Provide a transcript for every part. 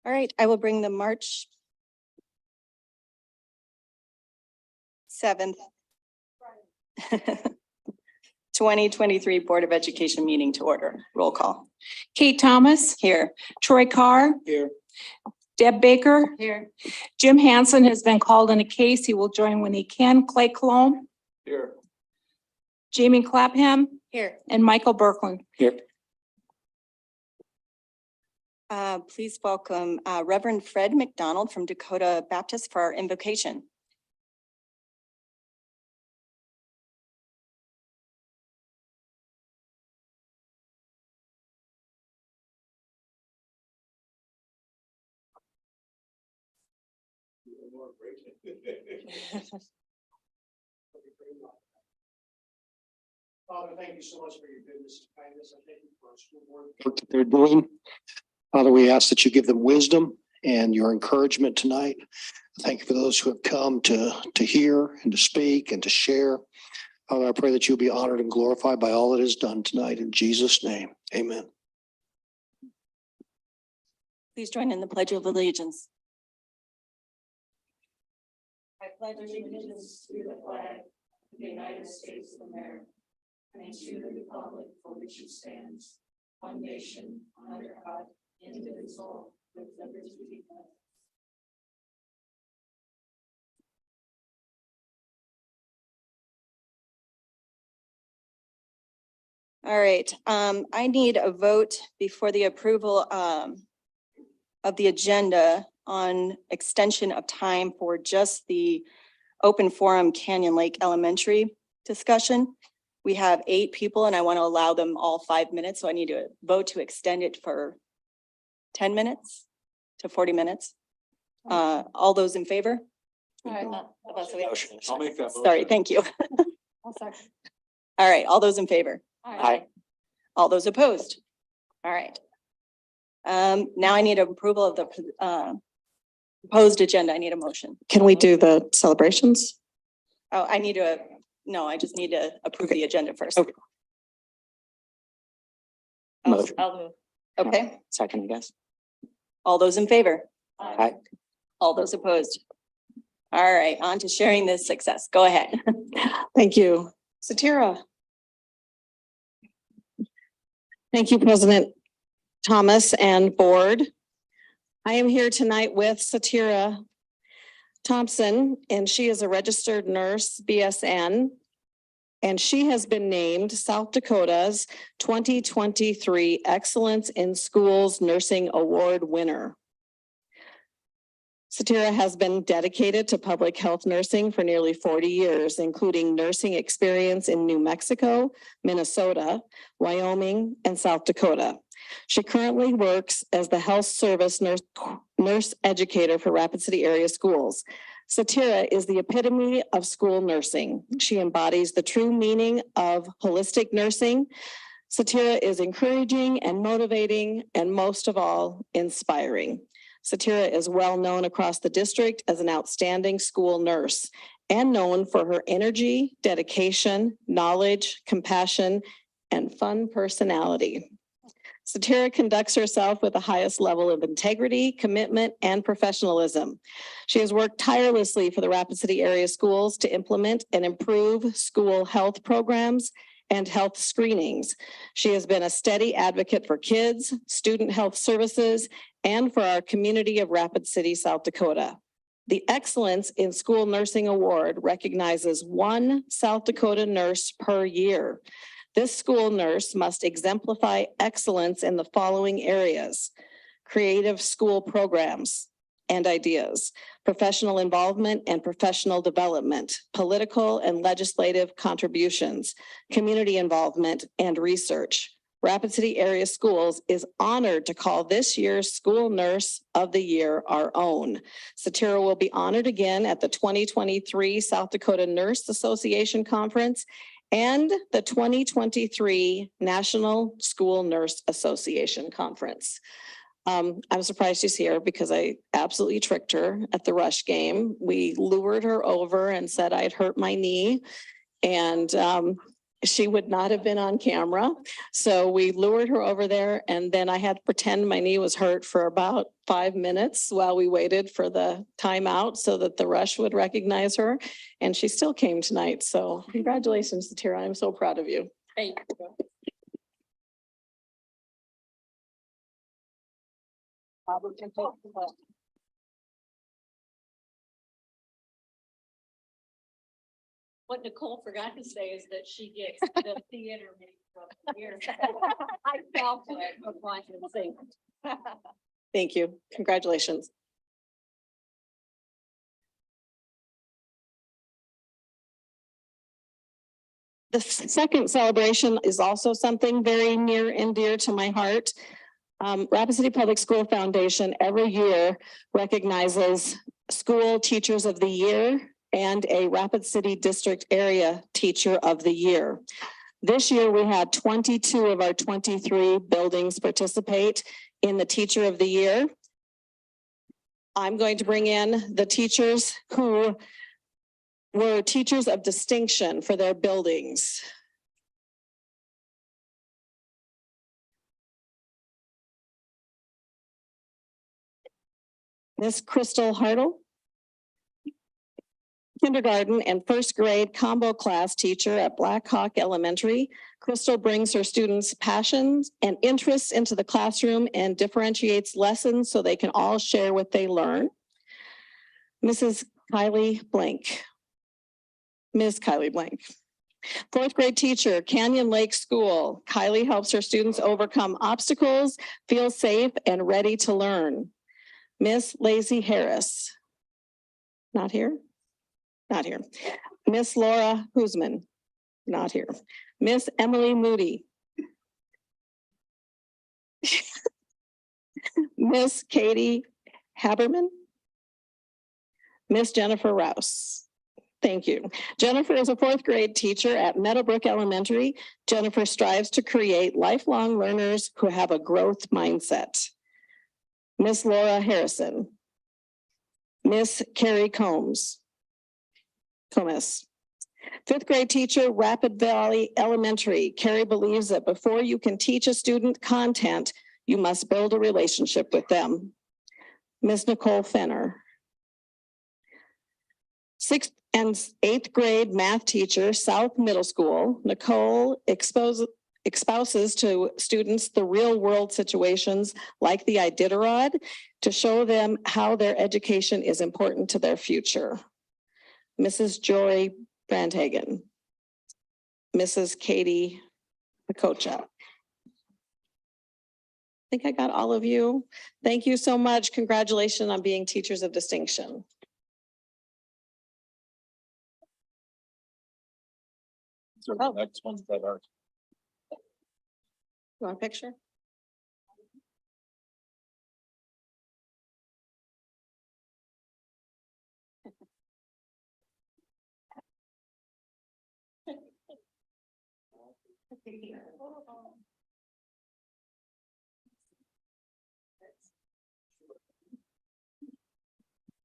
All right, I will bring the March 7th, 2023 Board of Education meeting to order. Roll call. Kate Thomas, Here. Troy Carr, Here. Deb Baker, Here. Jim Hansen has been called in a case. He will join when he can. Clay Cologne, Here. Jamie Clapham, Here. and Michael Berkland. Here. Please welcome Reverend Fred McDonald from Dakota Baptist for our invocation. Father, thank you so much for your goodness and kindness. I thank you for our school board work that they're doing. Father, we ask that you give them wisdom and your encouragement tonight. Thank you for those who have come to hear and to speak and to share. Father, I pray that you'll be honored and glorified by all that is done tonight. In Jesus' name, amen. Please join in the Pledge of Allegiance. I pledge allegiance to the flag of the United States of America and to the republic for which it stands, one nation, under God, indivisible, with liberty and justice. All right, I need a vote before the approval of the agenda on extension of time for just the open forum Canyon Lake Elementary discussion. We have 8 people and I want to allow them all 5 minutes, so I need to vote to extend it for 10 minutes to 40 minutes. All those in favor? I'll make that. Sorry, thank you. All right, all those in favor? Aye. All those opposed? All right. Now I need approval of the proposed agenda. I need a motion. Can we do the celebrations? Oh, I need to, no, I just need to approve the agenda first. Okay. Oh, I'll move. okay, Second, I guess. all those in favor? Aye. All those opposed? All right, on to sharing this success. Go ahead. Thank you. Satira. Thank you, President Thomas and board. I am here tonight with Satira Thompson, and she is a registered nurse, BSN, and she has been named South Dakota's 2023 Excellence in Schools Nursing Award winner. Satira has been dedicated to public health nursing for nearly 40 years, including nursing experience in New Mexico, Minnesota, Wyoming, and South Dakota. She currently works as the health service nurse educator for Rapid City area schools. Satira is the epitome of school nursing. She embodies the true meaning of holistic nursing. Satira is encouraging and motivating, and most of all, inspiring. Satira is well known across the district as an outstanding school nurse and known for her energy, dedication, knowledge, compassion, and fun personality. Satira conducts herself with the highest level of integrity, commitment, and professionalism. She has worked tirelessly for the Rapid City area schools to implement and improve school health programs and health screenings. She has been a steady advocate for kids, student health services, and for our community of Rapid City, South Dakota. The Excellence in School Nursing Award recognizes 1 South Dakota nurse per year. This school nurse must exemplify excellence in the following areas: creative school programs and ideas, professional involvement and professional development, political and legislative contributions, community involvement and research. Rapid City Area Schools is honored to call this year's School Nurse of the Year our own. Satira will be honored again at the 2023 South Dakota Nurse Association Conference and the 2023 National School Nurse Association Conference. I'm surprised she's here because I absolutely tricked her at the rush game. We lured her over and said I'd hurt my knee. And she would not have been on camera. So we lured her over there, and then I had to pretend my knee was hurt for about 5 minutes while we waited for the timeout so that the rush would recognize her. And she still came tonight. So congratulations, Tara. I'm so proud of you. Thank you. What Nicole forgot to say is that she gets the theater made of the year. I felt it, but watching and sing. Thank you. Congratulations. The second celebration is also something very near and dear to my heart. Rapid City Public School Foundation every year recognizes School Teachers of the Year and a Rapid City District Area Teacher of the Year. This year, we had 22 of our 23 buildings participate in the Teacher of the Year. I'm going to bring in the teachers who were teachers of distinction for their buildings. Miss Crystal Hartle, kindergarten and first grade combo class teacher at Black Hawk Elementary. Crystal brings her students' passions and interests into the classroom and differentiates lessons so they can all share what they learn. Mrs. Kylie Blank. Ms. Kylie Blank. Fourth grade teacher, Canyon Lake School. Kylie helps her students overcome obstacles, feel safe, and ready to learn. Miss Lazy Harris. Not here? Not here. Miss Laura Husman. Not here. Miss Emily Moody. Miss Katie Haberman. Miss Jennifer Rouse. Thank you. Jennifer is a fourth grade teacher at Meadowbrook Elementary. Jennifer strives to create lifelong learners who have a growth mindset. Miss Laura Harrison. Miss Carrie Combs. Fifth grade teacher, Rapid Valley Elementary. Carrie believes that before you can teach a student content, you must build a relationship with them. Miss Nicole Fenner. Sixth and eighth grade math teacher, South Middle School. Nicole espouses to students the real world situations like the Iditarod to show them how their education is important to their future. Mrs. Joy Brandhagen. Mrs. Katie Pacocha. I think I got all of you. Thank you so much. Congratulations on being teachers of distinction. So the next ones that are. You want a picture?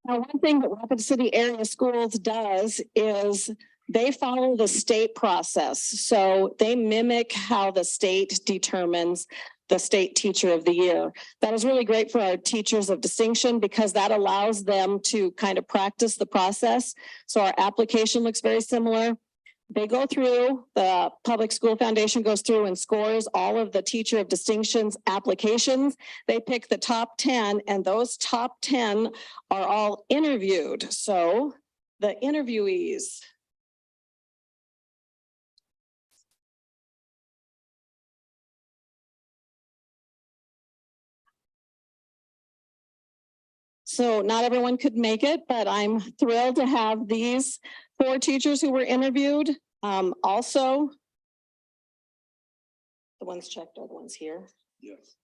Now, one thing that Rapid City Area Schools does is they follow the state process. So they mimic how the state determines the state teacher of the year. That is really great for our teachers of distinction because that allows them to kind of practice the process. So our application looks very similar. They go through, the Public School Foundation goes through and scores all of the teacher of distinctions applications. They pick the top 10 and those top 10 are all interviewed. So the interviewees. So not everyone could make it, but I'm thrilled to have these 4 teachers who were interviewed. Also, the ones checked are the ones here. Yes.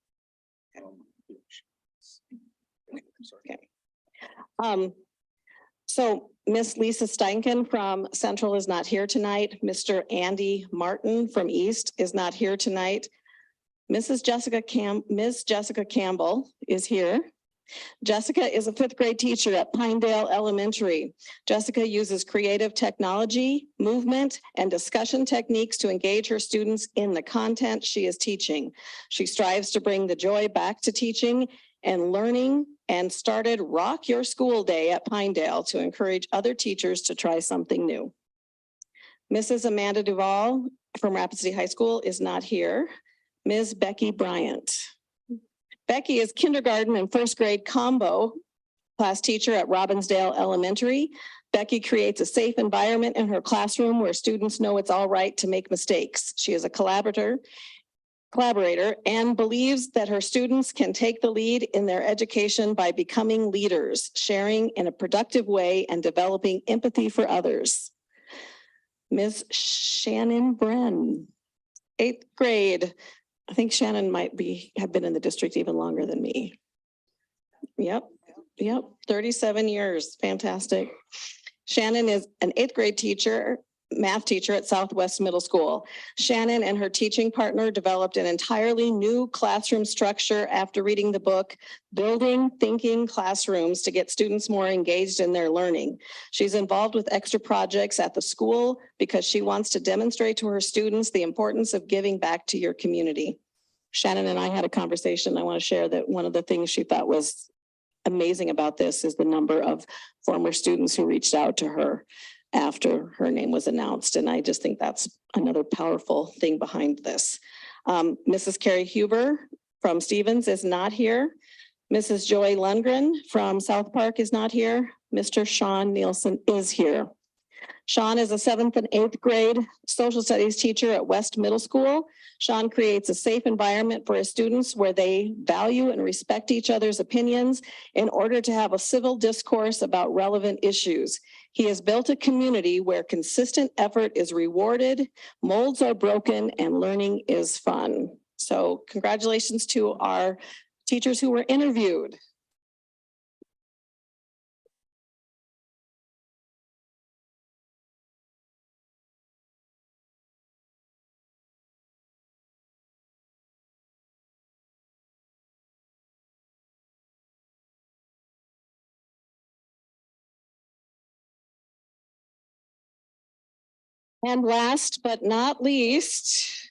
Okay. So Miss Lisa Steinken from Central is not here tonight. Mr. Andy Martin from East is not here tonight. Ms. Jessica Campbell is here. Jessica is a fifth grade teacher at Pinedale Elementary. Jessica uses creative technology, movement, and discussion techniques to engage her students in the content she is teaching. She strives to bring the joy back to teaching and learning, and started Rock Your School Day at Pinedale to encourage other teachers to try something new. Mrs. Amanda Duvall from Rapid City High School is not here. Ms. Becky Bryant. Becky is kindergarten and first grade combo class teacher at Robbinsdale Elementary. Becky creates a safe environment in her classroom where students know it's all right to make mistakes. She is a collaborator and believes that her students can take the lead in their education by becoming leaders, sharing in a productive way, and developing empathy for others. Ms. Shannon Bren, 8th grade. I think Shannon might have been in the district even longer than me. Yep, 37 years, fantastic. Shannon is an 8th grade teacher, math teacher at Southwest Middle School. Shannon and her teaching partner developed an entirely new classroom structure after reading the book, Building Thinking Classrooms, to get students more engaged in their learning. She's involved with extra projects at the school because she wants to demonstrate to her students the importance of giving back to your community. Shannon and I had a conversation. I want to share that one of the things she thought was amazing about this is the number of former students who reached out to her after her name was announced. And I just think that's another powerful thing behind this. Mrs. Carrie Huber from Stevens is not here. Mrs. Joy Lundgren from South Park is not here. Mr. Sean Nielsen is here. Sean is a 7th and 8th grade social studies teacher at West Middle School. Sean creates a safe environment for his students where they value and respect each other's opinions in order to have a civil discourse about relevant issues. He has built a community where consistent effort is rewarded, molds are broken, and learning is fun. So congratulations to our teachers who were interviewed. And last but not least,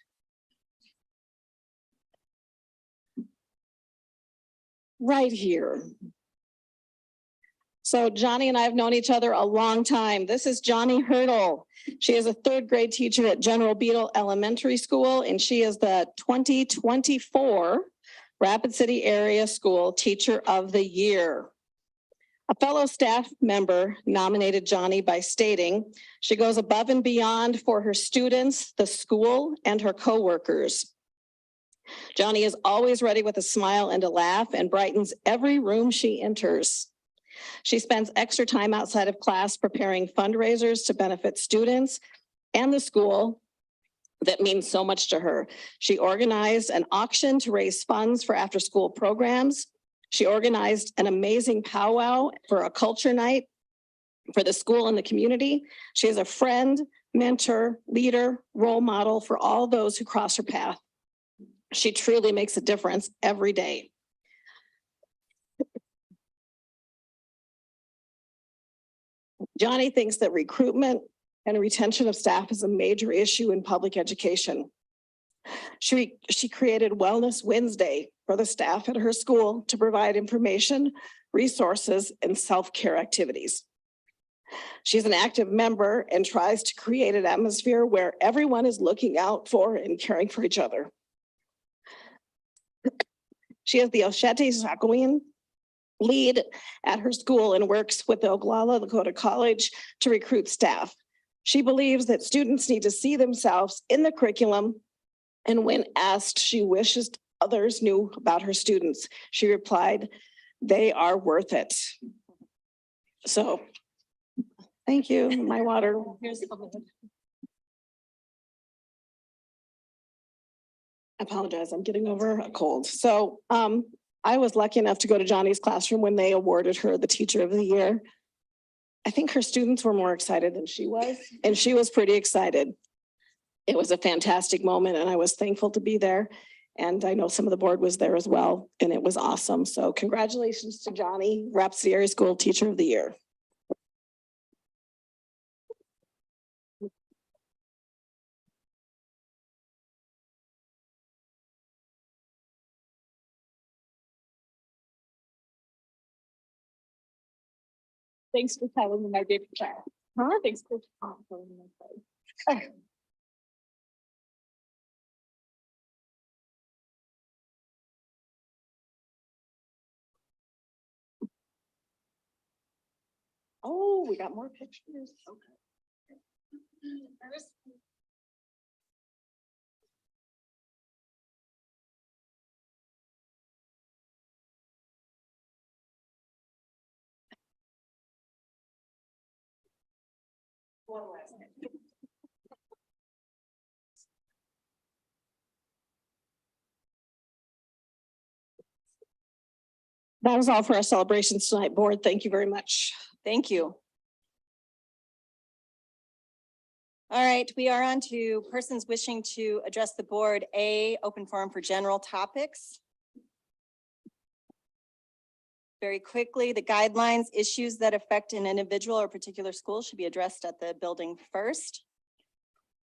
right here. So Johnny and I have known each other a long time. This is Johnny Hurdle. She is a 3rd grade teacher at General Beadle Elementary School, and she is the 2024 Rapid City Area School Teacher of the Year. A fellow staff member nominated Johnny by stating, she goes above and beyond for her students, the school, and her coworkers. Johnny is always ready with a smile and a laugh and brightens every room she enters. She spends extra time outside of class preparing fundraisers to benefit students and the school that means so much to her. She organized an auction to raise funds for after-school programs. She organized an amazing powwow for a culture night for the school and the community. She is a friend, mentor, leader, role model for all those who cross her path. She truly makes a difference every day. Johnny thinks that recruitment and retention of staff is a major issue in public education. She created Wellness Wednesday for the staff at her school to provide information, resources, and self-care activities. She's an active member and tries to create an atmosphere where everyone is looking out for and caring for each other. She is the Oshete Sakoin lead at her school and works with the Oglala Lakota College to recruit staff. She believes that students need to see themselves in the curriculum, and when asked, she wishes others knew about her students. She replied, "They are worth it." So, thank you. My water. Here's the I apologize, I'm getting over a cold. So I was lucky enough to go to Johnny's classroom when they awarded her the Teacher of the Year. I think her students were more excited than she was, and she was pretty excited. It was a fantastic moment, and I was thankful to be there. And I know some of the board was there as well, and it was awesome. So congratulations to Johnny, Rapid Area School Teacher of the Year. Thanks for telling me my baby child. Thanks for telling me my baby. Oh, we got more pictures. Okay. That was all for our celebrations tonight, board. Thank you very much. Thank you. All right, we are on to persons wishing to address the board. A, open forum for general topics. Very quickly, the guidelines, issues that affect an individual or particular school should be addressed at the building first.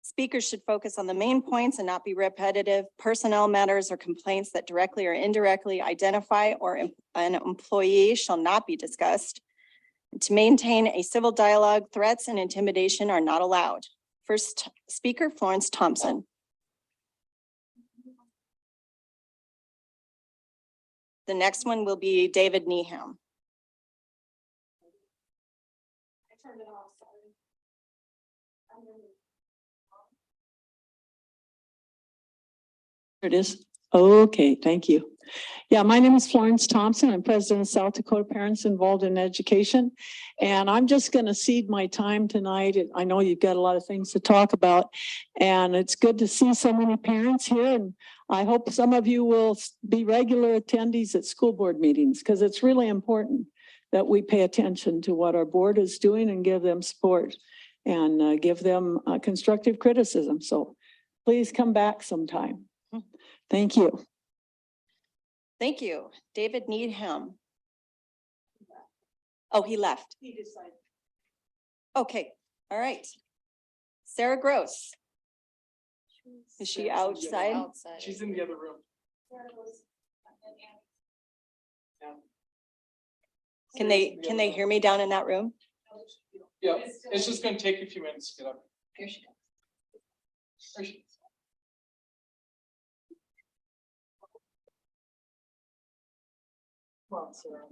Speakers should focus on the main points and not be repetitive. Personnel matters or complaints that directly or indirectly identify or an employee shall not be discussed. To maintain a civil dialogue, threats and intimidation are not allowed. First speaker, Florence Thompson. The next one will be David Neeham. I turned it off, sorry. There it is. Okay, thank you. Yeah, my name is Florence Thompson. I'm president of South Dakota Parents Involved in Education. And I'm just going to cede my time tonight. I know you've got a lot of things to talk about. And it's good to see so many parents here. And I hope some of you will be regular attendees at school board meetings, because it's really important that we pay attention to what our board is doing and give them support and give them constructive criticism. So please come back sometime. Thank you. Thank you. David Needham. Oh, he left. He decided. Okay, all right. Sarah Gross. Is she outside? She's in the other room. Can they hear me down in that room? Yeah, it's just gonna take a few minutes to get up. Here she comes. There she is. Come on, Sarah.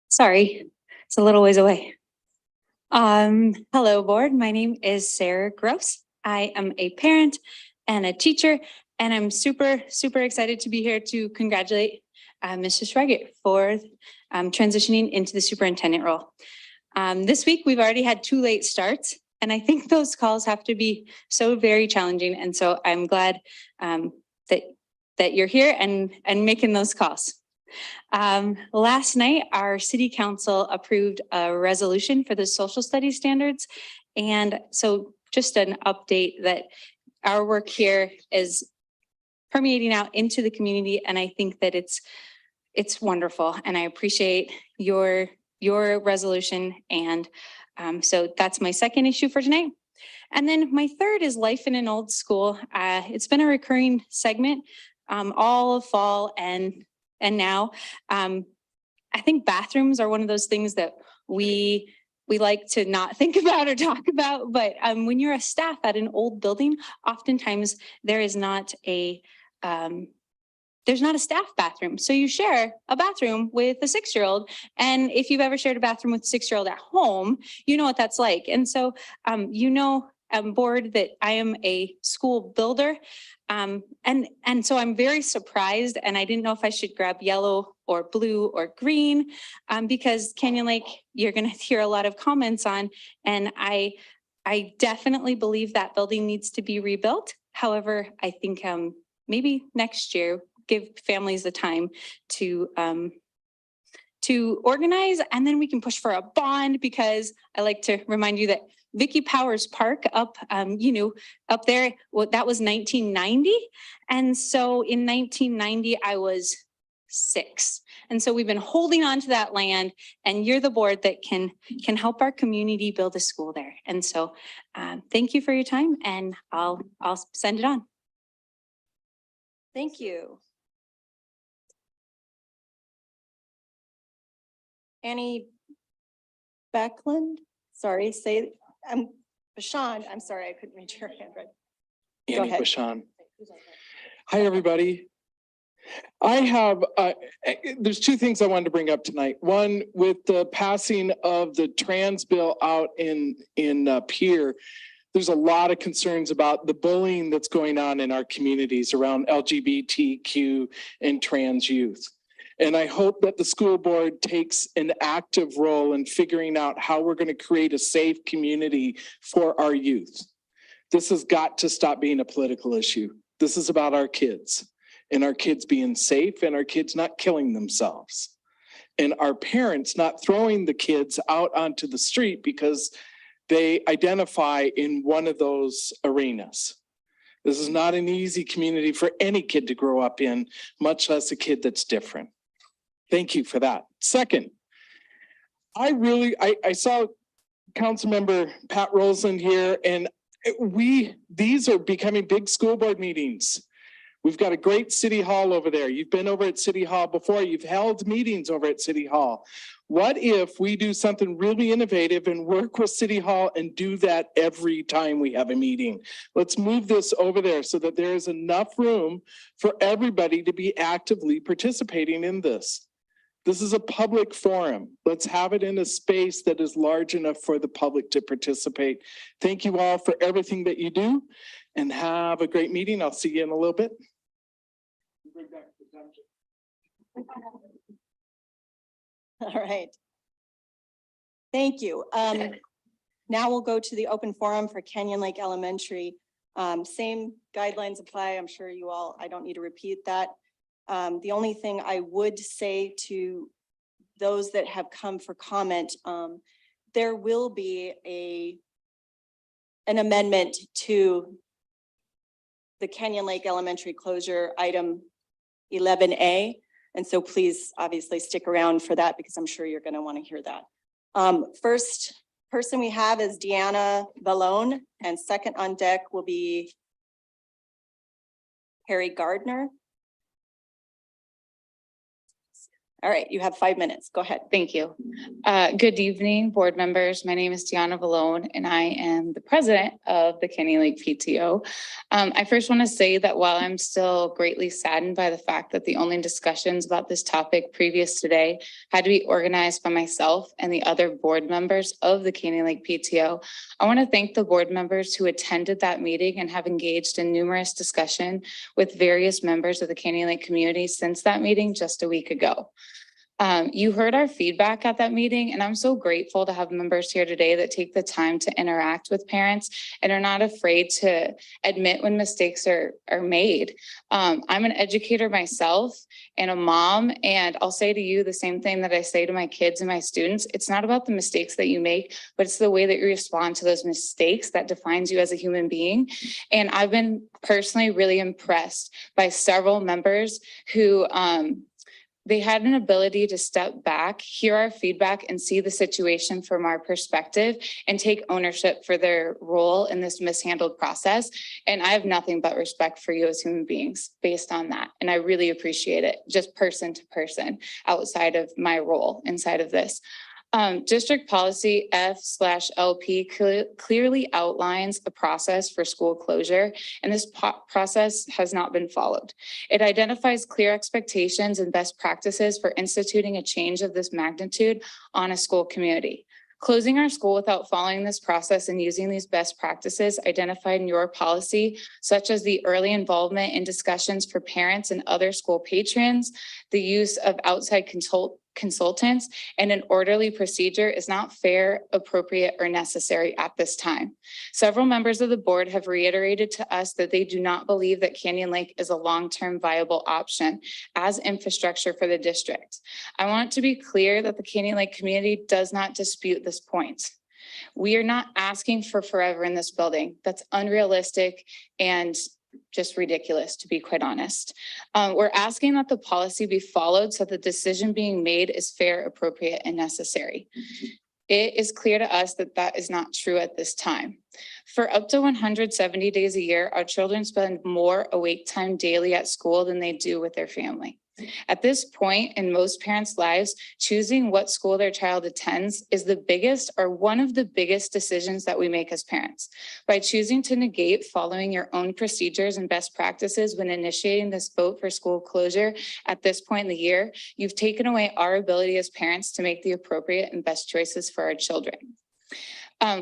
Sorry, it's a little ways away. Hello, board. My name is Sarah Gross. I am a parent and a teacher, and I'm super, super excited to be here to congratulate Mrs. Schweigert for transitioning into the superintendent role. This week, we've already had 2 late starts, and I think those calls have to be so very challenging. And so I'm glad that you're here and making those calls. Last night, our city council approved a resolution for the social studies standards. And so just an update that our work here is permeating out into the community. And I think that it's wonderful. And I appreciate your resolution. And so that's my second issue for tonight. And then my third is life in an old school. It's been a recurring segment all of fall and now. I think bathrooms are one of those things that we like to not think about or talk about, but when you're a staff at an old building, oftentimes there is not a staff bathroom. So you share a bathroom with a 6-year-old. And if you've ever shared a bathroom with a 6-year-old at home, you know what that's like. And so, I'm bored that I am a school builder. And so I'm very surprised, and I didn't know if I should grab yellow or blue or green, because Canyon Lake, you're going to hear a lot of comments on, and I definitely believe that building needs to be rebuilt. However, I think maybe next year, give families the time to organize, and then we can push for a bond, because I like to remind you that Vicky Powers Park up, up there. Well, that was 1990. And so in 1990, I was 6. And so we've been holding on to that land, and you're the board that can help our community build a school there. And so thank you for your time, and I'll send it on. Thank you. Annie Beckland, sorry, Bashan, I'm sorry, I couldn't read your hand right. Go Annie ahead. Bashan. Hi, everybody. I have, there's 2 things I wanted to bring up tonight. One, with the passing of the trans bill out in Pierre, there's a lot of concerns about the bullying that's going on in our communities around LGBTQ and trans youth. And I hope that the school board takes an active role in figuring out how we're going to create a safe community for our youth. This has got to stop being a political issue. This is about our kids and our kids being safe and our kids not killing themselves and our parents not throwing the kids out onto the street because they identify in one of those arenas. This is not an easy community for any kid to grow up in, much less a kid that's different. Thank you for that. Second, I saw Councilmember Pat Roseland here, and these are becoming big school board meetings. We've got a great city hall over there. You've been over at City Hall before. You've held meetings over at City Hall. What if we do something really innovative and work with City Hall and do that every time we have a meeting? Let's move this over there so that there is enough room for everybody to be actively participating in this. This is a public forum. Let's have it in a space that is large enough for the public to participate. Thank you all for everything that you do, and have a great meeting. I'll see you in a little bit. All right. Thank you. Now we'll go to the open forum for Canyon Lake Elementary. Same guidelines apply. I'm sure you all, I don't need to repeat that. The only thing I would say to those that have come for comment, there will be an amendment to the Canyon Lake Elementary closure item 11A. And so please obviously stick around for that because I'm sure you're going to want to hear that. First person we have is Deanna Vallone, and second on deck will be Harry Gardner. All right, you have 5 minutes. Go ahead. Thank you. Good evening, board members. My name is Deanna Vallone, and I am the president of the Canyon Lake PTO. I first want to say that while I'm still greatly saddened by the fact that the only discussions about this topic previous today had to be organized by myself and the other board members of the Canyon Lake PTO, I want to thank the board members who attended that meeting and have engaged in numerous discussion with various members of the Canyon Lake community since that meeting just a week ago. You heard our feedback at that meeting, and I'm so grateful to have members here today that take the time to interact with parents and are not afraid to admit when mistakes are made. I'm an educator myself and a mom, and I'll say to you the same thing that I say to my kids and my students. It's not about the mistakes that you make, but it's the way that you respond to those mistakes that defines you as a human being. And I've been personally really impressed by several members who they had an ability to step back, hear our feedback, and see the situation from our perspective and take ownership for their role in this mishandled process. And I have nothing but respect for you as human beings based on that. And I really appreciate it, just person to person, outside of my role inside of this. District policy F/LP clearly outlines the process for school closure, and this process has not been followed. It identifies clear expectations and best practices for instituting a change of this magnitude on a school community. Closing our school without following this process and using these best practices identified in your policy, such as the early involvement in discussions for parents and other school patrons, the use of outside consultants, and an orderly procedure is not fair, appropriate, or necessary at this time. Several members of the board have reiterated to us that they do not believe that Canyon Lake is a long-term viable option as infrastructure for the district. I want to be clear that the Canyon Lake community does not dispute this point. We are not asking for forever in this building. That's unrealistic and just ridiculous, to be quite honest. We're asking that the policy be followed so the decision being made is fair, appropriate, and necessary. It is clear to us that that is not true at this time. For up to 170 days a year, our children spend more awake time daily at school than they do with their family. At this point in most parents' lives, choosing what school their child attends is the biggest or one of the biggest decisions that we make as parents. By choosing to negate following your own procedures and best practices when initiating this vote for school closure at this point in the year, you've taken away our ability as parents to make the appropriate and best choices for our children.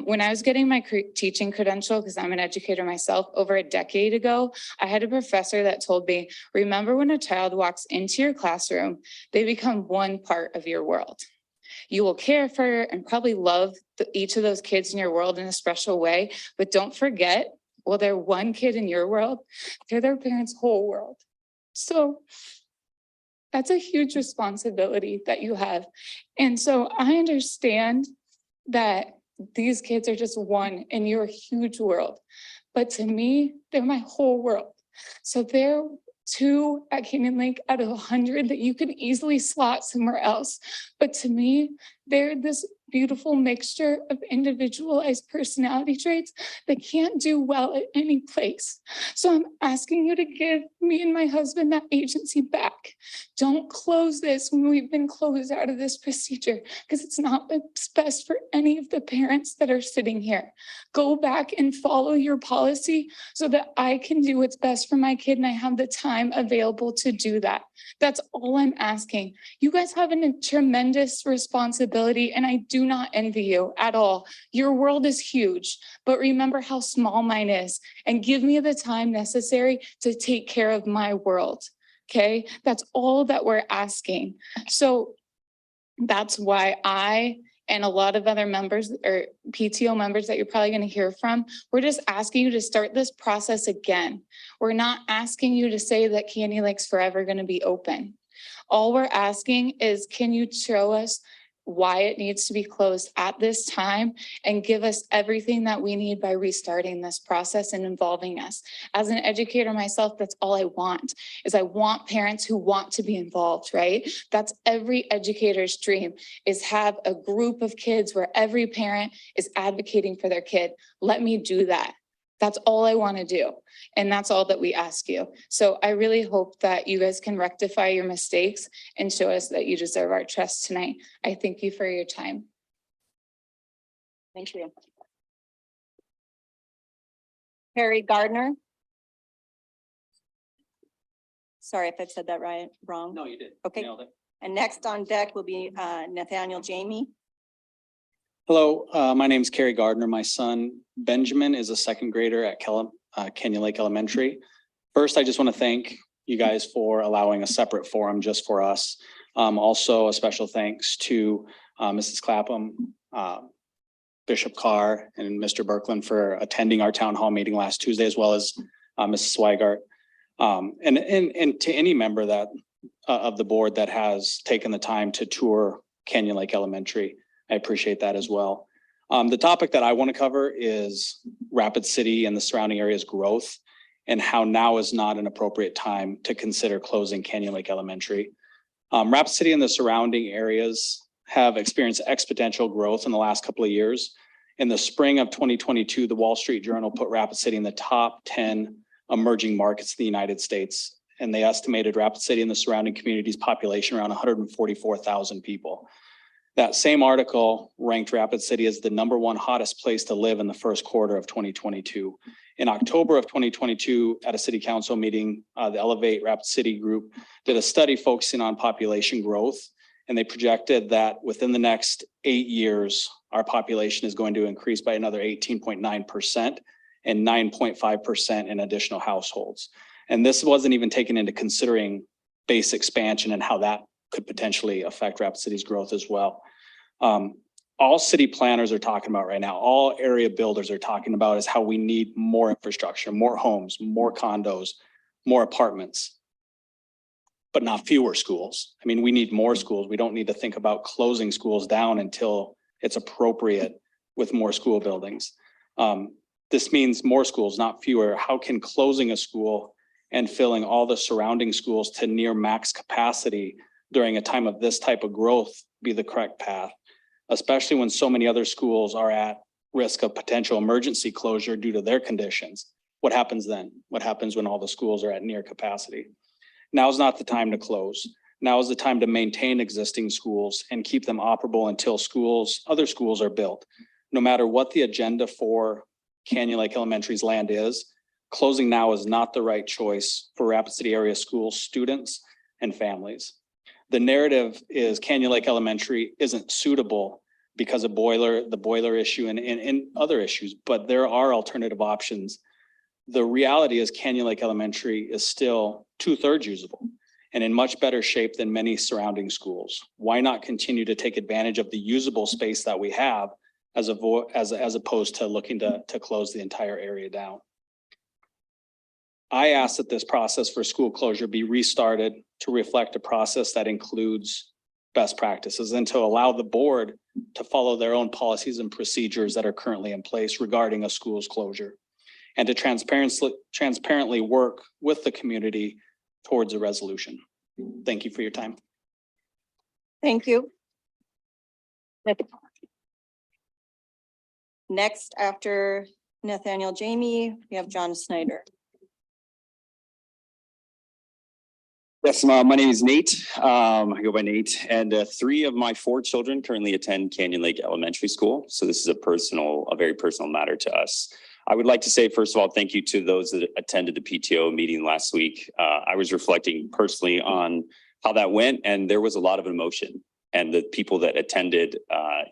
When I was getting my teaching credential, because I'm an educator myself, over a decade ago, I had a professor that told me, remember when a child walks into your classroom, they become one part of your world. You will care for and probably love each of those kids in your world in a special way, but don't forget, well, they're one kid in your world, they're their parents' whole world. So that's a huge responsibility that you have. And so I understand that these kids are just one in your huge world. But to me, they're my whole world. So they're 2 at Canyon Lake out of 100 that you can easily slot somewhere else. But to me, they're this beautiful mixture of individualized personality traits that can't do well at any place. So I'm asking you to give me and my husband that agency back. Don't close this when we've been closed out of this procedure, because it's not what's best for any of the parents that are sitting here. Go back and follow your policy so that I can do what's best for my kid and I have the time available to do that. That's all I'm asking. You guys have a tremendous responsibility and I do not envy you at all. Your world is huge, but remember how small mine is and give me the time necessary to take care of my world. Okay, that's all that we're asking. So that's why I and a lot of other members or PTO members that you're probably going to hear from, we're just asking you to start this process again. We're not asking you to say that Canyon Lake's forever going to be open. All we're asking is, can you show us why it needs to be closed at this time and give us everything that we need by restarting this process and involving us. As an educator myself, that's all I want, is I want parents who want to be involved, right? That's every educator's dream, is have a group of kids where every parent is advocating for their kid. Let me do that. That's all I want to do. And that's all that we ask you. So I really hope that you guys can rectify your mistakes and show us that you deserve our trust tonight. I thank you for your time. Thank you. Harry Gardner. Sorry if I've said that right, wrong. No, you did. Okay. Nailed it. And next on deck will be Nathaniel Jamie. Hello, my name's Kerry Gardner. My son Benjamin is a second grader at Canyon Lake Elementary. First, I just want to thank you guys for allowing a separate forum just for us. Also, a special thanks to Mrs. Clapham, Bishop Carr, and Mr. Berkland for attending our town hall meeting last Tuesday, as well as Mrs. Swigart. And to any member that of the board that has taken the time to tour Canyon Lake Elementary. I appreciate that as well. The topic that I want to cover is Rapid City and the surrounding area's growth and how now is not an appropriate time to consider closing Canyon Lake Elementary. Rapid City and the surrounding areas have experienced exponential growth in the last couple of years. In the spring of 2022, the Wall Street Journal put Rapid City in the top 10 emerging markets in the United States. And they estimated Rapid City and the surrounding communities population around 144,000 people. That same article ranked Rapid City as the #1 hottest place to live in the first quarter of 2022. In October of 2022, at a city council meeting, the Elevate Rapid City group did a study focusing on population growth. And they projected that within the next 8 years, our population is going to increase by another 18.9% and 9.5% in additional households. And this wasn't even taken into considering base expansion and how that could potentially affect Rapid City's growth as well. All city planners are talking about right now, all area builders are talking about is how we need more infrastructure, more homes, more condos, more apartments, but not fewer schools. I mean, we need more schools. We don't need to think about closing schools down until it's appropriate with more school buildings. This means more schools, not fewer. How can closing a school and filling all the surrounding schools to near max capacity during a time of this type of growth be the correct path, especially when so many other schools are at risk of potential emergency closure due to their conditions? What happens then? What happens when all the schools are at near capacity? Now's not the time to close. Now is the time to maintain existing schools and keep them operable until other schools are built. No matter what the agenda for Canyon Lake Elementary's land is, closing now is not the right choice for Rapid City area school students and families. The narrative is Canyon Lake Elementary isn't suitable because of the boiler issue and other issues, but there are alternative options. The reality is Canyon Lake Elementary is still 2/3 usable and in much better shape than many surrounding schools. Why not continue to take advantage of the usable space that we have as opposed to looking to close the entire area down? I ask that this process for school closure be restarted to reflect a process that includes best practices and to allow the board to follow their own policies and procedures that are currently in place regarding a school's closure, and to transparently work with the community towards a resolution. Thank you for your time. Thank you. Next, after Nathaniel Jamie, we have John Snyder. Yes, my name is Nate. I go by Nate, and 3 of my 4 children currently attend Canyon Lake Elementary School. So this is a very personal matter to us. I would like to say, first of all, thank you to those that attended the PTO meeting last week. I was reflecting personally on how that went, and there was a lot of emotion. And the people that attended,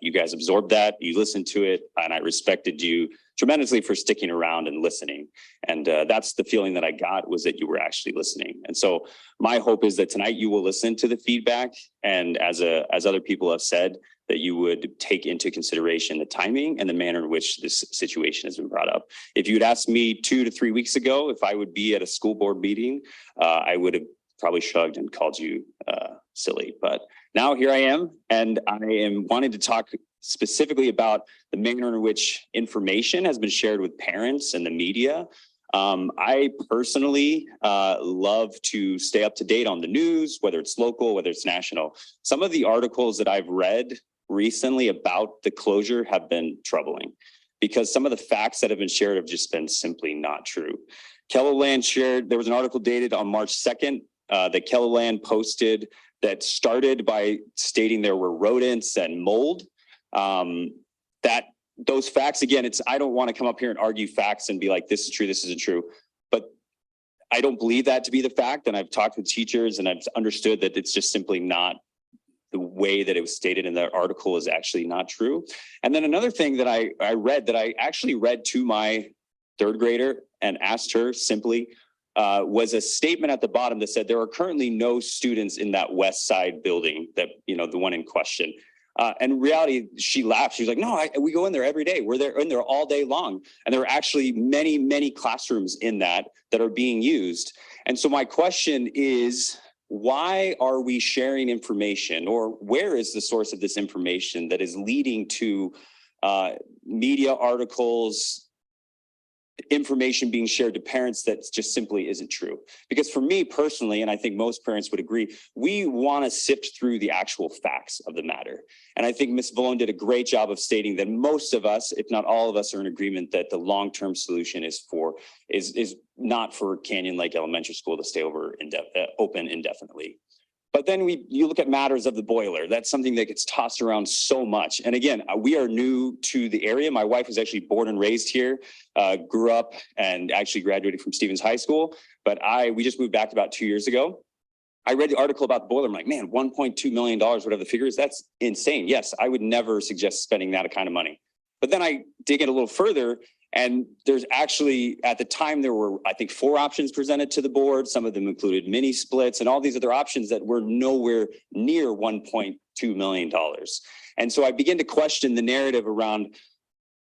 you guys absorbed that, you listened to it, and I respected you tremendously for sticking around and listening. And that's the feeling that I got, was that you were actually listening. And so my hope is that tonight you will listen to the feedback, and as other people have said, that you would take into consideration the timing and the manner in which this situation has been brought up. If you'd asked me 2 to 3 weeks ago if I would be at a school board meeting, I would have probably shrugged and called you silly. But now here I am, and I am wanting to talk specifically about the manner in which information has been shared with parents and the media. I personally love to stay up to date on the news, whether it's local, whether it's national. Some of the articles that I've read recently about the closure have been troubling, because some of the facts that have been shared have just been simply not true. KELOLAND shared, there was an article dated on March 2nd that KELOLAND posted that started by stating there were rodents and mold. Those facts, again, I don't want to come up here and argue facts and be like, this is true, this isn't true. But I don't believe that to be the fact. And I've talked with teachers and I've understood that it's just simply not the way that it was stated in the article is actually not true. And then another thing that I read, that I actually read to my 3rd grader and asked her simply, was a statement at the bottom that said there are currently no students in that west side building, that, the one in question. And in reality, she laughed. She was like, no, we go in there every day. We're there in there all day long. And there are actually many, many classrooms in that are being used. And so my question is, why are we sharing information, or where is the source of this information that is leading to media articles, information being shared to parents that just simply isn't true? Because for me personally, and I think most parents would agree, we want to sift through the actual facts of the matter. And I think Ms. Vallone did a great job of stating that most of us, if not all of us, are in agreement that the long-term solution is not for Canyon Lake Elementary School to stay open indefinitely. But then you look at matters of the boiler. That's something that gets tossed around so much. And again, we are new to the area. My wife was actually born and raised here, grew up and actually graduated from Stevens High School. But we just moved back about 2 years ago. I read the article about the boiler. I'm like, man, $1.2 million, whatever the figure is, that's insane. Yes, I would never suggest spending that kind of money. But then I dig in a little further, and there's actually, at the time, there were, I think, 4 options presented to the board. Some of them included mini splits and all these other options that were nowhere near $1.2 million. And so I begin to question the narrative around,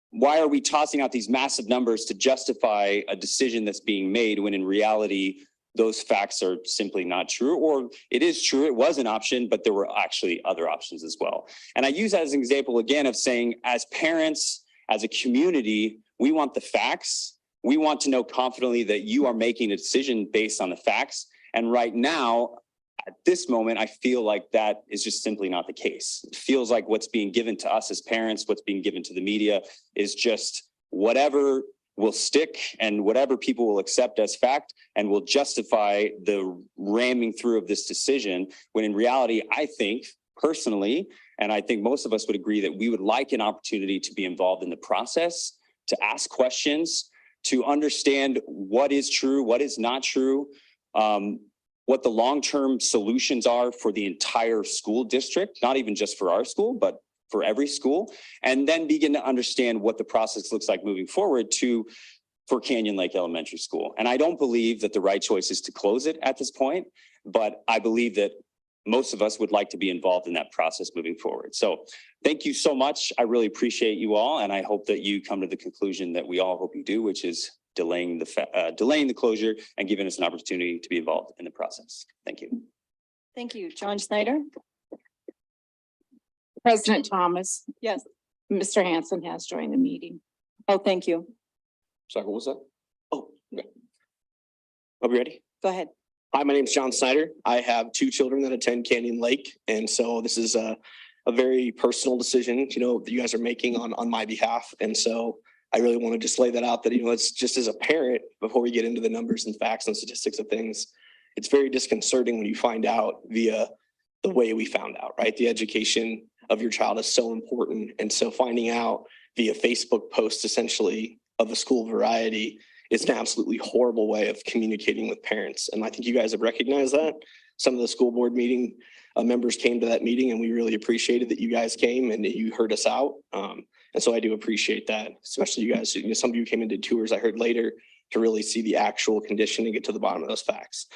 why are we tossing out these massive numbers to justify a decision that's being made when in reality, those facts are simply not true? Or it is true, it was an option, but there were actually other options as well. And I use that as an example, again, of saying, as parents, As a community, we want the facts. We want to know confidently that you are making a decision based on the facts. And right now, at this moment, I feel like that is just simply not the case. It feels like what's being given to us as parents, what's being given to the media is just whatever will stick and whatever people will accept as fact and will justify the ramming through of this decision. When in reality, I think personally, and I think most of us would agree that we would like an opportunity to be involved in the process, to ask questions, to understand what is true, what is not true, what the long-term solutions are for the entire school district, not even just for our school, but for every school, and then begin to understand what the process looks like moving forward for Canyon Lake Elementary School. And I don't believe that the right choice is to close it at this point, but I believe that most of us would like to be involved in that process moving forward. So thank you so much. I really appreciate you all, and I hope that you come to the conclusion that we all hope you do, which is delaying the closure and giving us an opportunity to be involved in the process. Thank you. Thank you. John Snyder? President Thomas, Yes. Mr. Hanson has joined the meeting. Oh, thank you. Sorry, what was that? Oh, okay. Are we ready? Go ahead. Hi, my name is John Snyder. I have 2 children that attend Canyon Lake. And so this is a very personal decision, you know, that you guys are making on my behalf. And so I really want to just lay that out that, you know, it's just as a parent, before we get into the numbers and facts and statistics of things, it's very disconcerting when you find out via the way we found out, right? The education of your child is so important. And so finding out via Facebook posts essentially of a school variety is an absolutely horrible way of communicating with parents. And I think you guys have recognized that. Some of the school board meeting members came to that meeting, and we really appreciated that you guys came and that you heard us out. And so I do appreciate that, especially you guys. You know, some of you came and did tours, I heard later, to really see the actual condition and get to the bottom of those facts.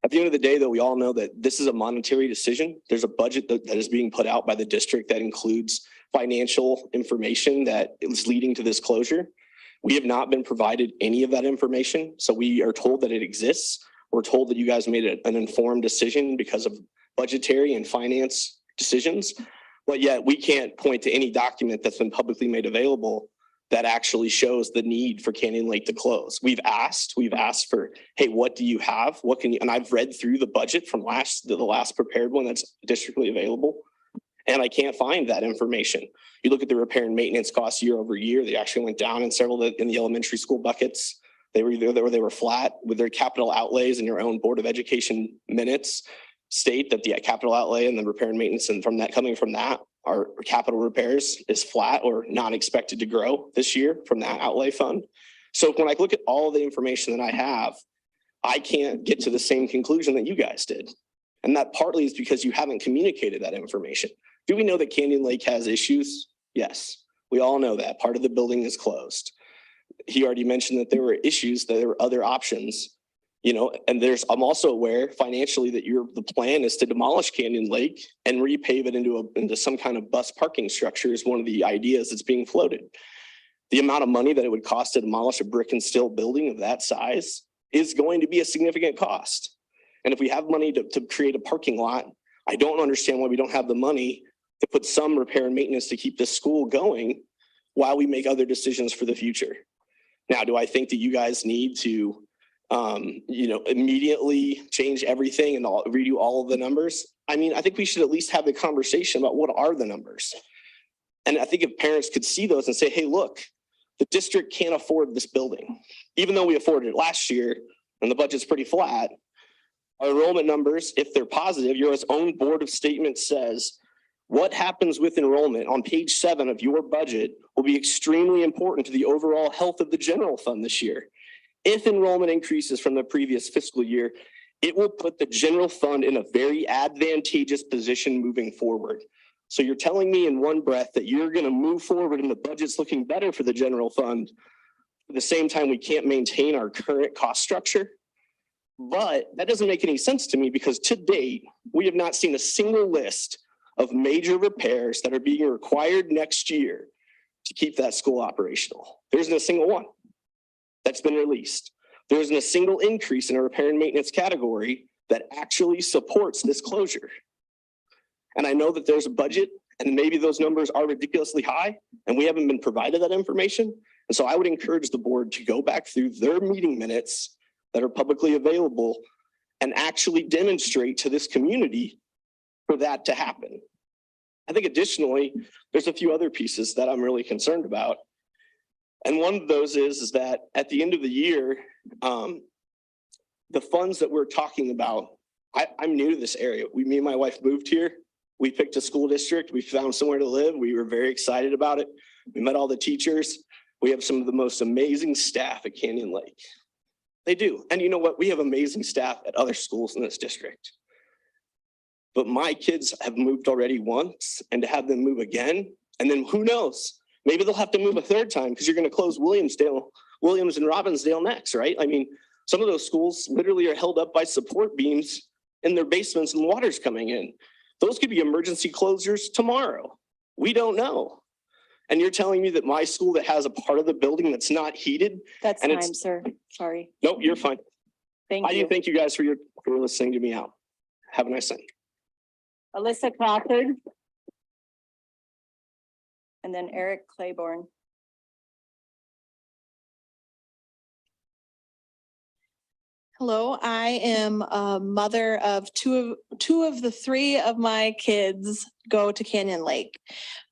At the end of the day, though, we all know that this is a monetary decision. There's a budget that is being put out by the district that includes financial information that is leading to this closure. We have not been provided any of that information. So we are told that it exists. We're told that you guys made an informed decision because of budgetary and finance decisions, but yet we can't point to any document that's been publicly made available that actually shows the need for Canyon Lake to close. We've asked for, hey, what do you have? What can you, and I've read through the budget from the last prepared one that's districtly available, and I can't find that information. You look at the repair and maintenance costs year over year, they actually went down in several in the elementary school buckets. They were either they were flat with their capital outlays, and your own Board of Education minutes state that the capital outlay and the repair and maintenance and coming from that our capital repairs is flat or not expected to grow this year from that outlay fund. So when I look at all the information that I have, I can't get to the same conclusion that you guys did. And that partly is because you haven't communicated that information. Do we know that Canyon Lake has issues? Yes, we all know that. Part of the building is closed. He already mentioned that there were issues, that there were other options. You know, and I'm also aware financially that the plan is to demolish Canyon Lake and repave it into some kind of bus parking structure is one of the ideas that's being floated. The amount of money that it would cost to demolish a brick and steel building of that size is going to be a significant cost. And if we have money to create a parking lot, I don't understand why we don't have the money to put some repair and maintenance to keep this school going while we make other decisions for the future. Now, do I think that you guys need to immediately change everything and redo all of the numbers? I mean, I think we should at least have the conversation about what are the numbers. And I think if parents could see those and say, hey, look, the district can't afford this building, even though we afforded it last year and the budget's pretty flat. Our enrollment numbers, if they're positive, your own board of statement says what happens with enrollment on page 7 of your budget will be extremely important to the overall health of the general fund this year. If enrollment increases from the previous fiscal year, it will put the general fund in a very advantageous position moving forward. So you're telling me in one breath that you're going to move forward and the budget's looking better for the general fund. At the same time, we can't maintain our current cost structure. But that doesn't make any sense to me because to date, we have not seen a single list of major repairs that are being required next year to keep that school operational. There isn't a single one that's been released. There isn't a single increase in a repair and maintenance category that actually supports this closure. And I know that there's a budget And maybe those numbers are ridiculously high and we haven't been provided that information. And so I would encourage the board to go back through their meeting minutes that are publicly available and actually demonstrate to this community for that to happen. I think additionally, there's a few other pieces that I'm really concerned about. And one of those is that at the end of the year, the funds that we're talking about, I'm new to this area. Me and my wife moved here. We picked a school district. We found somewhere to live. We were very excited about it. We met all the teachers. We have some of the most amazing staff at Canyon Lake. They do. And you know what? We have amazing staff at other schools in this district. But my kids have moved already once, and to have them move again, and then who knows? Maybe they'll have to move a third time because you're going to close Williams and Robbinsdale next, right? I mean, some of those schools literally are held up by support beams in their basements and water's coming in. Those could be emergency closures tomorrow. We don't know. And you're telling me that my school that has a part of the building that's not heated? That's And time, it's- sir. Sorry. Nope, you're fine. Thank I do you. thank you guys for listening to me out. Have a nice night. Alyssa Crawford. And then Eric Claiborne. Hello, I am a mother of two of the three of my kids go to Canyon Lake.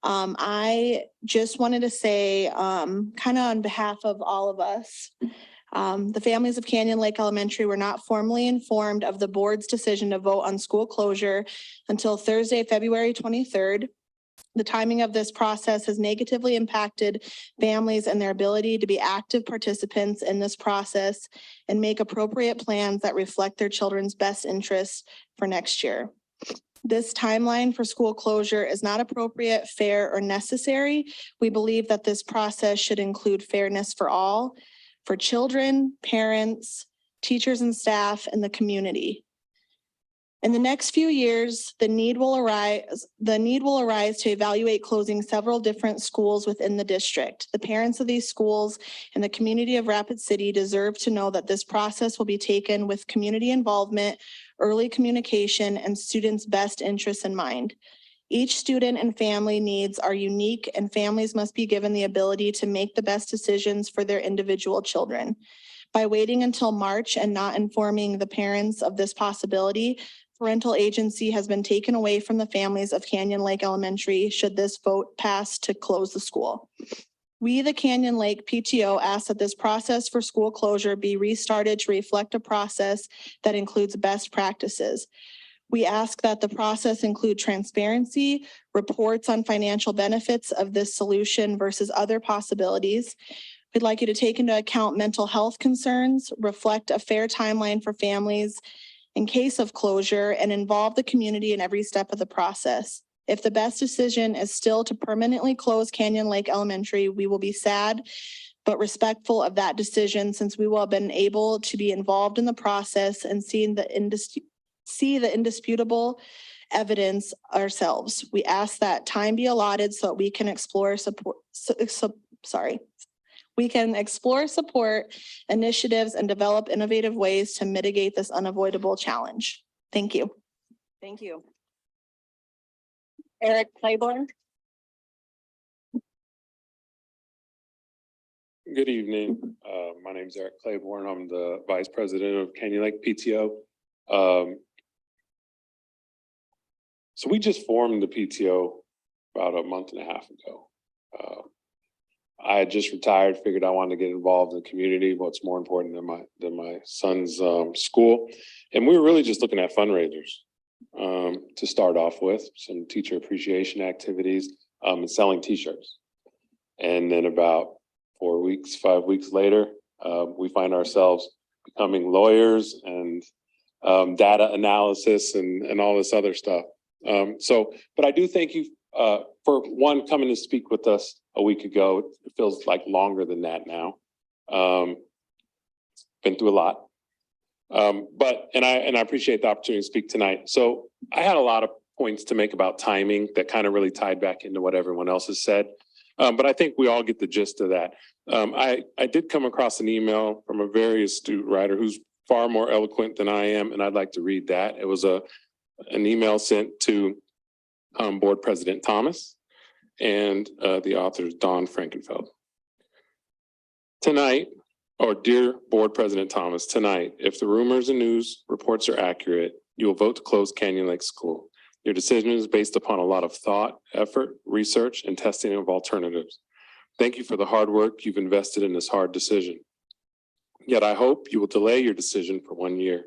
I just wanted to say, kind of on behalf of all of us, the families of Canyon Lake Elementary were not formally informed of the board's decision to vote on school closure until Thursday, February 23rd. The timing of this process has negatively impacted families and their ability to be active participants in this process and make appropriate plans that reflect their children's best interests for next year. This timeline for school closure is not appropriate, fair, or necessary. We believe that this process should include fairness for all, for children, parents, teachers and staff, and the community. In the next few years, the need will arise to evaluate closing several different schools within the district. The parents of these schools and the community of Rapid City deserve to know that this process will be taken with community involvement, early communication, and students' best interests in mind. Each student and family needs are unique, and families must be given the ability to make the best decisions for their individual children. By waiting until March and not informing the parents of this possibility, parental agency has been taken away from the families of Canyon Lake Elementary should this vote pass to close the school. We, the Canyon Lake PTO, ask that this process for school closure be restarted to reflect a process that includes best practices. We ask that the process include transparency, reports on financial benefits of this solution versus other possibilities. We'd like you to take into account mental health concerns, reflect a fair timeline for families in case of closure, and involve the community in every step of the process. If the best decision is still to permanently close Canyon Lake Elementary, we will be sad but respectful of that decision, since we will have been able to be involved in the process and see the indisputable evidence ourselves. We ask that time be allotted so that we can explore support initiatives and develop innovative ways to mitigate this unavoidable challenge. Thank you. Thank you. Eric Claiborne. Good evening. My name is Eric Claiborne. I'm the Vice President of Canyon Lake PTO. So we just formed the PTO about a month and a half ago. I had just retired, figured I wanted to get involved in the community, what's more important than my son's school. And we were really just looking at fundraisers to start off with, some teacher appreciation activities and selling t-shirts. And then about 5 weeks later, we find ourselves becoming lawyers and data analysis and all this other stuff. But I do thank you for one, coming to speak with us a week ago. It feels like longer than that now. Been through a lot. And I appreciate the opportunity to speak tonight. So I had a lot of points to make about timing that kind of really tied back into what everyone else has said. But I think we all get the gist of that. I did come across an email from a very astute writer who's far more eloquent than I am, and I'd like to read that. It was an email sent to Board President Thomas, and the author is Don Frankenfeld. Tonight, or dear Board President Thomas, tonight, if the rumors and news reports are accurate, you will vote to close Canyon Lake School. Your decision is based upon a lot of thought, effort, research, and testing of alternatives. Thank you for the hard work you've invested in this hard decision. Yet I hope you will delay your decision for 1 year.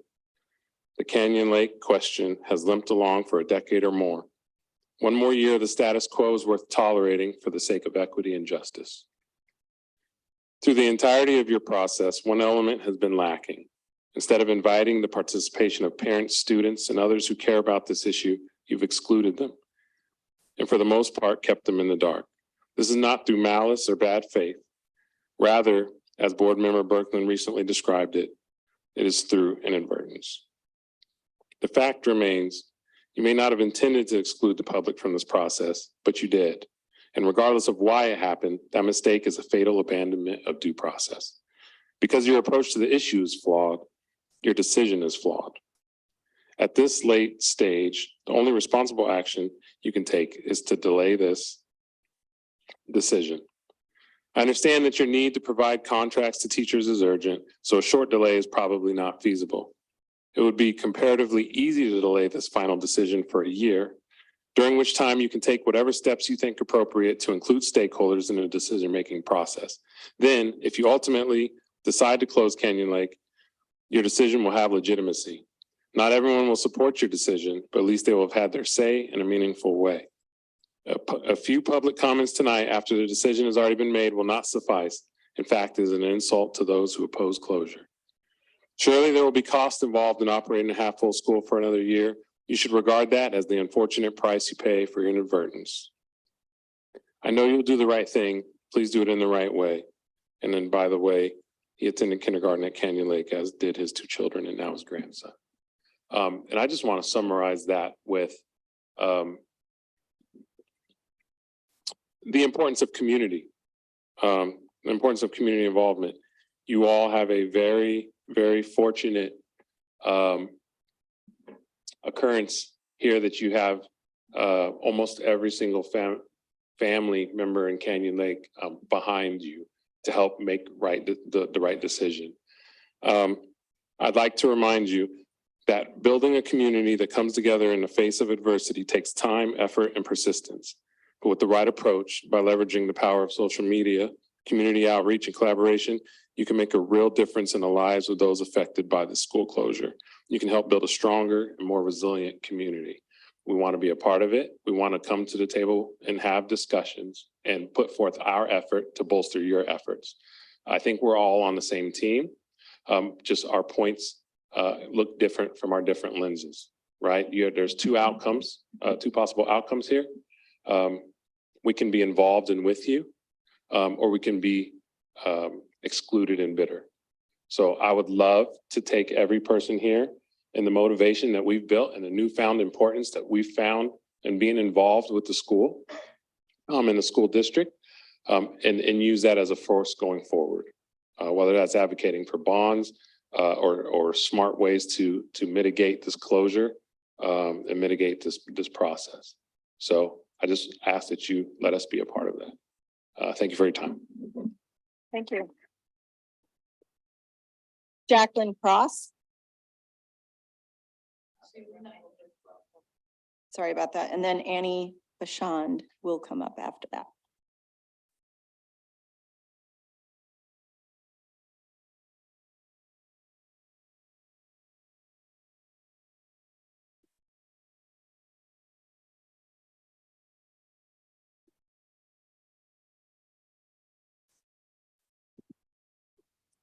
The Canyon Lake question has limped along for a decade or more. 1 more year of the status quo is worth tolerating for the sake of equity and justice. Through the entirety of your process, one element has been lacking. Instead of inviting the participation of parents, students, and others who care about this issue, you've excluded them, and for the most part, kept them in the dark. This is not through malice or bad faith. Rather, as Board Member Berkland recently described it, it is through inadvertence. The fact remains, you may not have intended to exclude the public from this process, but you did. And regardless of why it happened, that mistake is a fatal abandonment of due process. Because your approach to the issue is flawed, your decision is flawed. At this late stage, the only responsible action you can take is to delay this decision. I understand that your need to provide contracts to teachers is urgent, so a short delay is probably not feasible. It would be comparatively easy to delay this final decision for a year, during which time you can take whatever steps you think appropriate to include stakeholders in the decision-making process. Then, if you ultimately decide to close Canyon Lake, your decision will have legitimacy. Not everyone will support your decision, but at least they will have had their say in a meaningful way. A few public comments tonight after the decision has already been made will not suffice. In fact, is an insult to those who oppose closure. Surely there will be costs involved in operating a half-full school for another year. You should regard that as the unfortunate price you pay for your inadvertence. I know you'll do the right thing. Please do it in the right way. And then, by the way, he attended kindergarten at Canyon Lake, as did his 2 children and now his grandson. And I just want to summarize that with the importance of community, the importance of community involvement. You all have a very, very fortunate occurrence here that you have almost every single family member in Canyon Lake behind you to help make the right decision. I'd like to remind you that building a community that comes together in the face of adversity takes time, effort, and persistence. But with the right approach, by leveraging the power of social media, community outreach, and collaboration, you can make a real difference in the lives of those affected by the school closure. You can help build a stronger and more resilient community. We want to be a part of it. We want to come to the table and have discussions and put forth our effort to bolster your efforts. I think we're all on the same team. Just our points look different from our different lenses, right? There's 2 outcomes, 2 possible outcomes here. We can be involved and with you, or we can be excluded and bitter. So I would love to take every person here and the motivation that we've built and the newfound importance that we've found in being involved with the school, in the school district, and use that as a force going forward, whether that's advocating for bonds or smart ways to mitigate this closure and mitigate this process. So I just ask that you let us be a part of that. Thank you for your time. Thank you. Jacqueline Cross. Sorry about that. And then Annie Bashand will come up after that.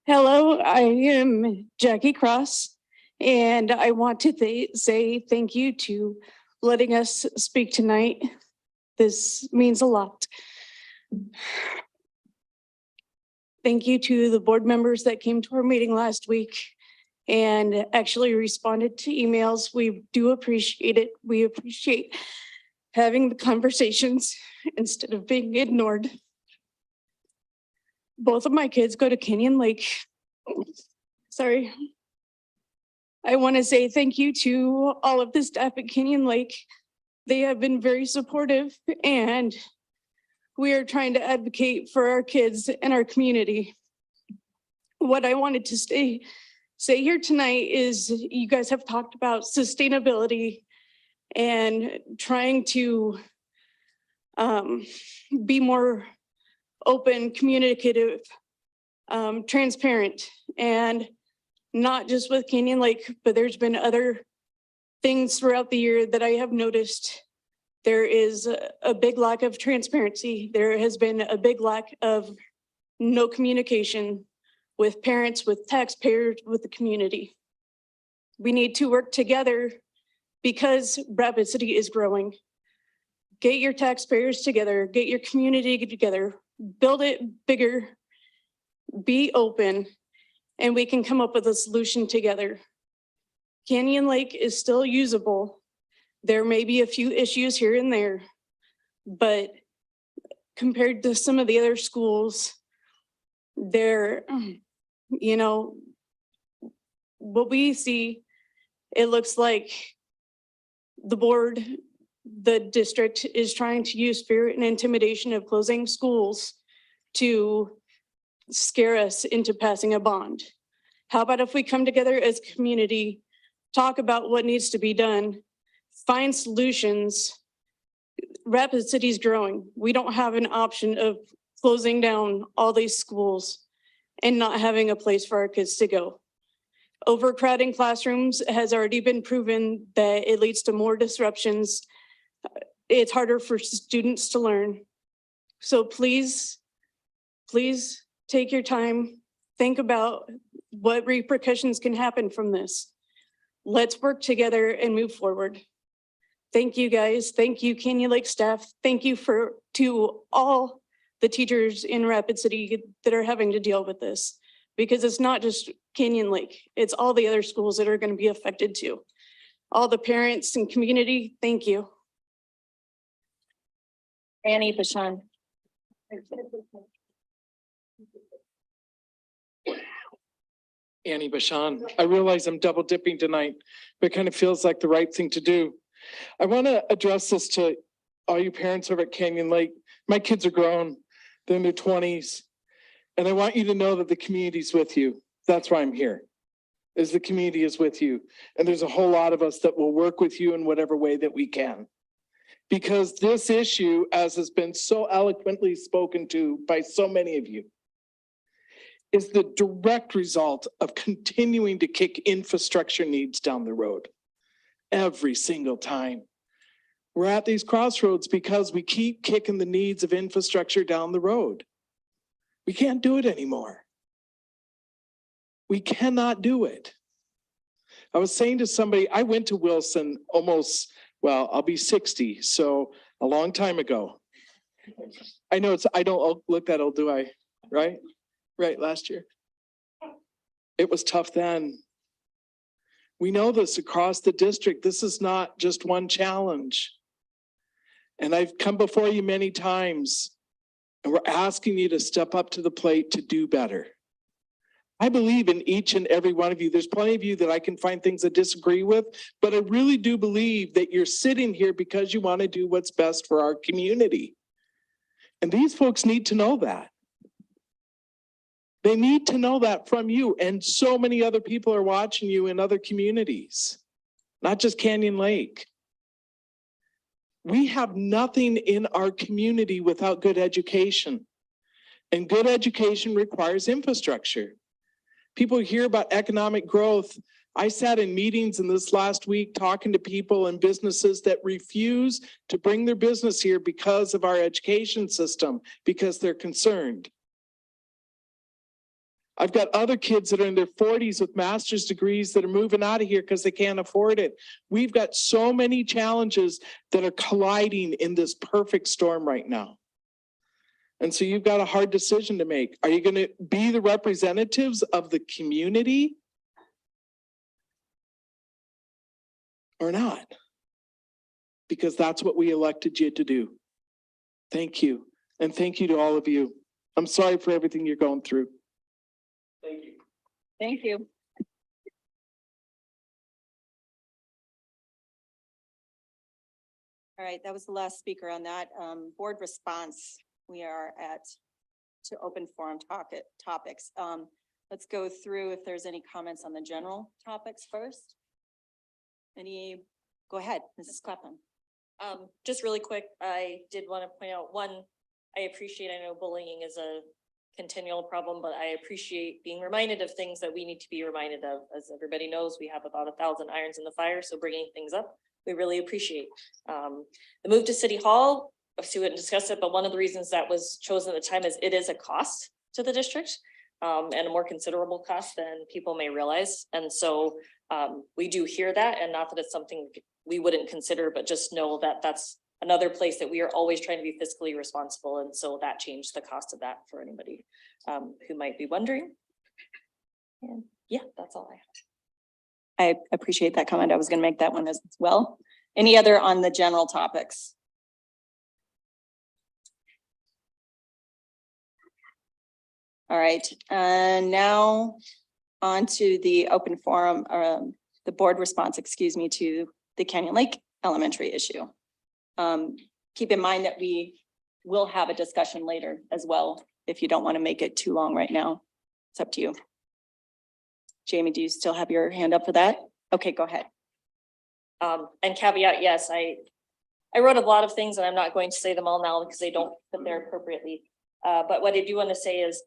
Hello, I am Jackie Cross, and I want to say thank you to letting us speak tonight. This means a lot. Thank you to the board members that came to our meeting last week and actually responded to emails. We do appreciate it. We appreciate having the conversations instead of being ignored. Both of my kids go to Canyon Lake. Sorry. I want to say thank you to all of the staff at Canyon Lake. They have been very supportive, and we are trying to advocate for our kids and our community. What I wanted to say here tonight is you guys have talked about sustainability and trying to be more open, communicative, transparent, and not just with Canyon Lake, but there's been other things throughout the year that I have noticed. There is a big lack of transparency. There has been a big lack of no communication with parents, with taxpayers, with the community. We need to work together because Rapid City is growing. Get your taxpayers together, get your community together, build it bigger, be open, and we can come up with a solution together. Canyon Lake is still usable. There may be a few issues here and there, but compared to some of the other schools, they're, you know, what we see, it looks like the board, the district is trying to use fear and intimidation of closing schools to scare us into passing a bond. How about if we come together as a community, talk about what needs to be done, find solutions. Rapid City is growing. We don't have an option of closing down all these schools and not having a place for our kids to go. Overcrowding classrooms has already been proven that it leads to more disruptions. It's harder for students to learn. So please, please take your time, think about what repercussions can happen from this. Let's work together and move forward. Thank you guys. Thank you, Canyon Lake staff. Thank you to all the teachers in Rapid City that are having to deal with this, because it's not just Canyon Lake, it's all the other schools that are going to be affected too. All the parents and community, thank you. Annie Bashan. Annie Bashan. I realize I'm double dipping tonight, but it kind of feels like the right thing to do. I want to address this to all you parents over at Canyon Lake. My kids are grown, they're in their 20s, and I want you to know that the community's with you. That's why I'm here, is the community is with you. And there's a whole lot of us that will work with you in whatever way that we can. Because this issue, as has been so eloquently spoken to by so many of you, is the direct result of continuing to kick infrastructure needs down the road every single time. We're at these crossroads because we keep kicking the needs of infrastructure down the road. We can't do it anymore. We cannot do it. I was saying to somebody, I went to Wilson almost, well, I'll be 60, so a long time ago. I know I don't look that old, do I? Right? Right, last year. It was tough then. We know this across the district. This is not just one challenge. And I've come before you many times, and we're asking you to step up to the plate to do better. I believe in each and every one of you. There's plenty of you that I can find things I disagree with, but I really do believe that you're sitting here because you want to do what's best for our community. And these folks need to know that. They need to know that from you. And so many other people are watching you in other communities, not just Canyon Lake. We have nothing in our community without good education. And good education requires infrastructure. People hear about economic growth. I sat in meetings in this last week talking to people and businesses that refuse to bring their business here because of our education system, because they're concerned. I've got other kids that are in their 40s with master's degrees that are moving out of here because they can't afford it. We've got so many challenges that are colliding in this perfect storm right now. And so you've got a hard decision to make. Are you going to be the representatives of the community or not? Because that's what we elected you to do. Thank you. And thank you to all of you. I'm sorry for everything you're going through. Thank you. Thank you. All right, that was the last speaker on that. Board response, we are at to open forum topics. Let's go through if there's any comments on the general topics first. Go ahead, Mrs. Clapham. Just really quick, I did want to point out, one, I appreciate, I know bullying is a continual problem, but I appreciate being reminded of things that we need to be reminded of. As everybody knows, we have about 1,000 irons in the fire, so bringing things up, we really appreciate. The move to City Hall, Sue wouldn't discuss it, but one of the reasons that was chosen at the time is it is a cost to the district, and a more considerable cost than people may realize. And so we do hear that, and not that it's something we wouldn't consider, but just know that that's another place that we are always trying to be fiscally responsible. And so that changed the cost of that for anybody who might be wondering. And yeah, that's all I have. I appreciate that comment. I was going to make that one as well. Any other on the general topics? All right, and now on to the open forum, the board response, excuse me, to the Canyon Lake Elementary issue. Keep in mind that we will have a discussion later as well, if you don't want to make it too long right now. It's up to you. Jamie, do you still have your hand up for that? Okay, go ahead. And caveat, yes, I wrote a lot of things and I'm not going to say them all now because they don't fit there appropriately. But what I do want to say is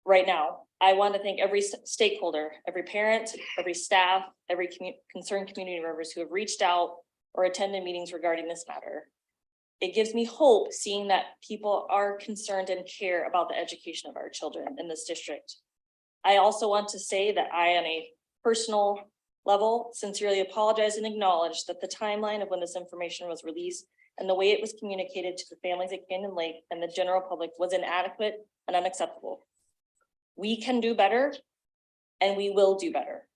right now, I want to thank every stakeholder, every parent, every staff, every concerned community members who have reached out or attended meetings regarding this matter. It gives me hope seeing that people are concerned and care about the education of our children in this district. I also want to say that I, on a personal level, sincerely apologize and acknowledge that the timeline of when this information was released and the way it was communicated to the families at Canyon Lake and the general public was inadequate and unacceptable. We can do better, and we will do better.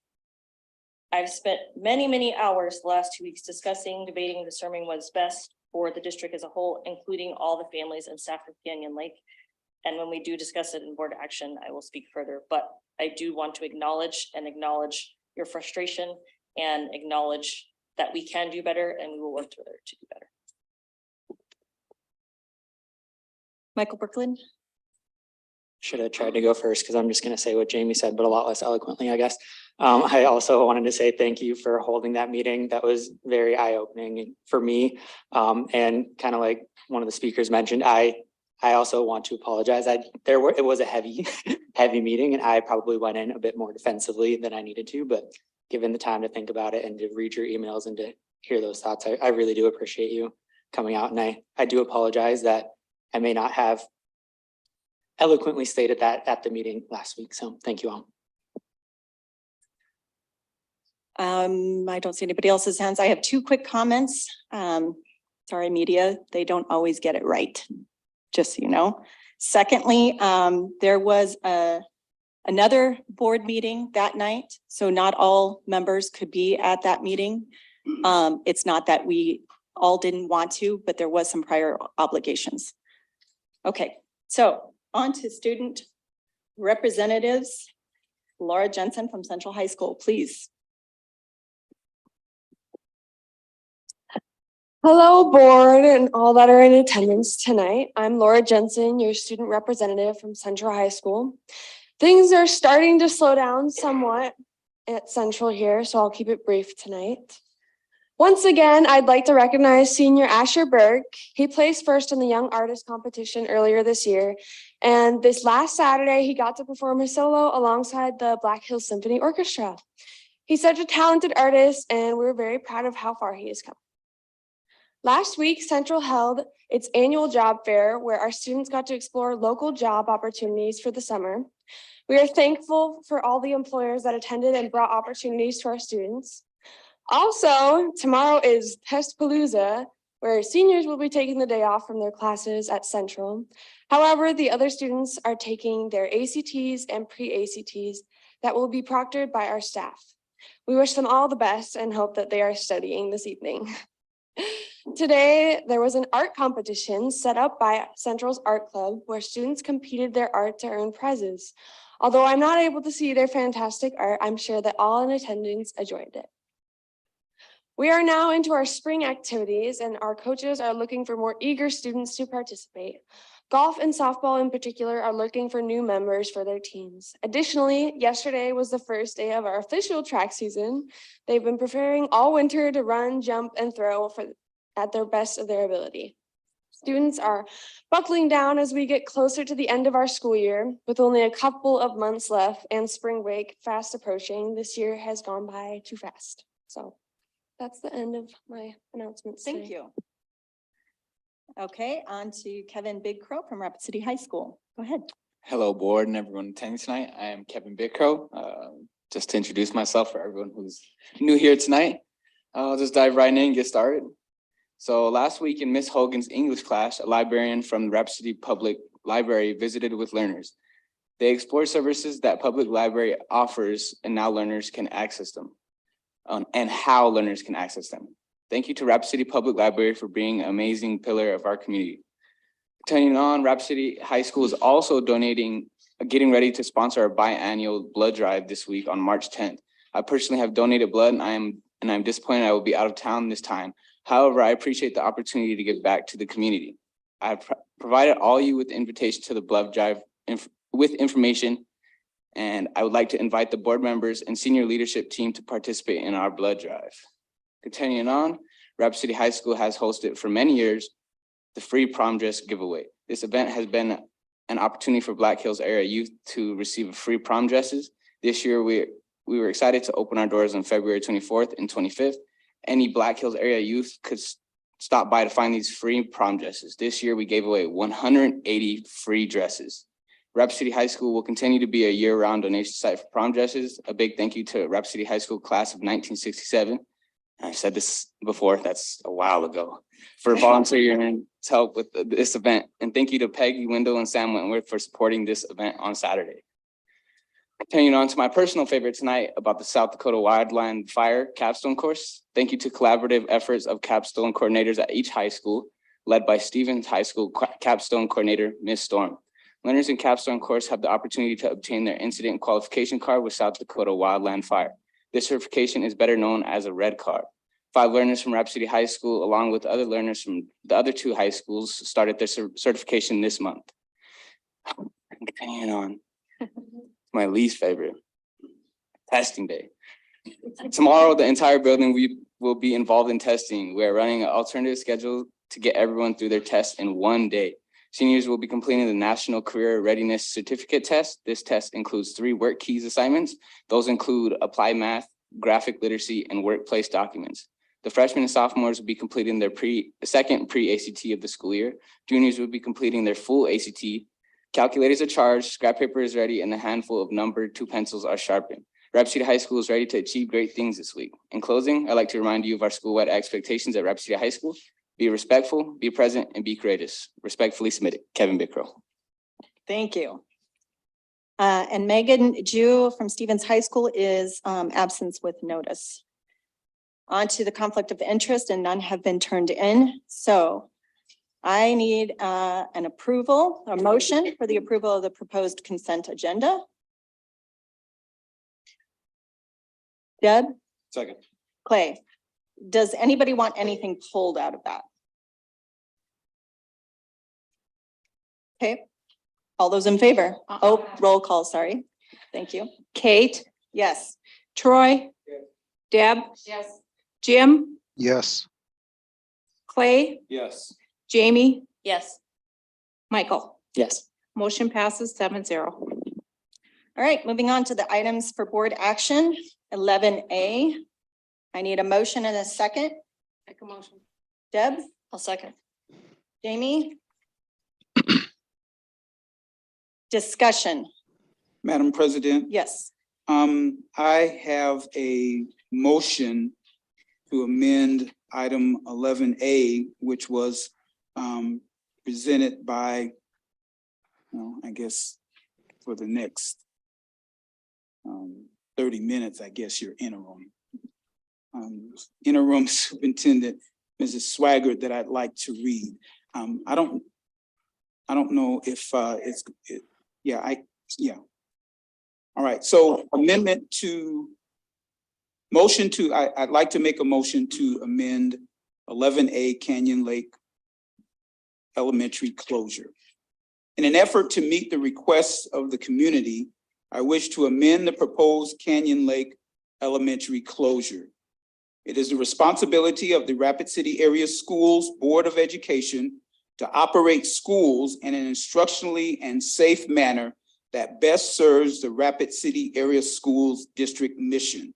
I've spent many, many hours the last 2 weeks discussing, debating, and discerning what's best for the district as a whole, including all the families and staff of Canyon Lake. And when we do discuss it in board action, I will speak further, but I do want to acknowledge your frustration and acknowledge that we can do better and we will work together to do better. Michael Brooklyn. Should have tried to go first because I'm just going to say what Jamie said, but a lot less eloquently, I guess. I also wanted to say thank you for holding that meeting. That was very eye-opening for me. And kind of like one of the speakers mentioned, I also want to apologize. It was a heavy meeting, and I probably went in a bit more defensively than I needed to, but given the time to think about it and to read your emails and to hear those thoughts, I really do appreciate you coming out. And I do apologize that I may not have eloquently stated that at the meeting last week. So thank you all. I don't see anybody else's hands. I have two quick comments. Sorry, media, they don't always get it right, just so you know. Secondly, there was another board meeting that night, so not all members could be at that meeting. It's not that we all didn't want to, but there was some prior obligations. Okay, so on to student representatives. Laura Jensen from Central High School, please. Hello, board and all that are in attendance tonight. I'm Laura Jensen, your student representative from Central High School. Things are starting to slow down somewhat at Central here, so I'll keep it brief tonight. Once again, I'd like to recognize senior Asher Berg. He placed first in the Young Artist competition earlier this year. And this last Saturday, he got to perform a solo alongside the Black Hills Symphony Orchestra. He's such a talented artist, and we're very proud of how far he has come. Last week, Central held its annual job fair where our students got to explore local job opportunities for the summer. We are thankful for all the employers that attended and brought opportunities to our students. Also, tomorrow is Testpalooza, where seniors will be taking the day off from their classes at Central. However, the other students are taking their ACTs and pre-ACTs that will be proctored by our staff. We wish them all the best and hope that they are studying this evening. Today, there was an art competition set up by Central's Art Club where students competed their art to earn prizes. Although I'm not able to see their fantastic art, I'm sure that all in attendance enjoyed it. We are now into our spring activities and our coaches are looking for more eager students to participate. Golf and softball in particular are looking for new members for their teams. Additionally, yesterday was the first day of our official track season. They've been preparing all winter to run, jump, and throw at their best of their ability. Students are buckling down as we get closer to the end of our school year. With only a couple of months left and spring break fast approaching, this year has gone by too fast. So that's the end of my announcements. Thank you. Okay, on to Kevin Big Crow from Rapid City High School. Go ahead. Hello, board and everyone attending tonight. I am Kevin Bickrow. Just to introduce myself for everyone who's new here tonight, I'll just dive right in and get started. So last week in Miss Hogan's English class, a librarian from the Rapid City Public Library visited with learners. They explored services that public library offers and now learners can access them, and how learners can access them. Thank you to Rapid City Public Library for being an amazing pillar of our community. Continuing on, Rapid City High School is also getting ready to sponsor our biannual blood drive this week on March 10th. I personally have donated blood and I'm disappointed I will be out of town this time. However, I appreciate the opportunity to give back to the community. I have provided all you with the invitation to the blood drive with information, and I would like to invite the board members and senior leadership team to participate in our blood drive. Continuing on, Rapid City High School has hosted for many years the free prom dress giveaway. This event has been an opportunity for Black Hills area youth to receive free prom dresses. This year, we were excited to open our doors on February 24th and 25th. Any Black Hills area youth could stop by to find these free prom dresses. This year, we gave away 180 free dresses. Rapid City High School will continue to be a year-round donation site for prom dresses. A big thank you to Rapid City High School class of 1967. I've said this before, that's a while ago, for volunteering to help with this event. And thank you to Peggy, Wendell, and Sam Wentworth for supporting this event on Saturday. Continuing on to my personal favorite tonight about the South Dakota Wildland Fire capstone course. Thank you to collaborative efforts of capstone coordinators at each high school, led by Stevens High School capstone coordinator, Ms. Storm. Learners in capstone course have the opportunity to obtain their incident qualification card with South Dakota Wildland Fire. This certification is better known as a red card. 5 learners from Rapid City High School, along with other learners from the other 2 high schools, started their certification this month. Continuing on, my least favorite, testing day. Tomorrow, the entire building will be involved in testing. We are running an alternative schedule to get everyone through their test in one day. Seniors will be completing the National Career Readiness Certificate test. This test includes 3 work keys assignments. Those include applied math, graphic literacy, and workplace documents. The freshmen and sophomores will be completing their second pre-ACT of the school year. Juniors will be completing their full ACT. Calculators are charged, scrap paper is ready, and a handful of numbered 2 pencils are sharpened. Rapid City High School is ready to achieve great things this week. In closing, I'd like to remind you of our school-wide expectations at Rapid City High School. Be respectful, be present, and be courageous. Respectfully submitted, Kevin Bickrow. Thank you. And Megan Jew from Stevens High School is absence with notice. On to the conflict of interest, and none have been turned in. So I need an approval, a motion for the approval of the proposed consent agenda. Deb? Second. Clay? Does anybody want anything pulled out of that? Okay, all those in favor? Oh, roll call, sorry. Thank you. Kate, Yes. Troy, Deb, Yes. Jim, Yes. Clay, Yes. Jamie, Yes. Michael. Yes. Motion passes 7-0. All right, moving on to the items for board action, 11A. I need a motion and a second. Make a motion. Deb, I'll second. Jamie? Discussion, Madam President, yes. I have a motion to amend item 11A, which was presented by, I guess, for the next 30 minutes, I guess, your interim. Interim Superintendent, Mrs. Swaggart, that I'd like to read. I don't know if yeah. All right, so amendment to I'd like to make a motion to amend 11A Canyon Lake Elementary closure. In an effort to meet the requests of the community, I wish to amend the proposed Canyon Lake Elementary closure. It is the responsibility of the Rapid City Area Schools Board of Education to operate schools in an instructionally and safe manner that best serves the Rapid City Area Schools District mission.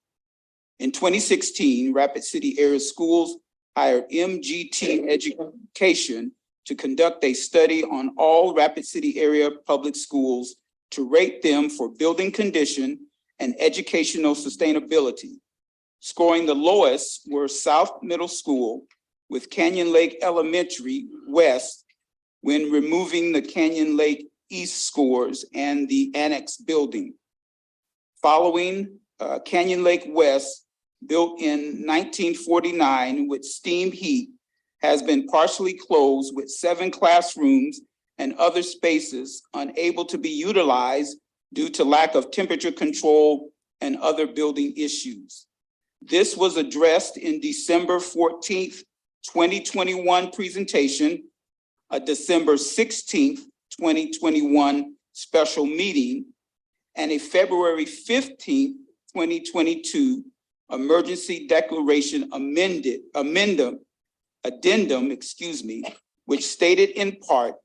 In 2016, Rapid City Area Schools hired MGT Education to conduct a study on all Rapid City area public schools to rate them for building condition and educational sustainability. Scoring the lowest were South Middle School with Canyon Lake Elementary West when removing the Canyon Lake East scores and the annex building. Following Canyon Lake West, built in 1949 with steam heat, has been partially closed with 7 classrooms and other spaces unable to be utilized due to lack of temperature control and other building issues. This was addressed in December 14th, 2021 presentation, a December 16th, 2021 special meeting, and a February 15th, 2022 emergency declaration addendum, which stated in part,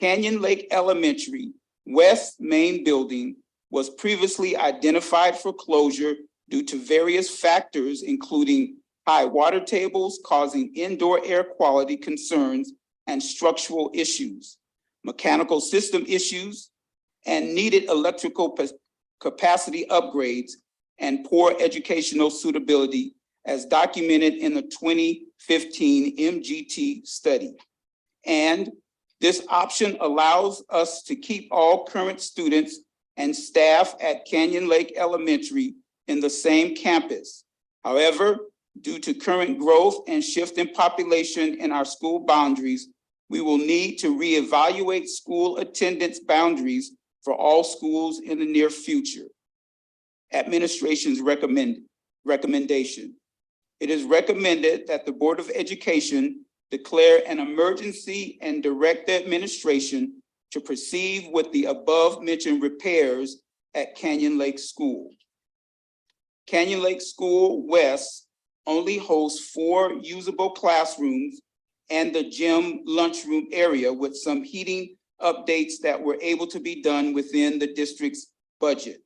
Canyon Lake Elementary West Main Building was previously identified for closure due to various factors, including high water tables causing indoor air quality concerns and structural issues, mechanical system issues, and needed electrical capacity upgrades and poor educational suitability as documented in the 2015 MGT study. And this option allows us to keep all current students and staff at Canyon Lake Elementary in the same campus. However, due to current growth and shift in population in our school boundaries, we will need to reevaluate school attendance boundaries for all schools in the near future. Administration's recommendation. It is recommended that the Board of Education declare an emergency and direct the administration to proceed with the above mentioned repairs at Canyon Lake School. Canyon Lake School West only hosts 4 usable classrooms and the gym lunchroom area with some heating updates that were able to be done within the district's budget.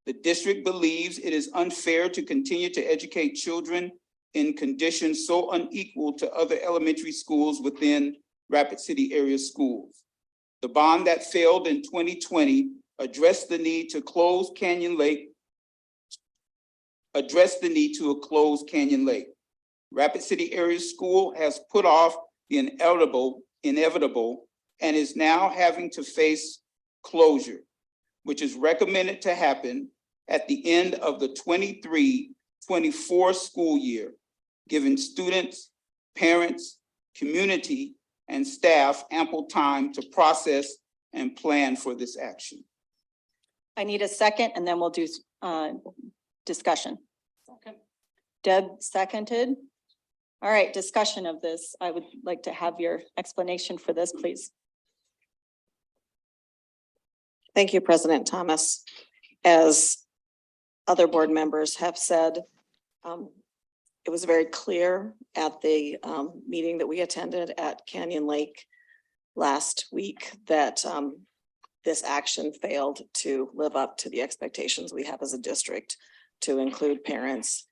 The district believes it is unfair to continue to educate children in conditions so unequal to other elementary schools within Rapid City area schools. The bond that failed in 2020 addressed the need to close Canyon Lake. Rapid City area school has put off the inevitable and is now having to face closure, which is recommended to happen at the end of the 23-24 school year, giving students, parents, community, and staff ample time to process and plan for this action. I need a second and then we'll do discussion. Deb seconded. All right, discussion of this. I would like to have your explanation for this, please. Thank you, President Thomas. As other board members have said, it was very clear at the meeting that we attended at Canyon Lake last week that this action failed to live up to the expectations we have as a district to include parents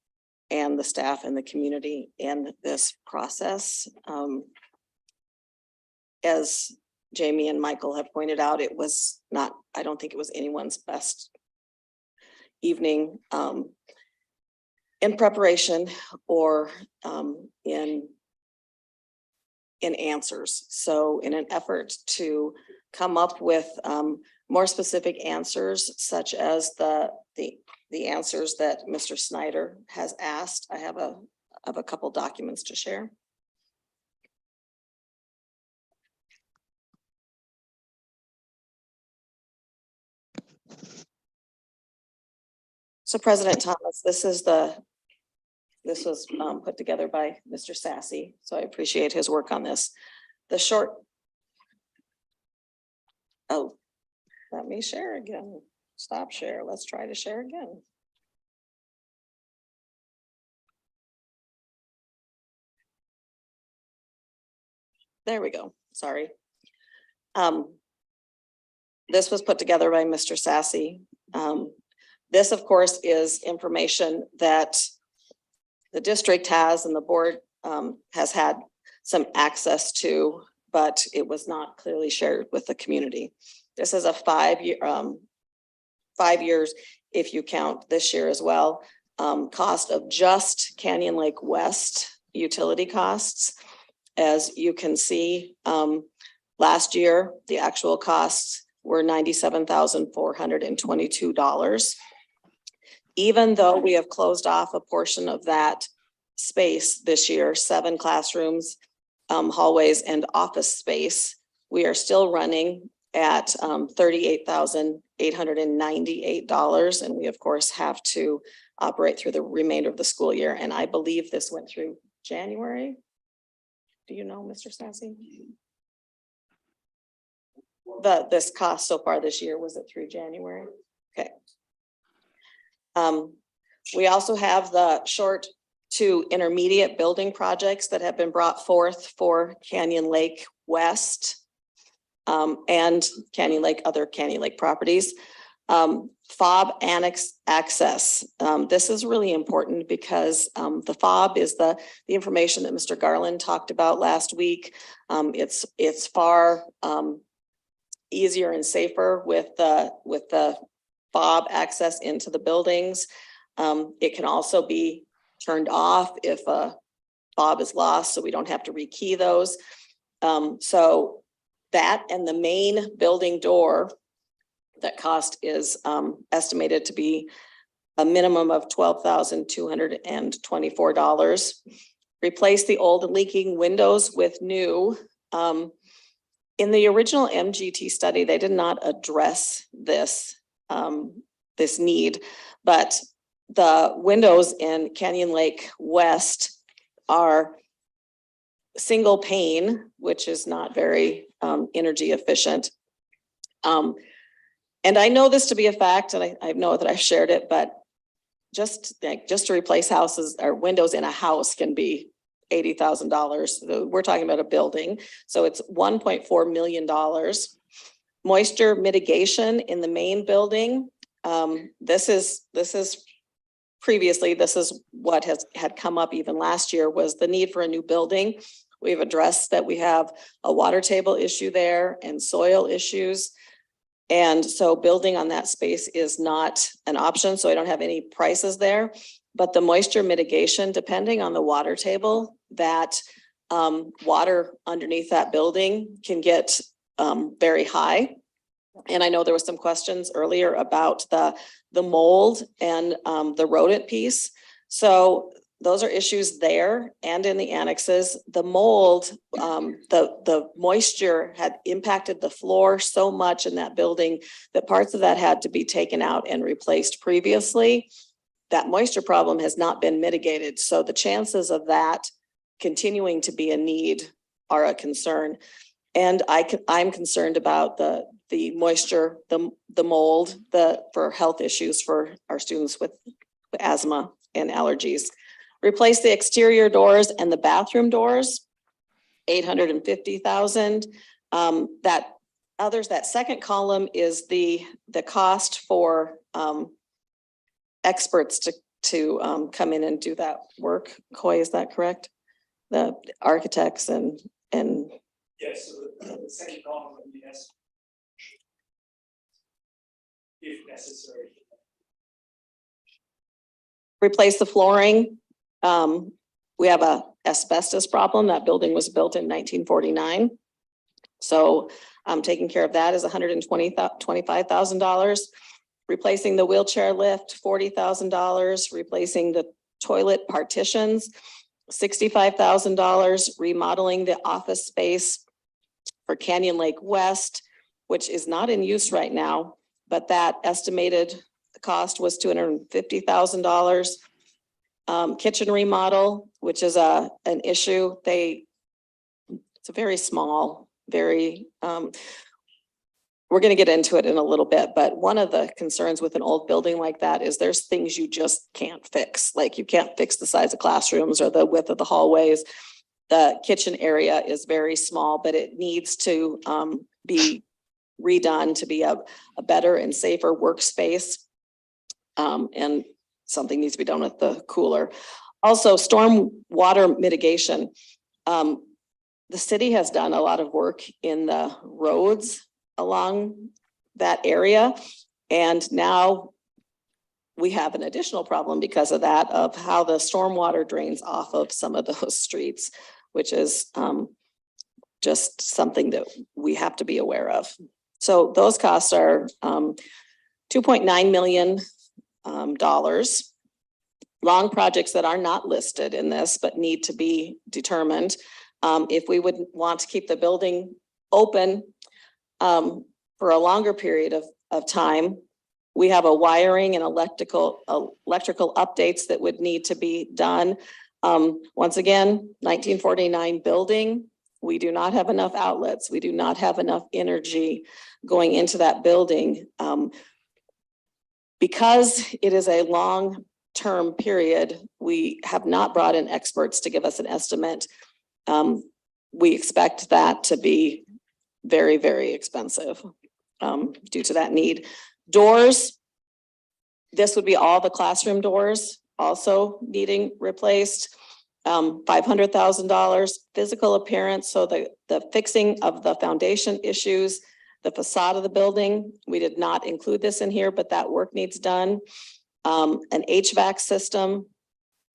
and the staff and the community in this process. As Jamie and Michael have pointed out, it was not, I don't think it was anyone's best evening in preparation or in answers. So in an effort to come up with more specific answers, such as the answers that Mr. Snyder has asked, I have a couple documents to share. So President Thomas, this was put together by Mr. Sassy, so I appreciate his work on this. The short. Oh, let me share again. Stop share. Let's try to share again. There we go. Sorry. This was put together by Mr. Sassy. This, of course, is information that the district has and the board has had some access to, but it was not clearly shared with the community. This is a 5 years, if you count this year as well, cost of just Canyon Lake West utility costs. As you can see, last year, the actual costs were $97,422. Even though we have closed off a portion of that space this year, 7 classrooms, hallways and office space, we are still running at $38,898. And we of course have to operate through the remainder of the school year. And I believe this went through January. Do you know, Mr. Sassy? This cost so far this year, was it through January? Okay. We also have the short to intermediate building projects that have been brought forth for Canyon Lake West and Canyon Lake, other Canyon Lake properties. FOB annex access. This is really important because the FOB is the information that Mr. Garland talked about last week. It's far easier and safer with the FOB access into the buildings. It can also be turned off if a FOB is lost, so we don't have to rekey those. So that and the main building door, that cost is estimated to be a minimum of $12,224. Replace the old leaking windows with new. In the original MGT study, they did not address this, this need, but the windows in Canyon Lake West are single pane, which is not very energy efficient. And I know this to be a fact, and I know that I've shared it, but just to replace houses or windows in a house can be $80,000. We're talking about a building, so it's $1.4 million. Moisture mitigation in the main building. This is what had come up even last year, was the need for a new building. We've addressed that we have a water table issue there and soil issues. And so building on that space is not an option. So I don't have any prices there, but the moisture mitigation, depending on the water table, that water underneath that building can get very high. And I know there was some questions earlier about the mold and the rodent piece. So those are issues there and in the annexes. The mold, the moisture had impacted the floor so much in that building that parts of that had to be taken out and replaced previously. That moisture problem has not been mitigated. So the chances of that continuing to be a need are a concern. And I'm concerned about the moisture, the mold, for health issues for our students with asthma and allergies. Replace the exterior doors and the bathroom doors, $850,000. That second column is the cost for experts to come in and do that work. Coy, is that correct? The architects and yes, so the second column would be yes, if necessary. replace the flooring. We have a asbestos problem. That building was built in 1949. So taking care of that is $125,000. Replacing the wheelchair lift, $40,000. Replacing the toilet partitions, $65,000. Remodeling the office space for Canyon Lake West, which is not in use right now, but that estimated cost was $250,000. Kitchen remodel, which is an issue, it's a very small, very, we're gonna get into it in a little bit, but one of the concerns with an old building like that is there's things you just can't fix. Like you can't fix the size of classrooms or the width of the hallways. The kitchen area is very small, but it needs to be redone to be a better and safer workspace. And something needs to be done with the cooler. Also, storm water mitigation. The city has done a lot of work in the roads along that area. And now we have an additional problem because of that, of how the stormwater drains off of some of those streets, which is just something that we have to be aware of. So those costs are $2.9 million. Long projects that are not listed in this, but need to be determined. If we would want to keep the building open for a longer period of time, we have a wiring and electrical updates that would need to be done. Once again, 1949 building, we do not have enough outlets. We do not have enough energy going into that building. Because it is a long-term period, we have not brought in experts to give us an estimate. We expect that to be very, very expensive due to that need. Doors, this would be all the classroom doors also needing replaced. $500,000. Physical appearance, so the fixing of the foundation issues, the facade of the building, we did not include this in here, but that work needs done. An HVAC system,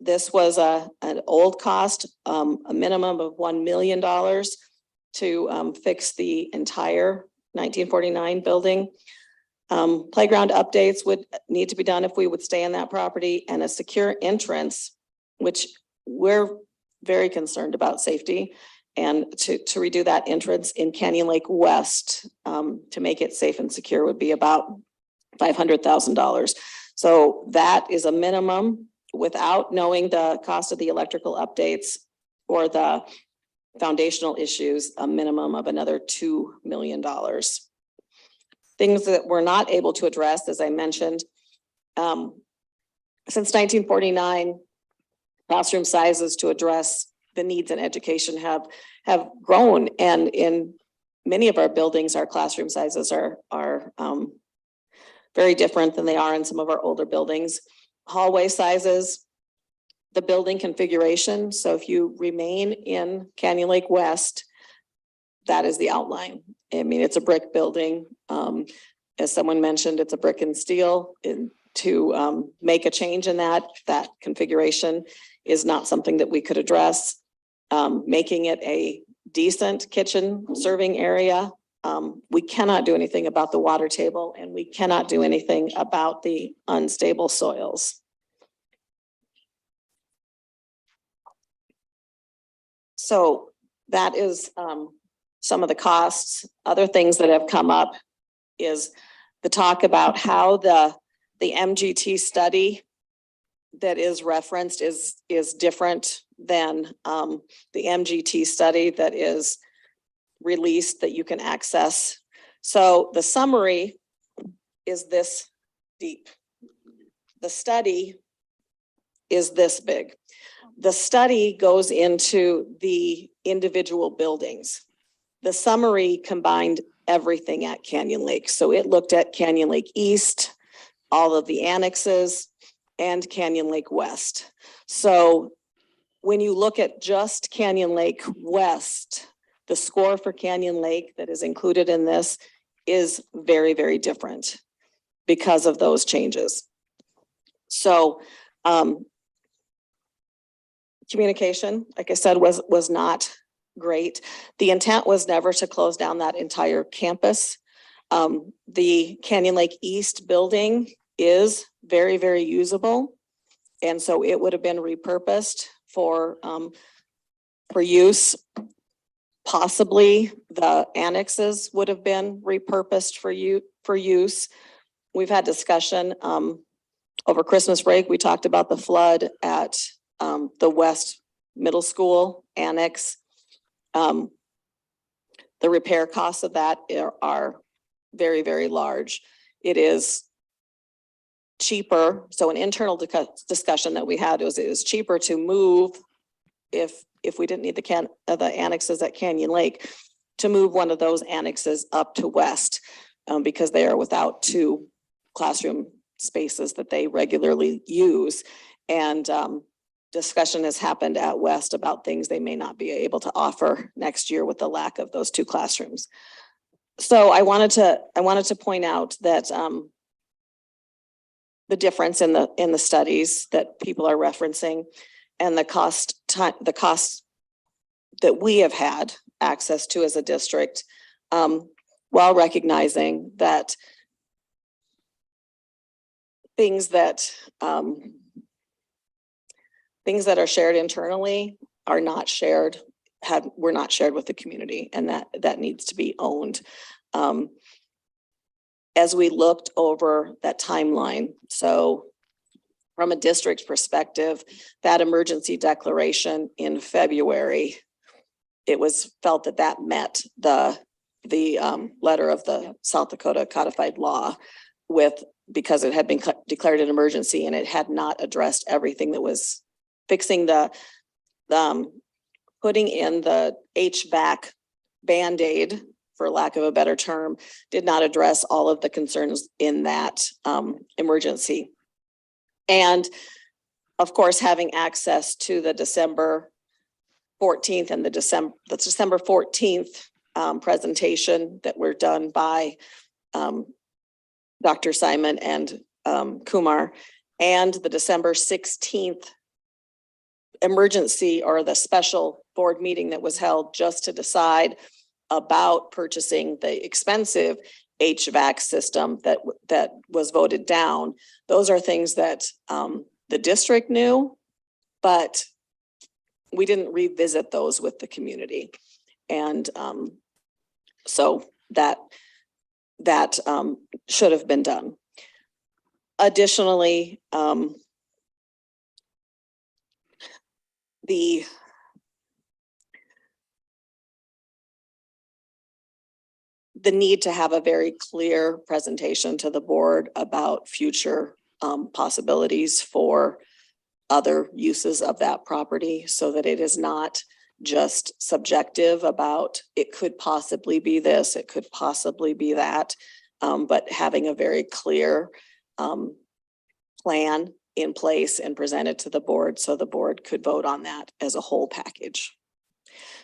this was an old cost, a minimum of $1 million to fix the entire 1949 building. Playground updates would need to be done if we would stay in that property, and a secure entrance, which we're very concerned about safety, and to redo that entrance in Canyon Lake West to make it safe and secure would be about $500,000. So that is a minimum without knowing the cost of the electrical updates or the foundational issues, a minimum of another $2 million. Things that we're not able to address, as I mentioned, since 1949, classroom sizes to address the needs in education have grown, and in many of our buildings, our classroom sizes are very different than they are in some of our older buildings. Hallway sizes, the building configuration. So if you remain in Canyon Lake West, that is the outline. I mean, it's a brick building. As someone mentioned, it's a brick and steel. To make a change in that configuration is not something that we could address. Making it a decent kitchen serving area. We cannot do anything about the water table, and we cannot do anything about the unstable soils. So that is some of the costs. Other things that have come up is the talk about how the MGT study that is referenced is different than the MGT study that is released that you can access. So the summary is this deep. The study is this big. The study goes into the individual buildings. The summary combined everything at Canyon Lake. So it looked at Canyon Lake East, all of the annexes, and Canyon Lake West. So when you look at just Canyon Lake West, the score for Canyon Lake that is included in this is very, very different because of those changes. So communication, like I said, was not great. The intent was never to close down that entire campus. The Canyon Lake East building is very, very usable. And so it would have been repurposed for use. Possibly the annexes would have been repurposed for use. we've had discussion, over Christmas break, we talked about the flood at, the West Middle School Annex. The repair costs of that are very, very large. It is cheaper. So an internal discussion that we had was it was cheaper to move if we didn't need the annexes at Canyon Lake, to move one of those annexes up to West, because they are without two classroom spaces that they regularly use. And discussion has happened at West about things they may not be able to offer next year with the lack of those two classrooms. So I wanted to point out that the difference in the studies that people are referencing and the costs that we have had access to as a district, while recognizing that things that are shared internally are not shared, were not shared with the community, and that needs to be owned. As we looked over that timeline, so from a district perspective, that emergency declaration in February, it was felt that met the letter of the South Dakota codified law because it had been declared an emergency and it had not addressed everything that was fixing putting in the HVAC Band-Aid, for lack of a better term, did not address all of the concerns in that emergency. And of course, having access to the December 14th and the December 14th presentation that were done by Dr. Simon and Kumar, and the December 16th emergency or the special board meeting that was held just to decide about purchasing the expensive HVAC system that was voted down. Those are things that the district knew, but we didn't revisit those with the community. And so that should have been done. Additionally, the need to have a very clear presentation to the board about future possibilities for other uses of that property, so that it is not just subjective about it could possibly be this, it could possibly be that, but having a very clear plan in place and presented to the board so the board could vote on that as a whole package.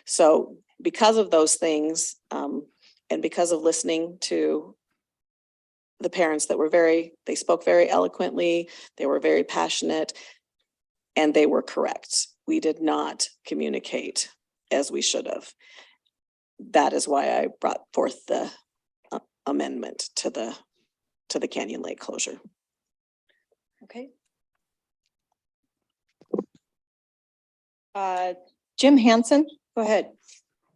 So because of those things, and because of listening to the parents that were they spoke very eloquently, they were very passionate, and they were correct. We did not communicate as we should have. That is why I brought forth the amendment to the Canyon Lake closure. Okay. Jim Hansen, go ahead.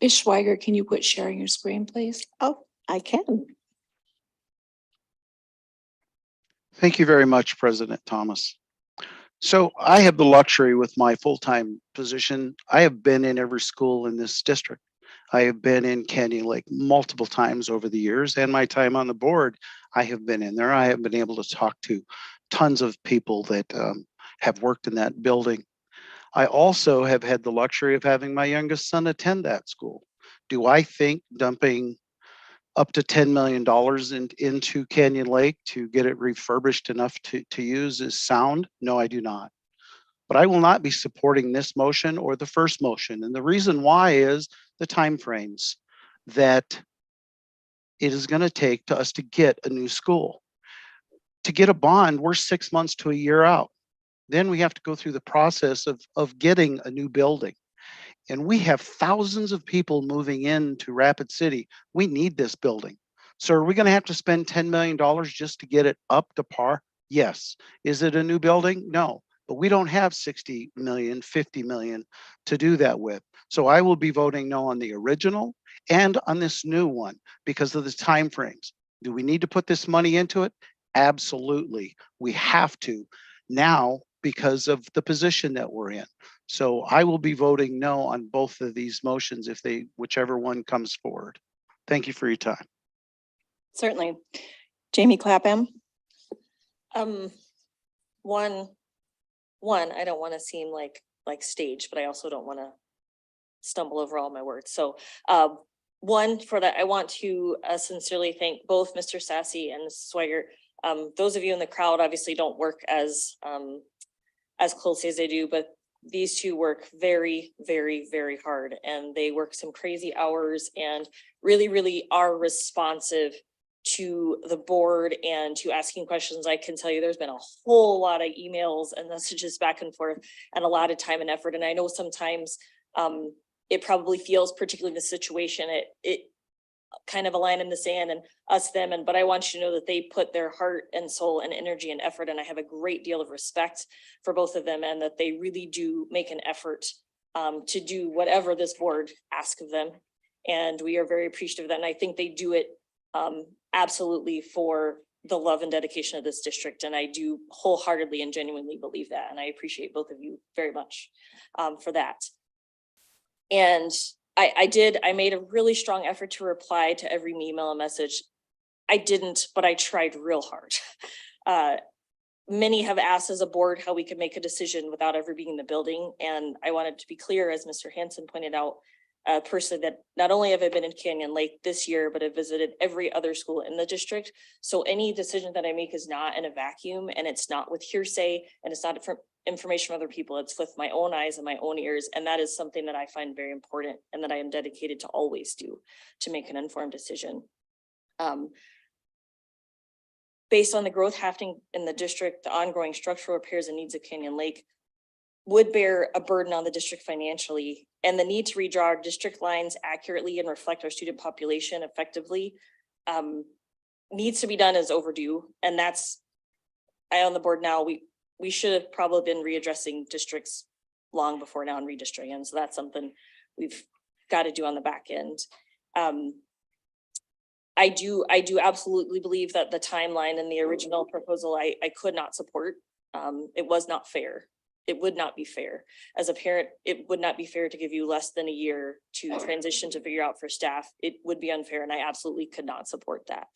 Ms. Schweiger, can you quit sharing your screen, please? Oh, I can. Thank you very much, President Thomas. So I have the luxury with my full-time position. I have been in every school in this district. I have been in Canyon Lake multiple times over the years, and my time on the board, I have been in there. I have been able to talk to tons of people that have worked in that building. I also have had the luxury of having my youngest son attend that school. Do I think dumping up to $10 million into Canyon Lake to get it refurbished enough to use is sound? No, I do not. But I will not be supporting this motion or the first motion. And the reason why is the timeframes that it is going to take to us to get a new school. To get a bond, we're 6 months to a year out. Then we have to go through the process of getting a new building. And we have thousands of people moving into Rapid City. We need this building. So are we going to have to spend $10 million just to get it up to par? Yes. Is it a new building? No. But we don't have 60 million, 50 million to do that with. So I will be voting no on the original and on this new one because of the timeframes. Do we need to put this money into it? Absolutely. We have to now because of the position that we're in. So I will be voting no on both of these motions if whichever one comes forward. Thank you for your time. Certainly. Jamie Clapham. One, I don't want to seem like staged, but I also don't want to stumble over all my words. So, one, for that, I want to sincerely thank both Mr. Sassy and Mrs. Swigert. Those of you in the crowd obviously don't work as closely as I do, but these two work very, very, very hard, and they work some crazy hours and really, really are responsive to the board and to asking questions. I can tell you there's been a whole lot of emails and messages back and forth and a lot of time and effort. And I know sometimes it probably feels, particularly in the situation, it kind of a line in the sand and us, them, but I want you to know that they put their heart and soul and energy and effort. And I have a great deal of respect for both of them, and that they really do make an effort to do whatever this board asks of them. And we are very appreciative of that. And I think they do it absolutely for the love and dedication of this district. And I do wholeheartedly and genuinely believe that. And I appreciate both of you very much for that. And I made a really strong effort to reply to every email and message. I didn't, but I tried real hard. Many have asked as a board how we could make a decision without ever being in the building. And I wanted to be clear, as Mr. Hansen pointed out, personally, that not only have I been in Canyon Lake this year, but I've visited every other school in the district. So any decision that I make is not in a vacuum, and it's not with hearsay, and it's not from information from other people. It's with my own eyes and my own ears. And that is something that I find very important and that I am dedicated to always do, to make an informed decision. Based on the growth happening in the district, the ongoing structural repairs and needs of Canyon Lake would bear a burden on the district financially, and the need to redraw our district lines accurately and reflect our student population effectively needs to be done as overdue. And that's, I on the board now, we should have probably been readdressing districts long before now and redistricting. And so that's something we've got to do on the back end. I do absolutely believe that the timeline in the original proposal, I could not support. It was not fair. It would not be fair. As a parent, it would not be fair to give you less than a year to transition to figure out for staff. It would be unfair, and I absolutely could not support that.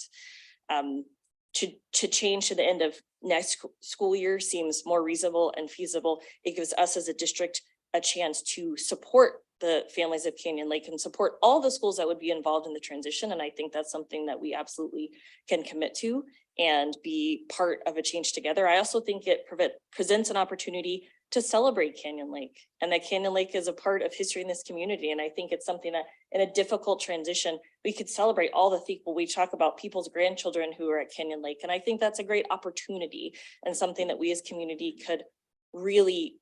To change to the end of next school year seems more reasonable and feasible. It gives us as a district a chance to support the families of Canyon Lake and support all the schools that would be involved in the transition. And I think that's something that we absolutely can commit to and be part of a change together. I also think it presents an opportunity to celebrate Canyon Lake, and that Canyon Lake is a part of history in this community. And I think it's something that in a difficult transition, we could celebrate all the people. We talk about people's grandchildren who are at Canyon Lake. And I think that's a great opportunity and something that we as community could really,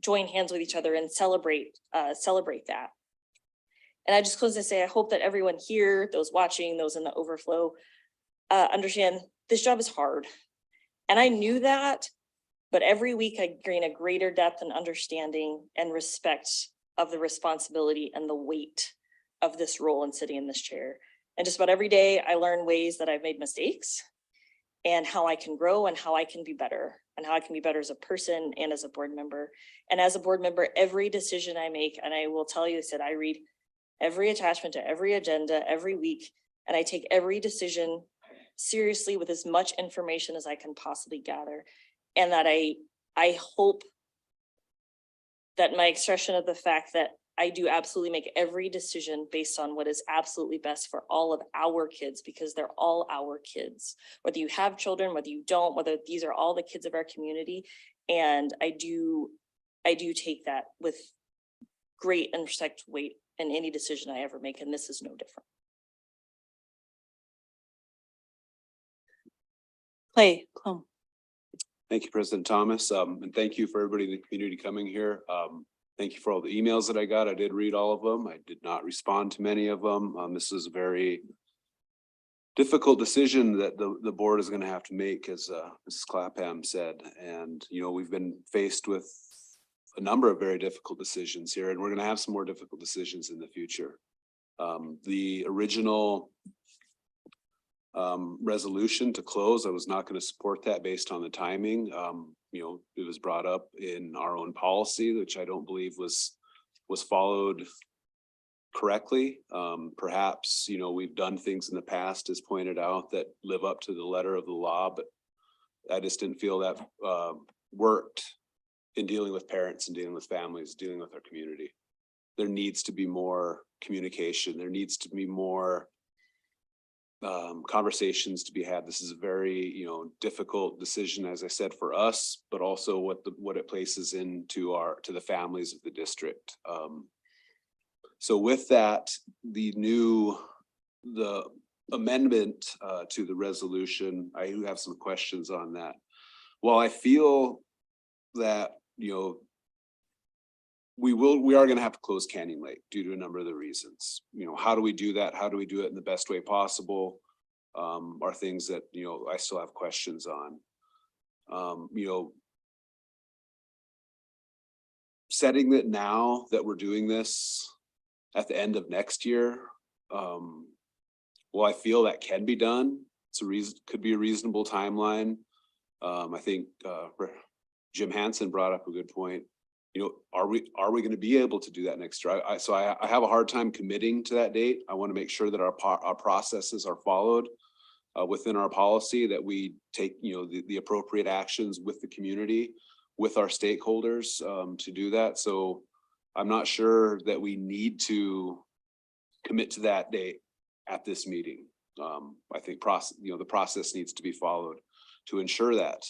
join hands with each other and celebrate that. And I just close to say, I hope that everyone here, those watching, those in the overflow, understand this job is hard. And I knew that, but every week I gain a greater depth and understanding and respect of the responsibility and the weight of this role and sitting in this chair. And just about every day I learn ways that I've made mistakes and how I can grow and how I can be better and how I can be better as a person and as a board member. And as a board member, every decision I make, and I will tell you that I read every attachment to every agenda every week, and I take every decision seriously with as much information as I can possibly gather. And that I hope that my expression of the fact that I do absolutely make every decision based on what is absolutely best for all of our kids, because they're all our kids, whether you have children, whether you don't, whether these are all the kids of our community. And I do take that with great and respect weight in any decision I ever make. And this is no different. Clay Clone. Thank you, President Thomas. And thank you for everybody in the community coming here. Thank you for all the emails that I got. I did read all of them. I did not respond to many of them. This is a very difficult decision that the board is going to have to make, as Mrs. Clapham said. And, we've been faced with a number of very difficult decisions here, and we're going to have some more difficult decisions in the future. The original resolution to close. I was not going to support that based on the timing. It was brought up in our own policy, which I don't believe was followed correctly. Perhaps, we've done things in the past, as pointed out, that live up to the letter of the law, but I just didn't feel that worked in dealing with parents and dealing with families, dealing with our community. There needs to be more communication. There needs to be more conversations to be had. This is a very, difficult decision, as I said, for us, but also what it places into the families of the district. So with that, the amendment to the resolution, I do have some questions on that. Well, I feel that, we are going to have to close Canyon Lake due to a number of the reasons. How do we do that? How do we do it in the best way possible? Are things that, I still have questions on. Setting it now that we're doing this at the end of next year, well, I feel that can be done. Could be a reasonable timeline. I think Jim Hansen brought up a good point. Are we going to be able to do that next year? So I have a hard time committing to that date. I want to make sure that our processes are followed within our policy, that we take, the appropriate actions with the community, with our stakeholders to do that. So I'm not sure that we need to commit to that date at this meeting. I think the process needs to be followed to ensure that.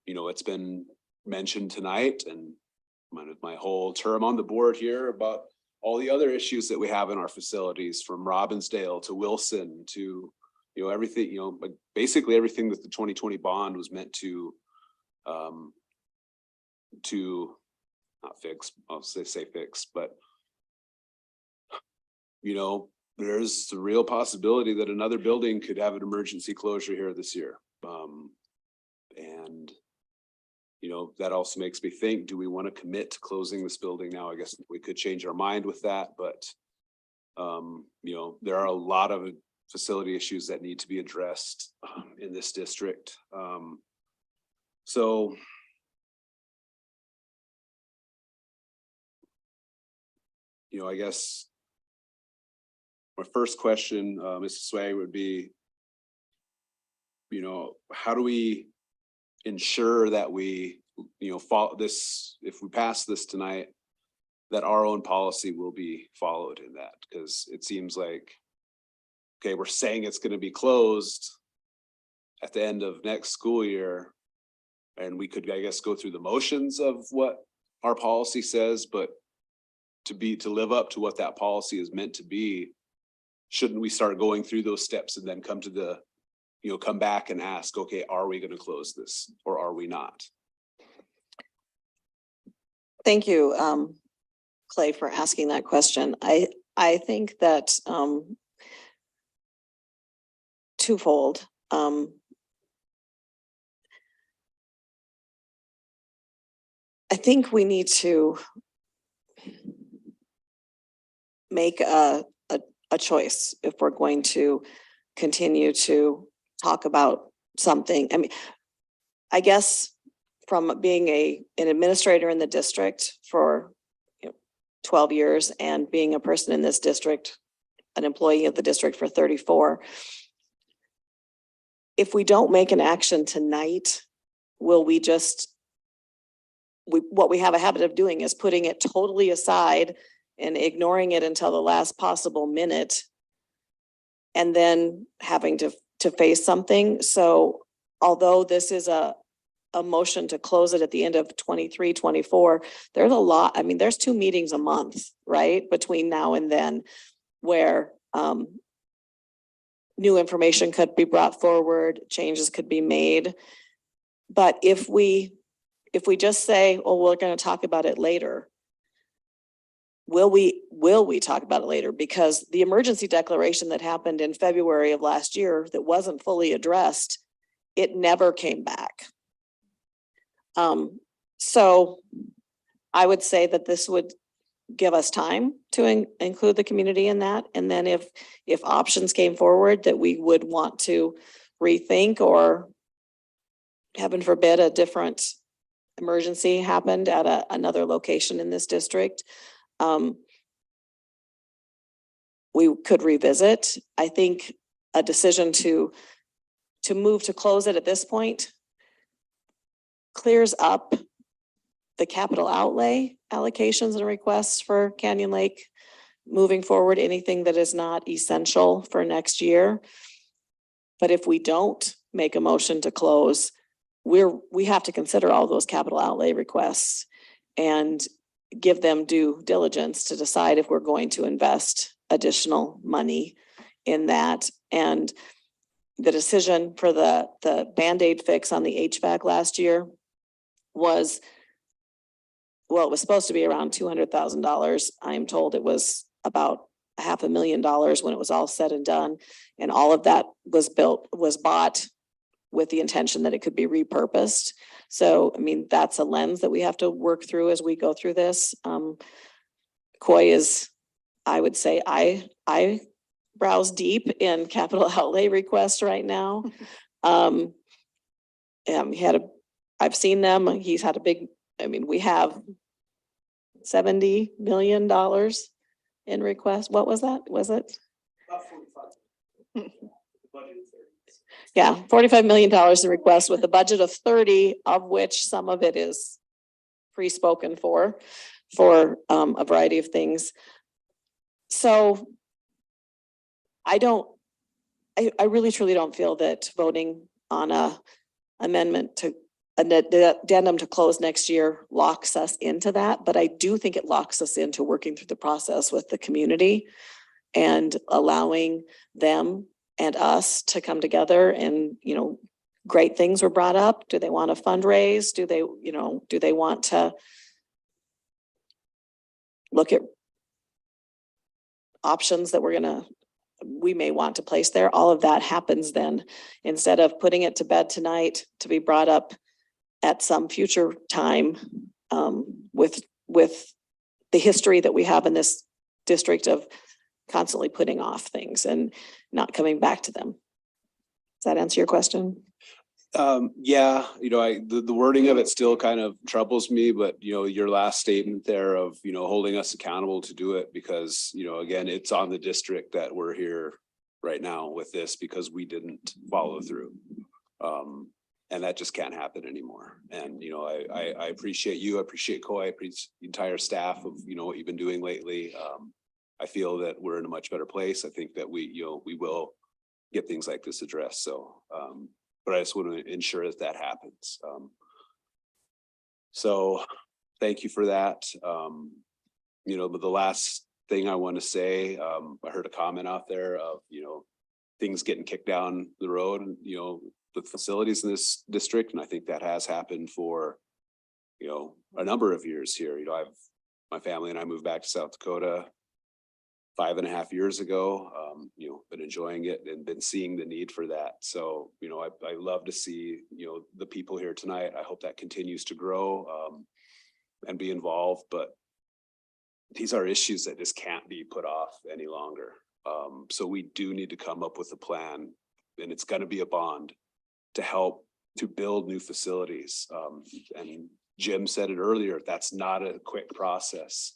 It's been mentioned tonight and my whole term on the board here about all the other issues that we have in our facilities, from Robbinsdale to Wilson to, everything, basically everything that the 2020 bond was meant to not fix, I'll say fix, but there's the real possibility that another building could have an emergency closure here this year. And that also makes me think, do we want to commit to closing this building now? I guess we could change our mind with that, but there are a lot of facility issues that need to be addressed in this district. So I guess my first question, Mrs. Swag, would be, how do we ensure that we, follow this, if we pass this tonight, that our own policy will be followed in that? Because it seems like, okay, we're saying it's going to be closed at the end of next school year, and we could, I guess, go through the motions of what our policy says, but to live up to what that policy is meant to be, shouldn't we start going through those steps and then come back and ask, okay, are we going to close this or are we not? Thank you, Clay, for asking that question. I think that twofold. I think we need to make a choice if we're going to continue to talk about something. I mean, I guess from being an administrator in the district for 12 years and being a person in this district, an employee of the district for 34, if we don't make an action tonight, will we just, what we have a habit of doing is putting it totally aside and ignoring it until the last possible minute, and then having to face something. So although this is a motion to close it at the end of 23, 24, there's a lot. I mean, there's 2 meetings a month, right? Between now and then, where new information could be brought forward, changes could be made. But if we just say, oh, we're going to talk about it later, will we talk about it later? Because the emergency declaration that happened in February of last year that wasn't fully addressed, it never came back. So I would say that this would give us time to include the community in that. And then if options came forward that we would want to rethink, or heaven forbid, a different emergency happened at another location in this district, we could revisit. I think a decision to move to close it at this point clears up the capital outlay allocations and requests for Canyon Lake moving forward, anything that is not essential for next year. But if we don't make a motion to close, we have to consider all those capital outlay requests and give them due diligence to decide if we're going to invest additional money in that. And the decision for the Band-Aid fix on the HVAC last year was, well, it was supposed to be around $200,000. I'm told it was about $500,000 when it was all said and done. And all of that was bought with the intention that it could be repurposed. So, I mean, that's a lens that we have to work through as we go through this. Coy is, I would say, I browse deep in capital outlay requests right now. I've seen them. He's had a big, we have $70 million in requests. What was that? Was it? About 45. Yeah, $45 million in requests with a budget of 30, of which some of it is pre-spoken for a variety of things. So I really truly don't feel that voting on a amendment to an addendum to close next year locks us into that, but I do think it locks us into working through the process with the community and allowing them and us to come together. And, great things were brought up. Do they want to fundraise? Do they want to look at options that we may want to place there? All of that happens then, instead of putting it to bed tonight to be brought up at some future time, with the history that we have in this district of constantly putting off things and not coming back to them. Does that answer your question? Yeah, the wording of it still kind of troubles me, but your last statement there of, holding us accountable to do it, because, again, it's on the district that we're here right now with this because we didn't follow through. And that just can't happen anymore. And, I appreciate you, I appreciate Coy, I appreciate the entire staff of, what you've been doing lately. I feel that we're in a much better place. I think that we will get things like this addressed. So, but I just want to ensure that happens. So thank you for that. But the last thing I want to say, I heard a comment out there of, things getting kicked down the road, and, the facilities in this district. And I think that has happened for, a number of years here. My family and I moved back to South Dakota 5.5 years ago, been enjoying it and been seeing the need for that. So, I love to see, the people here tonight. I hope that continues to grow and be involved, but these are issues that just can't be put off any longer. So we do need to come up with a plan, and it's going to be a bond to help to build new facilities. And Jim said it earlier, that's not a quick process.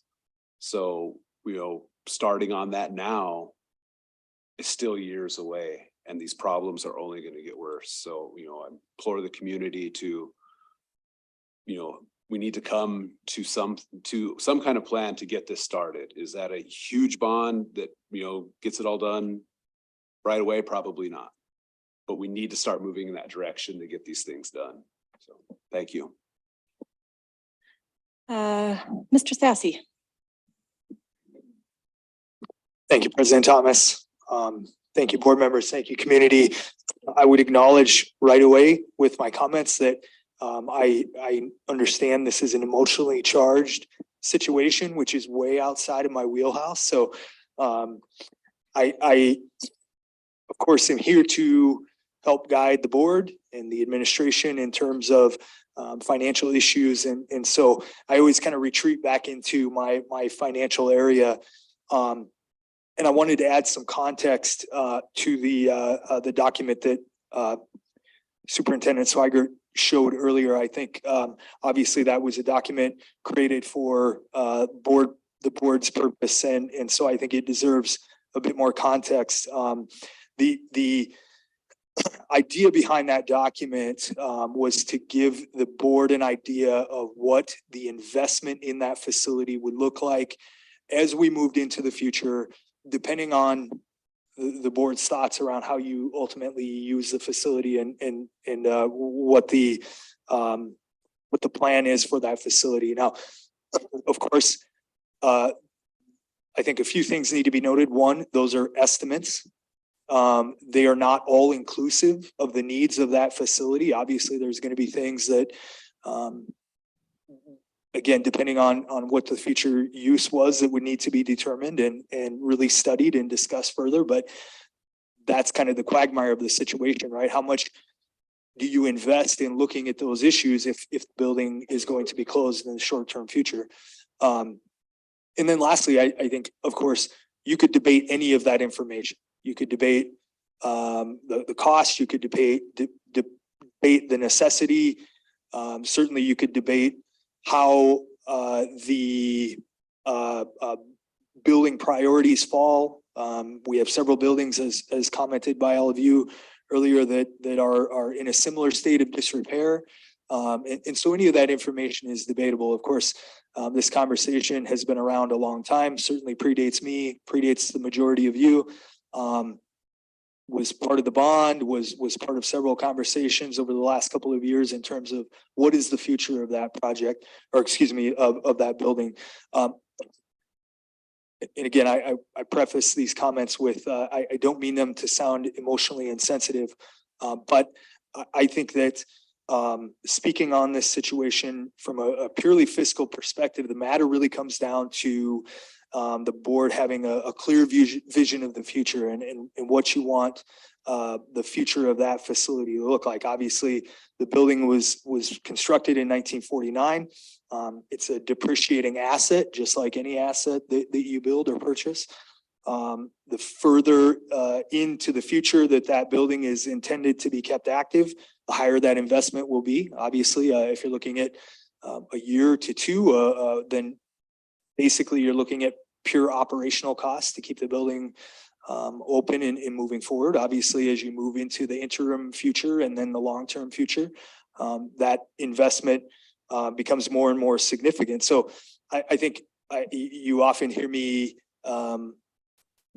So, starting on that now is still years away, and these problems are only going to get worse. So, I implore the community to, we need to come to some kind of plan to get this started. Is that a huge bond that, gets it all done right away? Probably not, but we need to start moving in that direction to get these things done. So thank you. Mr. Sassy. Thank you, President Thomas. Thank you, board members. Thank you, community. I would acknowledge right away with my comments that I understand this is an emotionally charged situation, which is way outside of my wheelhouse. So I of course am here to help guide the board and the administration in terms of financial issues. And so I always kind of retreat back into my financial area. And I wanted to add some context to the document that Superintendent Swigert showed earlier. I think obviously that was a document created for the board's purpose, and so I think it deserves a bit more context. The idea behind that document was to give the board an idea of what the investment in that facility would look like as we moved into the future, depending on the board's thoughts around how you ultimately use the facility and what the plan is for that facility. Now, of course, I think a few things need to be noted. One, those are estimates. They are not all inclusive of the needs of that facility. Obviously, there's going to be things that, again, depending on what the future use was, that would need to be determined and really studied and discussed further. But that's kind of the quagmire of the situation, right? How much do you invest in looking at those issues if the building is going to be closed in the short-term future? And then lastly, I think, of course, you could debate any of that information. You could debate the cost. You could debate the necessity. Certainly, you could debate how the building priorities fall. We have several buildings, as commented by all of you earlier, that are in a similar state of disrepair. And so any of that information is debatable. Of course, this conversation has been around a long time, certainly predates me, predates the majority of you. Was part of the bond, was part of several conversations over the last couple of years in terms of what is the future of that project, or excuse me, of that building. And again, I preface these comments with, I don't mean them to sound emotionally insensitive, but I think that speaking on this situation from a purely fiscal perspective, the matter really comes down to the board having a clear vision of the future and what you want the future of that facility to look like. Obviously, the building was constructed in 1949. It's a depreciating asset, just like any asset that you build or purchase. The further into the future that building is intended to be kept active, the higher that investment will be. Obviously, if you're looking at a year to two, then basically you're looking at pure operational costs to keep the building open and moving forward. Obviously, as you move into the interim future and then the long-term future, that investment becomes more and more significant. So I think you often hear me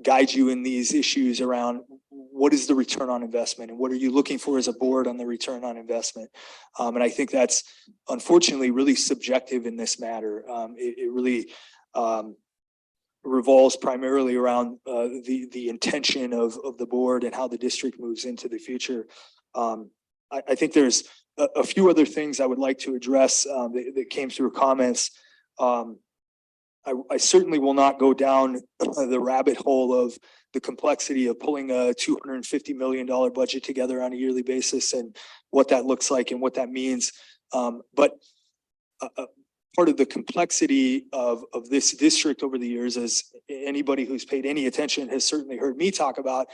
guide you in these issues around what is the return on investment and what are you looking for as a board on the return on investment. And I think that's unfortunately really subjective in this matter. It really revolves primarily around the intention of the board and how the district moves into the future. I think there's a few other things I would like to address that came through comments. I certainly will not go down the rabbit hole of the complexity of pulling a $250 million budget together on a yearly basis and what that looks like and what that means. But part of the complexity of this district over the years, as anybody who's paid any attention has certainly heard me talk about,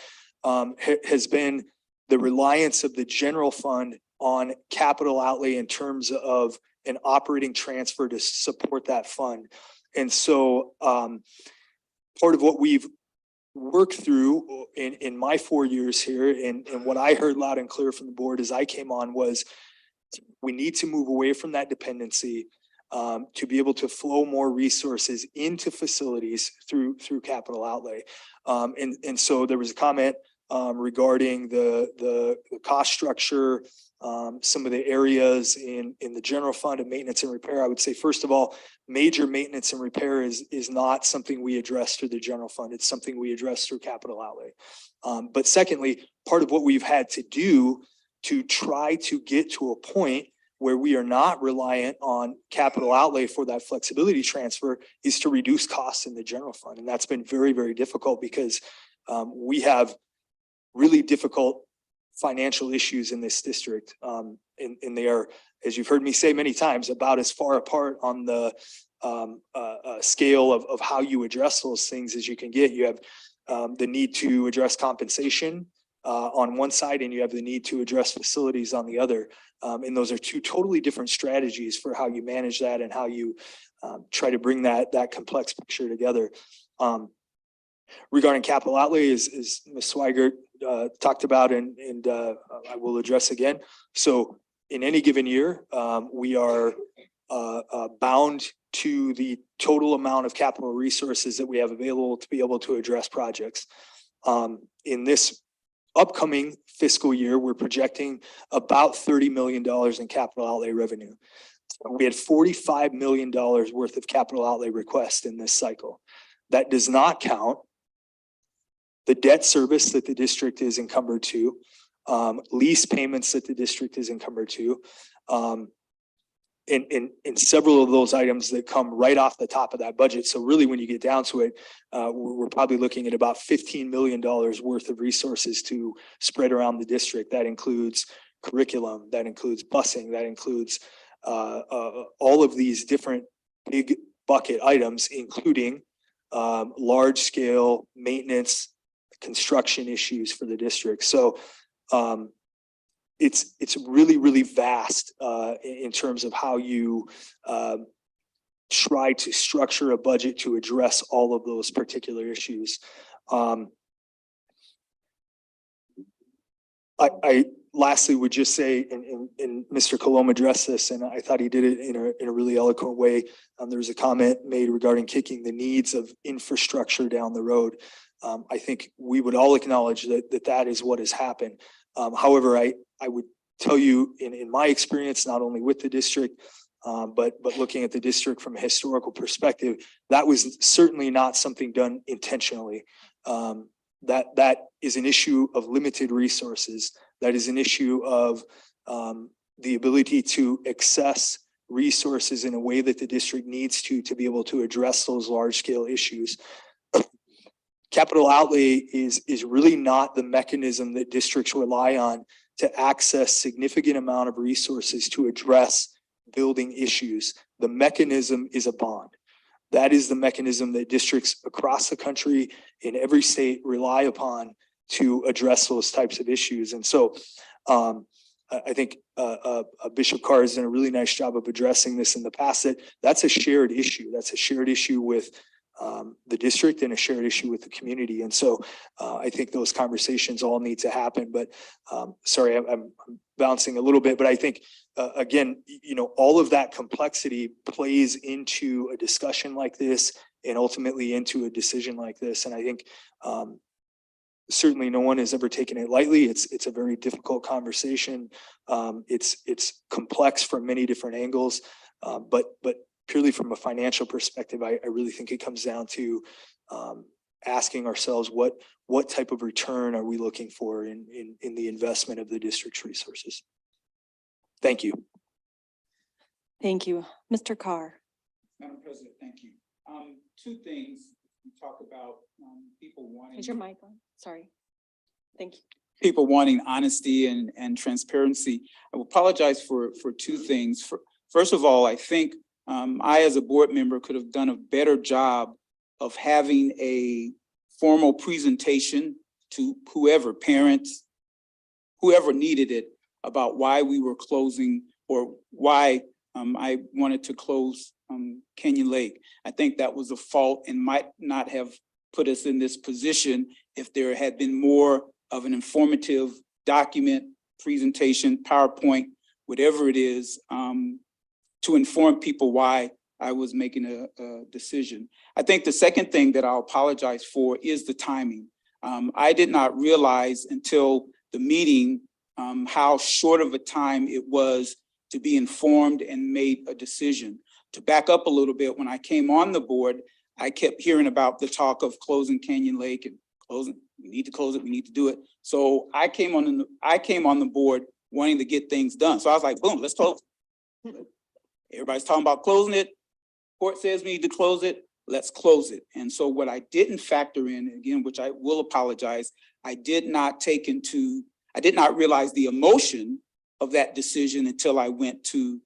has been the reliance of the general fund on capital outlay in terms of an operating transfer to support that fund. And so part of what we've worked through in my 4 years here and what I heard loud and clear from the board as I came on was we need to move away from that dependency to be able to flow more resources into facilities through capital outlay. And so there was a comment regarding the cost structure, some of the areas in the general fund of maintenance and repair. I would say, first of all, major maintenance and repair is not something we address through the general fund. It's something we address through capital outlay. But secondly, part of what we've had to do to try to get to a point where we are not reliant on capital outlay for that flexibility transfer is to reduce costs in the general fund. And that's been very, very difficult because we have really difficult financial issues in this district. And they are, as you've heard me say many times, about as far apart on the scale of how you address those things as you can get. You have the need to address compensation on one side, and you have the need to address facilities on the other. And those are two totally different strategies for how you manage that and how you try to bring that complex picture together. Regarding capital outlay, as Ms. Swigert talked about, and I will address again. So in any given year, we are bound to the total amount of capital resources that we have available to be able to address projects. In this upcoming fiscal year, we're projecting about $30 million in capital outlay revenue. We had $45 million worth of capital outlay requests in this cycle. That does not count the debt service that the district is encumbered to, lease payments that the district is encumbered to, and several of those items that come right off the top of that budget. So really, when you get down to it, we're probably looking at about $15 million worth of resources to spread around the district. That includes curriculum, that includes busing, that includes all of these different big bucket items, including large scale maintenance, construction issues for the district. So it's really, really vast in terms of how you try to structure a budget to address all of those particular issues. I lastly would just say, and Mr. Colom addressed this, and I thought he did it in a really eloquent way. There was a comment made regarding kicking the needs of infrastructure down the road. I think we would all acknowledge that is what has happened. However, I would tell you in my experience, not only with the district, but looking at the district from a historical perspective, that was certainly not something done intentionally. That is an issue of limited resources. That is an issue of the ability to access resources in a way that the district needs to be able to address those large scale issues. Capital outlay is really not the mechanism that districts rely on to access significant amount of resources to address building issues. The mechanism is a bond. That is the mechanism that districts across the country in every state rely upon to address those types of issues. And so I think Bishop Carr has done a really nice job of addressing this in the past. That's a shared issue. That's a shared issue with the district and a shared issue with the community. And so I think those conversations all need to happen. But sorry, I'm bouncing a little bit, but I think again, all of that complexity plays into a discussion like this and ultimately into a decision like this. And I think certainly no one has ever taken it lightly. It's a very difficult conversation. It's complex from many different angles, but purely from a financial perspective, I really think it comes down to asking ourselves what type of return are we looking for in the investment of the district's resources. Thank you. Thank you. Mr. Carr. Madam President, thank you. Two things. You talk about people wanting. Is your mic on? Sorry. Thank you. People wanting honesty and transparency. I will apologize for two things. First of all, I think I, as a board member, could have done a better job of having a formal presentation to whoever, parents, whoever needed it, about why we were closing or why I wanted to close Canyon Lake. I think that was a fault and might not have put us in this position if there had been more of an informative document, presentation, PowerPoint, whatever it is, to inform people why I was making a decision. I think the second thing that I'll apologize for is the timing. I did not realize until the meeting how short of a time it was to be informed and made a decision. To back up a little bit, when I came on the board, I kept hearing about the talk of closing Canyon Lake and closing. We need to close it. We need to do it. So I came on the board wanting to get things done. So I was like, boom, let's close. Everybody's talking about closing it. Court says we need to close it. Let's close it. And so what I didn't factor in, again, which I will apologize, I did not I did not realize the emotion of that decision until I went to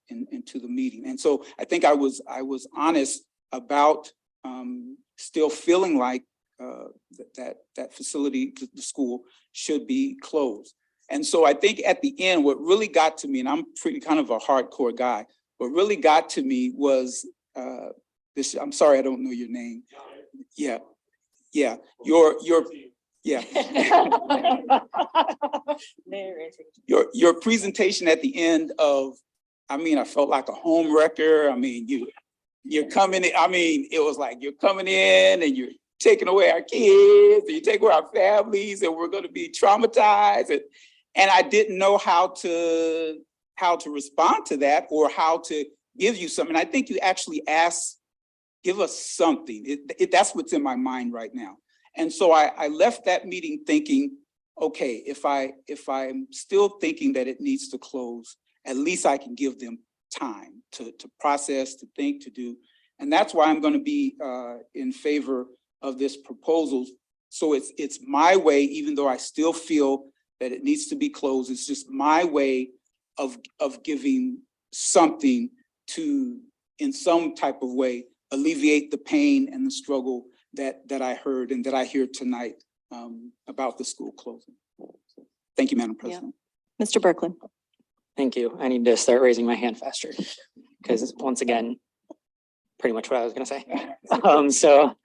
into the meeting. And so I think I was honest about still feeling like that facility, the school, should be closed. And so I think at the end, what really got to me, and I'm pretty kind of a hardcore guy, what really got to me was this. I'm sorry, I don't know your name. Yeah, yeah. Your yeah. Your presentation at the end of, I mean, I felt like a home wrecker. I mean, you're coming in, I mean, it was like you're coming in and you're taking away our kids and you take away our families and we're going to be traumatized. And I didn't know how to respond to that or how to give you something. I think you actually asked, give us something. That's what's in my mind right now. And so I left that meeting thinking, okay, if I'm still thinking that it needs to close, at least I can give them time to process, to think, to do. And that's why I'm going to be in favor of this proposal. So it's my way, even though I still feel that it needs to be closed. It's just my way of giving something to, in some type of way, alleviate the pain and the struggle that I heard and that I hear tonight about the school closing. Thank you, Madam President. Mr. Berkland. Thank you. I need to start raising my hand faster because once again, pretty much what I was going to say. So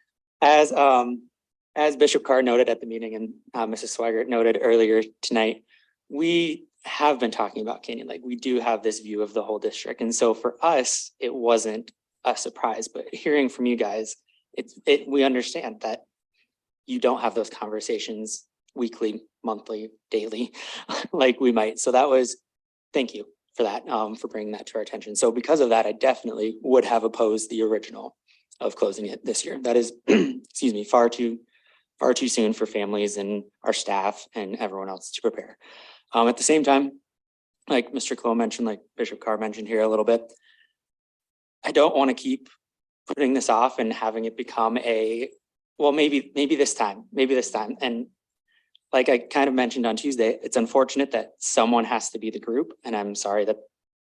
as Bishop Carr noted at the meeting and Mrs. Swigert noted earlier tonight, we have been talking about Canyon Lake. We do have this view of the whole district. And so for us, it wasn't a surprise, but hearing from you guys, we understand that you don't have those conversations weekly, monthly, daily, like we might. So that was, thank you for that, for bringing that to our attention. So because of that, I definitely would have opposed the original of closing it this year. That is, excuse me, far too soon for families and our staff and everyone else to prepare. At the same time, like Mr. Clow mentioned, like Bishop Carr mentioned here a little bit, I don't want to keep putting this off and having it become well, maybe this time. And like I kind of mentioned on Tuesday, it's unfortunate that someone has to be the group, and I'm sorry that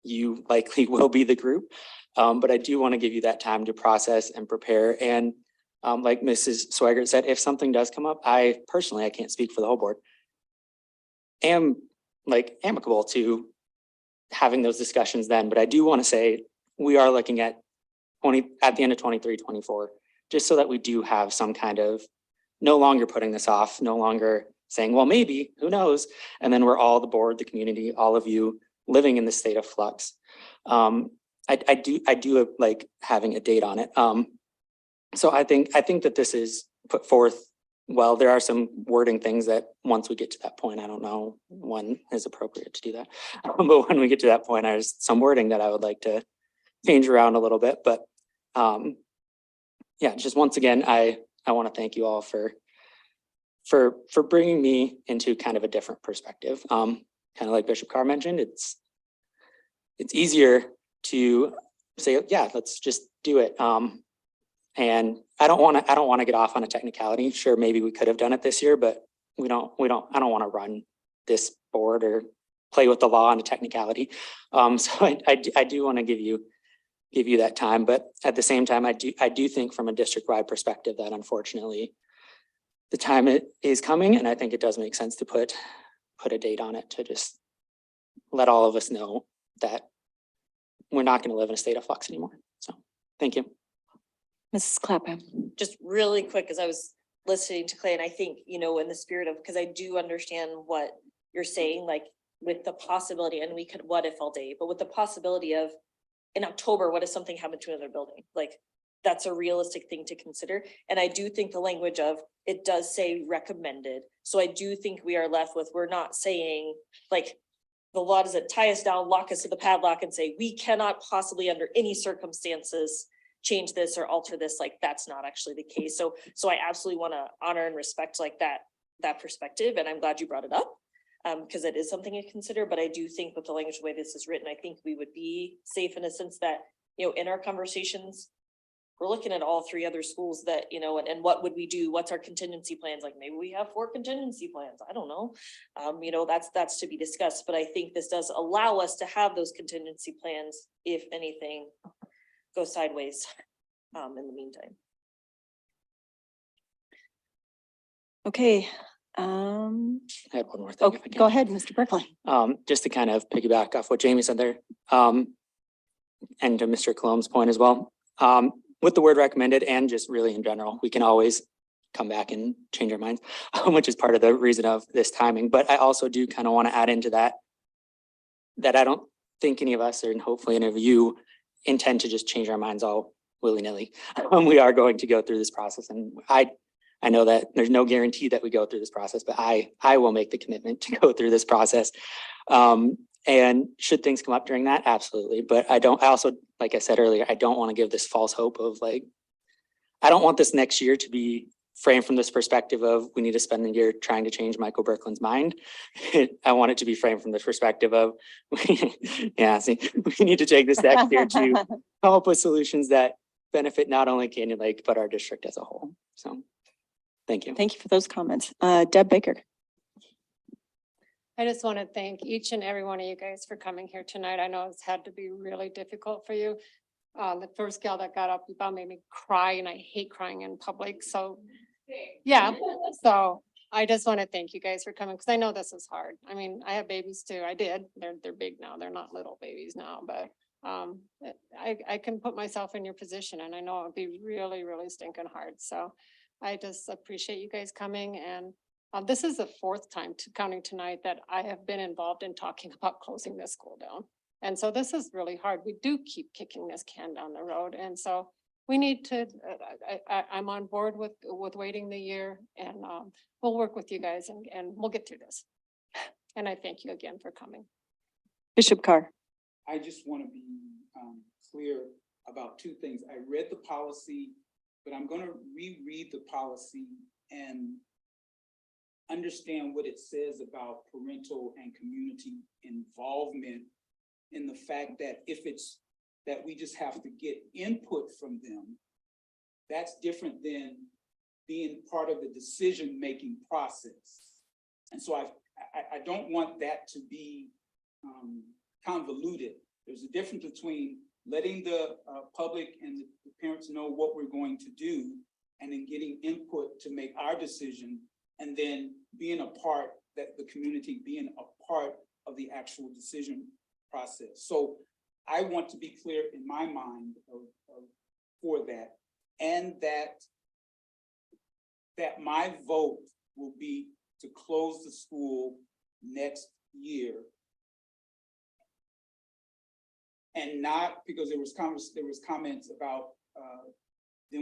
you likely will be the group. But I do want to give you that time to process and prepare. And like Mrs. Swigert said, if something does come up, I can't speak for the whole board, am like amicable to having those discussions then. But I do want to say we are looking at the end of 23, 24, just so that we do have some kind of no longer putting this off, no longer saying, well, maybe, who knows? And then we're all the board, the community, all of you living in this state of flux. I do like having a date on it. So I think that this is put forth well. There are some wording things that once we get to that point, I don't know when is appropriate to do that. But when we get to that point, there's some wording that I would like to change around a little bit. But yeah, just once again, I want to thank you all for bringing me into kind of a different perspective. Kind of like Bishop Carr mentioned, it's easier to say, yeah, let's just do it. And I don't want to get off on a technicality. Sure, maybe we could have done it this year, but I don't want to run this board or play with the law on a technicality. So I do want to give you that time, but at the same time, I do think from a district-wide perspective that unfortunately the time is coming, and I think it does make sense to put a date on it to just let all of us know that we're not going to live in a state of flux anymore. So thank you. Mrs. Clapham. Just really quick, as I was listening to Clay, and I think, in the spirit of, because I do understand what you're saying, like with the possibility, and we could what if all day, but with the possibility of in October, what if something happened to another building? Like that's a realistic thing to consider. And I do think the language of it does say recommended. So I do think we are left with, we're not saying like the law doesn't tie us down, lock us to the padlock and say, we cannot possibly under any circumstances change this or alter this. Like that's not actually the case. So I absolutely want to honor and respect like that perspective. And I'm glad you brought it up because it is something to consider. But I do think with the language, the way this is written, I think we would be safe in a sense that, in our conversations, we're looking at all three other schools that, you know, and what would we do? What's our contingency plans? Like maybe we have 4 contingency plans. I don't know. You know, that's to be discussed, but I think this does allow us to have those contingency plans if anything goes sideways, in the meantime. Okay. I had one more thing. Okay, go ahead, Mr. Berkeley. Just to kind of piggyback off what Jamie said there, and to Mr. Colom's point as well. With the word recommended and just really in general, we can always come back and change our minds, which is part of the reason of this timing. But I also do kind of want to add into that, that I don't think any of us, and hopefully any of you, intend to just change our minds all willy-nilly. We are going to go through this process, and I know that there's no guarantee that we go through this process, but I will make the commitment to go through this process. And should things come up during that? Absolutely. But I also, like I said earlier, I don't want to give this false hope of like, I don't want this next year to be framed from this perspective of we need to spend the year trying to change Michael Berkland's mind. I want it to be framed from this perspective of, yeah, see, we need to take this next year to come up with solutions that benefit not only Canyon Lake, but our district as a whole. So thank you. Thank you for those comments. Deb Baker. I just want to thank each and every one of you guys for coming here tonight. I know it's had to be really difficult for you. The first gal that got up about made me cry, and I hate crying in public. So yeah, so I just want to thank you guys for coming because I know this is hard. I mean, I have babies too. I did. They're big now. They're not little babies now, but I can put myself in your position, and I know it'd be really, really stinking hard. So I just appreciate you guys coming, and this is the 4th time counting tonight that I have been involved in talking about closing this school down. And so this is really hard. We do keep kicking this can down the road. And so we need to, I'm on board with waiting the year, and we'll work with you guys and we'll get through this. And I thank you again for coming. Bishop Carr. I just want to be clear about 2 things. I read the policy, but I'm going to reread the policy and understand what it says about parental and community involvement, in the fact that if it's that we just have to get input from them, that's different than being part of the decision-making process. And so I don't want that to be convoluted. There's a difference between letting the public and the parents know what we're going to do, and then getting input to make our decision, and then being a part, that the community being a part of the actual decision process. So I want to be clear in my mind for that, and that my vote will be to close the school next year. And not because there was comments about a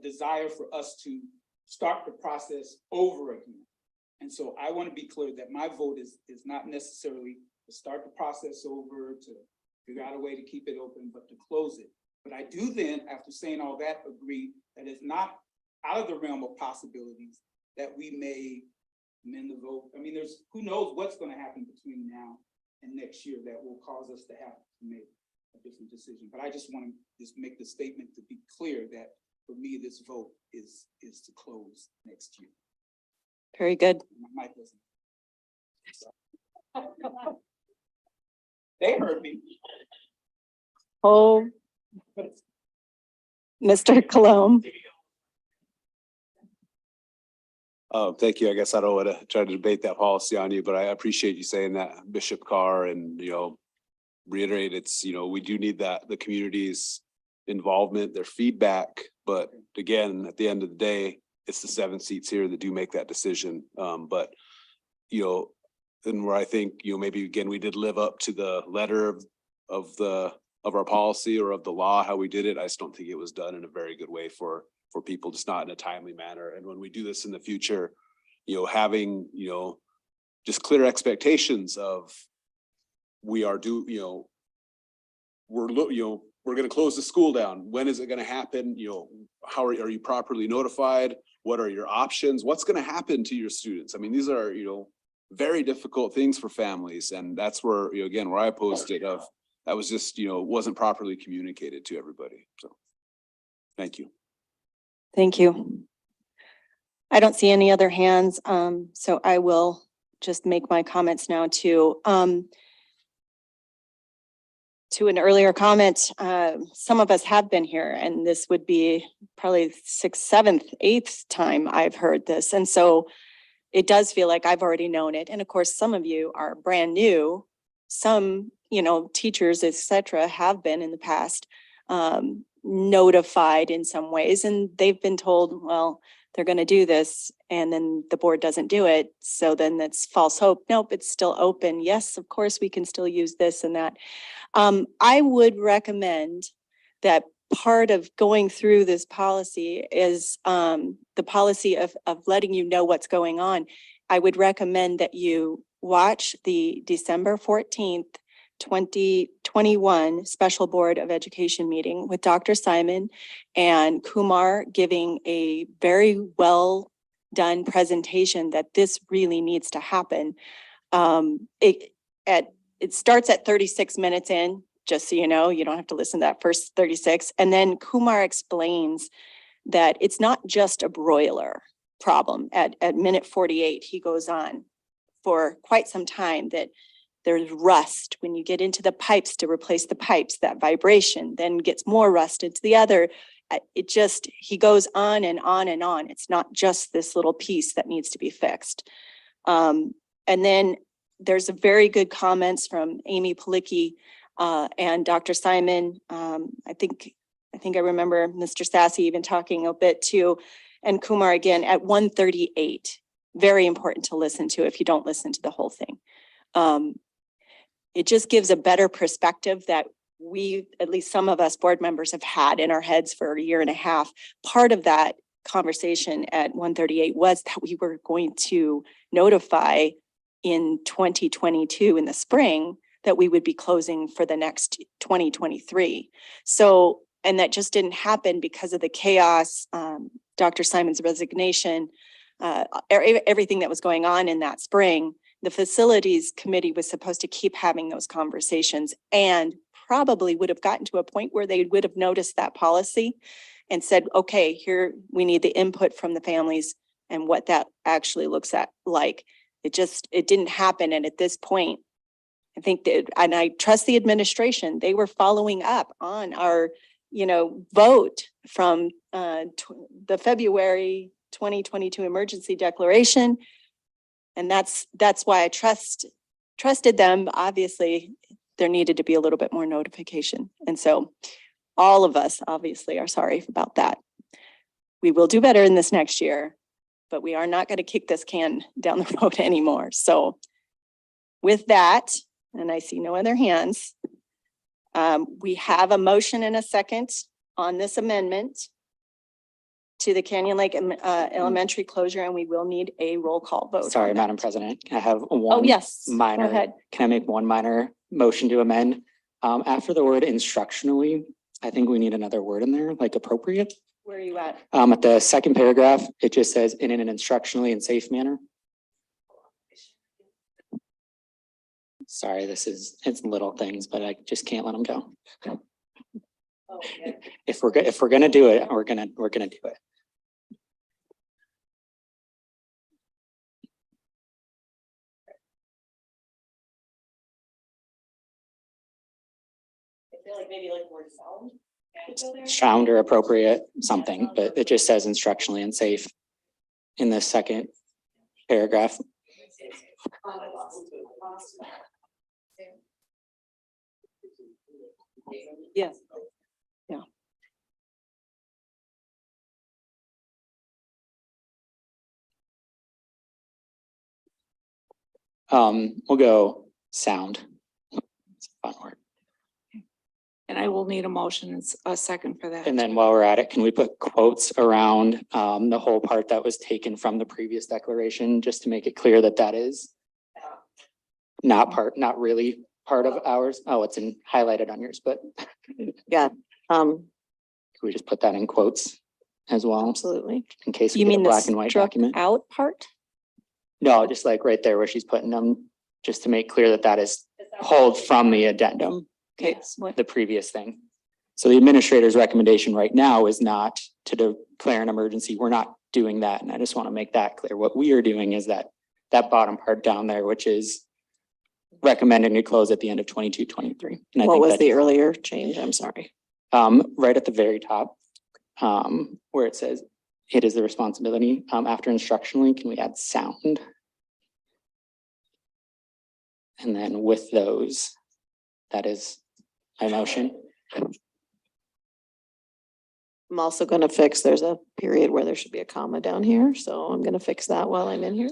desire for us to start the process over again. And so I want to be clear that my vote is not necessarily to start the process over, to figure out a way to keep it open, but to close it. But I do then, after saying all that, agree that it's not out of the realm of possibilities that we may amend the vote. I mean, there's, who knows what's going to happen between now and next year that will cause us to have to make a different decision. But I just want to just make the statement to be clear that for me, this vote is to close next year. Very good. My mic wasn't. They heard me. Oh, Mr. Colom. Thank you. I guess I don't want to try to debate that policy on you, but I appreciate you saying that, Bishop Carr, and, reiterate it's, we do need the community's involvement, their feedback. But again, at the end of the day, it's the 7 seats here that do make that decision. But, and where I think, maybe again, we did live up to the letter of our policy or of the law, how we did it. I just don't think it was done in a very good way for people, just not in a timely manner. And when we do this in the future, having, just clear expectations of we're going to close the school down. When is it going to happen? How are you properly notified? What are your options? What's going to happen to your students? I mean, these are, very difficult things for families. And that's where, again, where I opposed it of, that was just, wasn't properly communicated to everybody. So, thank you. Thank you. I don't see any other hands, so I will just make my comments now too. To an earlier comment, some of us have been here, and this would be probably 6th, 7th, 8th time I've heard this. And so it does feel like I've already known it. And of course, some of you are brand new. Some, teachers, et cetera, have been in the past notified in some ways, and they've been told, well, they're going to do this, and then the board doesn't do it. So then that's false hope. Nope, it's still open. Yes, of course, we can still use this and that. I would recommend that part of going through this policy is the policy of letting you know what's going on. I would recommend that you watch the December 14th, 2021 Special Board of Education meeting with Dr. Simon and Kumar giving a very well done presentation that this really needs to happen. It starts at 36 minutes in, just so you know, you don't have to listen to that first 36. And then Kumar explains that it's not just a broiler problem. At minute 48, he goes on for quite some time that there's rust when you get into the pipes to replace the pipes, that vibration then gets more rust into the other. He goes on and on and on. It's not just this little piece that needs to be fixed. And then there's a very good comments from Amy Palicki and Dr. Simon. I think I remember Mr. Sassy even talking a bit too, and Kumar again at 1:38. Very important to listen to if you don't listen to the whole thing. It just gives a better perspective that we, at least some of us board members, have had in our heads for a year and a half. Part of that conversation at 1:38 was that we were going to notify in 2022 in the spring that we would be closing for the next 2023. So, and that just didn't happen because of the chaos, Dr. Simon's resignation, everything that was going on in that spring. The facilities committee was supposed to keep having those conversations and probably would have gotten to a point where they would have noticed that policy and said, okay, here we need the input from the families and what that actually looks like. It didn't happen. And at this point, I think that, and I trust the administration, they were following up on our, vote from the February 2022 emergency declaration. And that's why I trusted them. Obviously, there needed to be a little bit more notification. And so all of us obviously are sorry about that. We will do better in this next year, but we are not going to kick this can down the road anymore. So with that, and I see no other hands, we have a motion and a second on this amendment to the Canyon Lake Elementary closure, and we will need a roll call vote. Sorry, Madam President, I have one. Oh, yes. Go Minor, ahead. can I make one minor motion to amend? After the word instructionally, I think we need another word in there, like appropriate. Where are you at? At the second paragraph, it just says in an instructionally and safe manner. Sorry, it's little things, but I just can't let them go. Okay. If we're gonna do it, we're gonna do it. I feel like maybe like word sound. Sound or appropriate something, but it just says instructionally and safe in the second paragraph. Yes. Yeah. We'll go sound. It's a fun word. And I will need a motion, a second for that. And then while we're at it, can we put quotes around the whole part that was taken from the previous declaration, just to make it clear that that is not really part of ours? Oh, it's highlighted on yours, but Yeah. can we just put that in quotes as well? Absolutely. In case we You get a mean the black and white struck document. out part? No, just like right there where she's putting them, just to make clear that that is pulled from the addendum. Okay, Yes, the previous thing. So the administrator's recommendation right now is not to declare an emergency. We're not doing that. And I just want to make that clear. What we are doing is that bottom part down there, which is recommending to close at the end of 22-23. And I what think was that, the earlier change? I'm sorry. right at the very top, where it says it is the responsibility, after instructionally, can we add sound? And then with those, that is my motion. I'm also gonna fix, there's a period where there should be a comma down here, so I'm gonna fix that while I'm in here.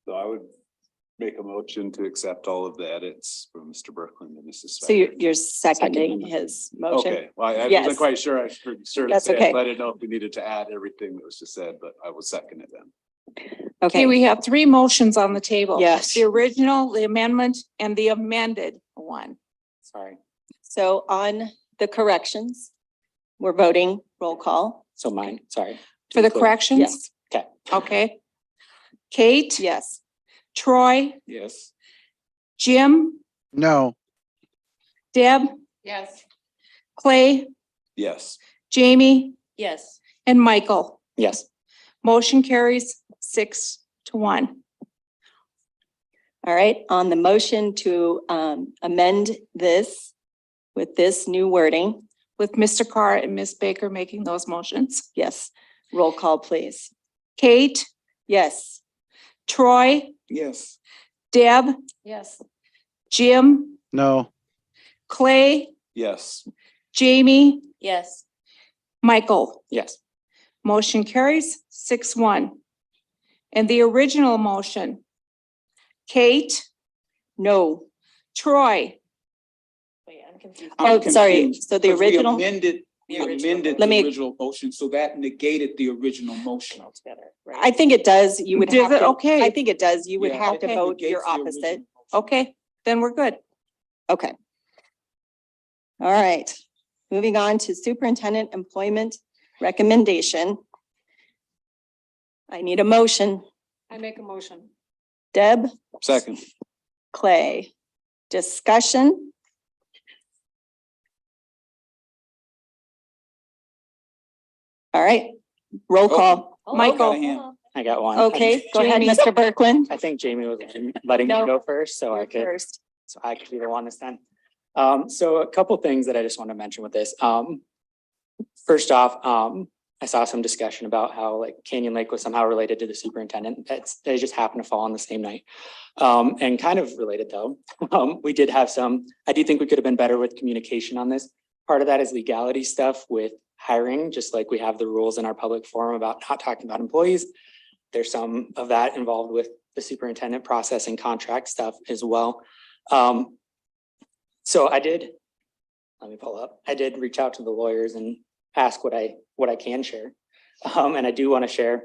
So I would make a motion to accept all of the edits from Mr. Berkland and Mrs. So Snyder. you're seconding his motion? Okay, well, I Yes. wasn't quite sure. I heard sure to That's say, okay. it, but I didn't know if we needed to add everything that was just said, but I will second it then. Okay, we have three motions on the table. Yes. The original, the amendment, and the amended one. Sorry. so on the corrections, we're voting roll call. So mine, sorry. For the Clear. corrections? Yes. Okay. Okay. Kate, Yes. Troy, Yes. Jim, No, Deb, Yes. Clay, Yes. Jamie, Yes. and Michael. Yes. Motion carries 6-1. All right, on the motion to amend this with this new wording, With Mr. Carr and Ms. Baker making those motions. yes, roll call, please. Kate, Yes. Troy, Yes. Deb, Yes. Jim, no, Clay, Yes. Jamie, Yes. Yes. Michael. Motion carries 6-1. And the original motion, Kate, No. Wait, Troy, I'm confused. Oh, sorry, so the 'Cause we original, Amended The original amended Let the me- original motion, so that negated the original motion. Altogether, right? I think it does, you would Does have it? to. Okay. I think it does, you would Yeah, have I to think it vote your negates the opposite. original motion. okay, then we're good. Okay. All right, moving on to superintendent employment recommendation. I need a motion. I make a motion. Deb, Second. Clay, discussion? All right, roll call. Oh, Michael. hold on. I got one. Okay, go ahead, Jamie. Mr. Berkland. I think Jamie was letting me No. go first, so I You're could. first. So I could be the one this time. So a couple things that I just want to mention with this. First off, I saw some discussion about how like Canyon Lake was somehow related to the superintendent. They just happened to fall on the same night. And kind of related though, we did have some, I do think we could have been better with communication on this. Part of that is legality stuff with hiring, just like we have the rules in our public forum about not talking about employees. There's some of that involved with the superintendent process and contract stuff as well. So I did reach out to the lawyers and ask what I can share. And I do want to share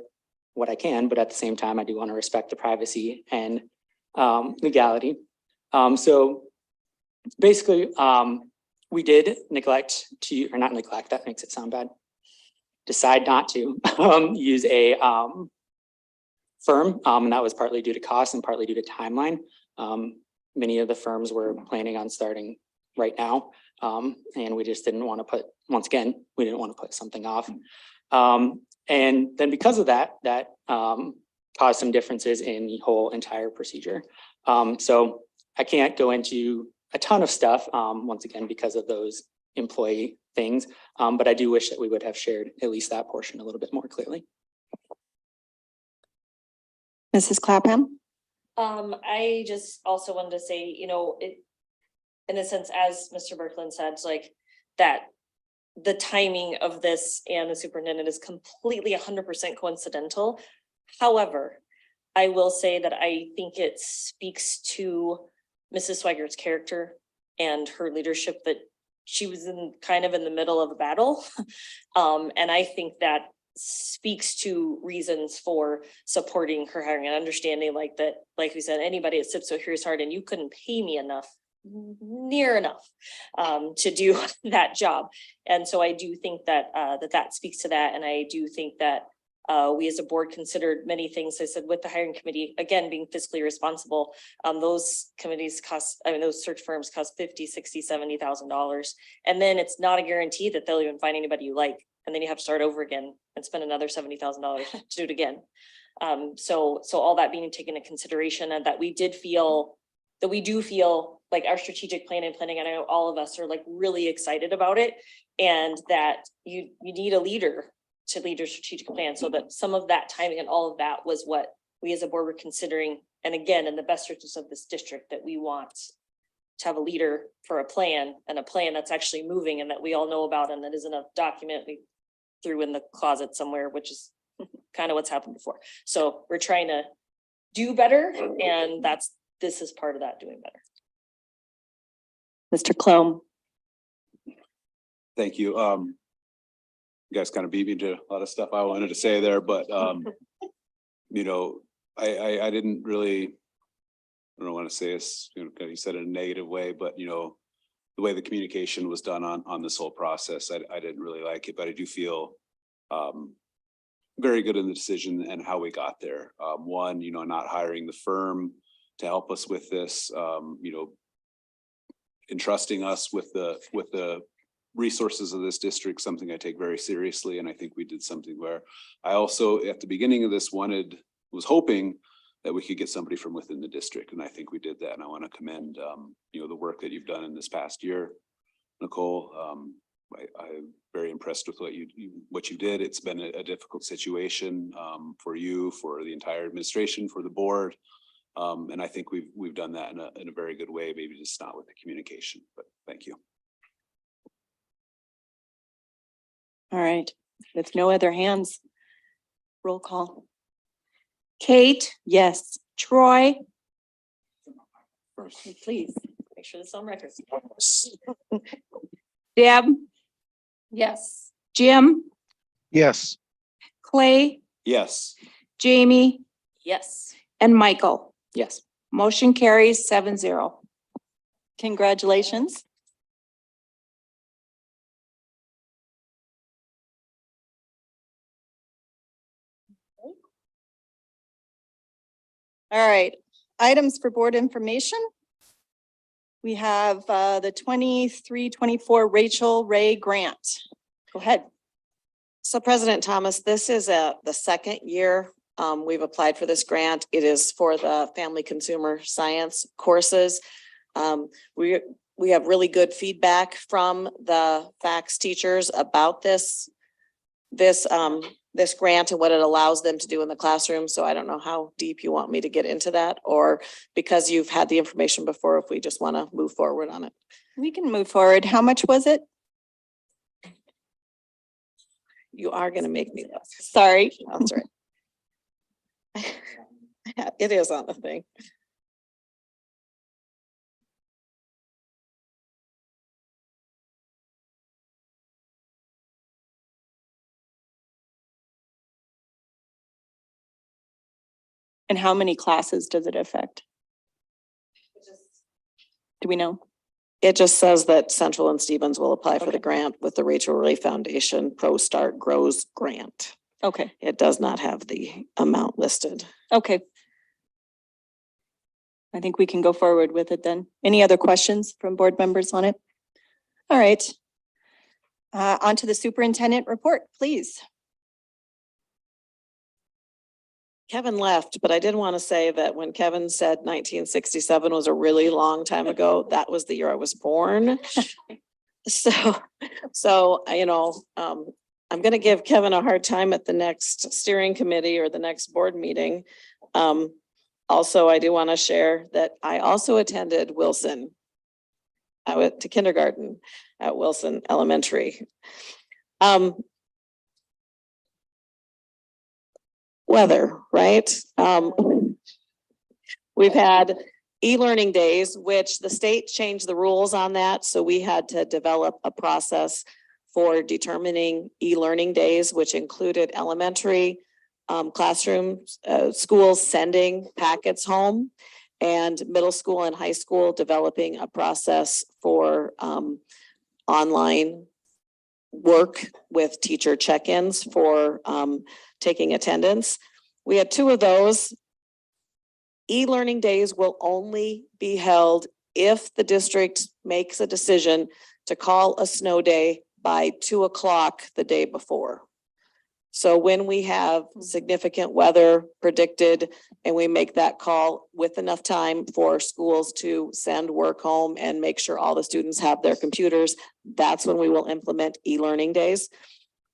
what I can, but at the same time, I do want to respect the privacy and legality. So basically, we did neglect to, or not neglect, that makes it sound bad. Decide not to use a firm, and that was partly due to cost and partly due to timeline. Many of the firms were planning on starting right now. And we just didn't want to put, once again, we didn't want to put something off. And then because of that, caused some differences in the whole entire procedure. So I can't go into a ton of stuff, once again, because of those employee things. But I do wish that we would have shared at least that portion a little bit more clearly. Mrs. Clapham? I just also wanted to say, in a sense, as Mr. Berkland said, like that the timing of this and the superintendent is completely 100% coincidental. However, I will say that I think it speaks to Mrs. Swiggert's character and her leadership that she was kind of in the middle of a battle. And I think that speaks to reasons for supporting her hiring and understanding like that, like we said, anybody at SIPSO here's hard and you couldn't pay me near enough to do that job. And so I do think that that speaks to that. And I do think that We as a board considered many things. I said with the hiring committee, again, being fiscally responsible, those committees cost, those search firms cost $50,000, $60,000, $70,000. And then it's not a guarantee that they'll even find anybody you like. And then you have to start over again and spend another $70,000 to do it again. So all that being taken into consideration, and that we do feel like our strategic plan and planning, and I know all of us are like really excited about it, and that you need a leader to lead your strategic plan. So that some of that timing and all of that was what we as a board were considering. And again, in the best interests of this district, that we want to have a leader for a plan, and a plan that's actually moving and that we all know about, and that isn't a document we threw in the closet somewhere, which is kind of what's happened before. So we're trying to do better, and this is part of that, doing better. Mr. Clome. Thank you. You guys kind of beat me to a lot of stuff I wanted to say there, but you know, I didn't really, I don't want to say this, you know, you said it in a negative way, but you know, the way the communication was done on this whole process, I didn't really like it, but I do feel very good in the decision and how we got there. One, you know, not hiring the firm to help us with this, you know, entrusting us with the resources of this district, something I take very seriously. And I think we did something where I also, at the beginning of this, was hoping that we could get somebody from within the district. And I think we did that. And I want to commend, you know, the work that you've done in this past year, Nicole. I'm very impressed with what you did. It's been a difficult situation for you, for the entire administration, for the board. And I think we've done that in a very good way, maybe just not with the communication, but thank you. All right, with no other hands, roll call. Kate, Yes. Troy, First. Please make sure this is on record. Deb, Yes. Jim, Yes. Clay, Yes. Jamie, Yes. and Michael. Yes. Motion carries 7-0. Congratulations. All right, items for board information. We have the 23-24 Rachel Ray Grant. Go ahead. So President Thomas, this is the second year we've applied for this grant. It is for the family consumer science courses. We have really good feedback from the FACS teachers about this grant and what it allows them to do in the classroom. So I don't know how deep you want me to get into that, or because you've had the information before, if we just want to move forward on it. We can move forward. How much was it? You are going to make me laugh. Sorry. That's right. It is on the thing. And how many classes does it affect? Do we know? It just says that Central and Stevens will apply for the grant with the Rachel Ray Foundation Pro Start Grows Grant. Okay. It does not have the amount listed. Okay. I think we can go forward with it then. Any other questions from board members on it? All right. On to the superintendent report, please. Kevin left, but I did want to say that when Kevin said 1967 was a really long time ago, that was the year I was born. So, you know, I'm going to give Kevin a hard time at the next steering committee or the next board meeting. Also, I do want to share that I also attended Wilson. I went to kindergarten at Wilson Elementary. Weather, right? We've had e-learning days, which the state changed the rules on that. So we had to develop a process for determining e-learning days, which included elementary classrooms, schools sending packets home, and middle school and high school developing a process for online work with teacher check-ins for taking attendance. We had 2 of those. E-learning days will only be held if the district makes a decision to call a snow day by 2 o'clock the day before. So when we have significant weather predicted and we make that call with enough time for schools to send work home and make sure all the students have their computers, that's when we will implement e-learning days.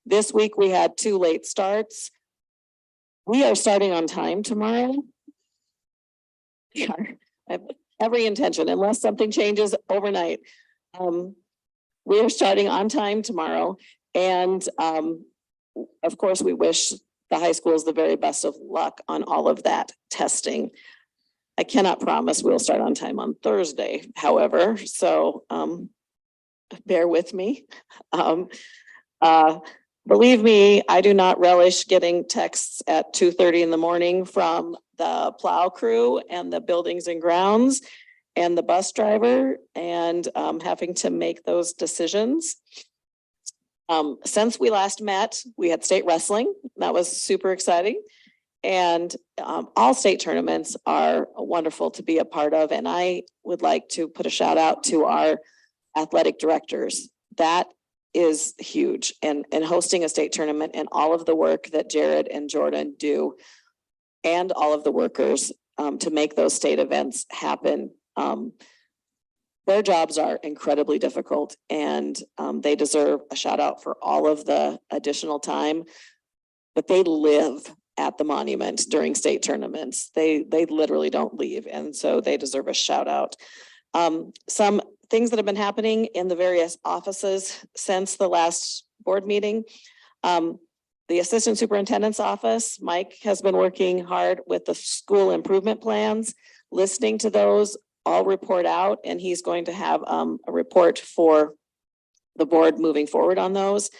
This week we had 2 late starts. We are starting on time tomorrow. We are. I have every intention, unless something changes overnight. We are starting on time tomorrow, and of course, we wish the high schools the very best of luck on all of that testing. I cannot promise we'll start on time on Thursday, however, so bear with me. Believe me, I do not relish getting texts at 2:30 in the morning from the plow crew and the buildings and grounds and the bus driver, and having to make those decisions. Since we last met, we had state wrestling. That was super exciting. And all state tournaments are wonderful to be a part of. And I would like to put a shout out to our athletic directors. That is huge. And hosting a state tournament and all of the work that Jared and Jordan do and all of the workers to make those state events happen. Their jobs are incredibly difficult, and they deserve a shout out for all of the additional time. But they live at the monument during state tournaments. They literally don't leave, and so they deserve a shout out. Some things that have been happening in the various offices since the last board meeting. The assistant superintendent's office, Mike, has been working hard with the school improvement plans, listening to those. All report out, and he's going to have a report for the board moving forward on those.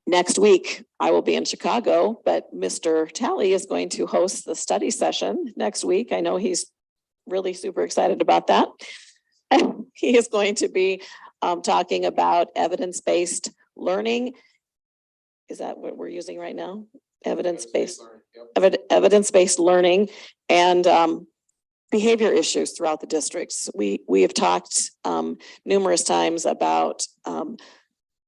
Next week, I will be in Chicago, but Mr. Talley is going to host the study session next week. I know he's really super excited about that. He is going to be talking about evidence-based learning. Is that what we're using right now? Evidence-based learning and behavior issues throughout the districts. We have talked numerous times about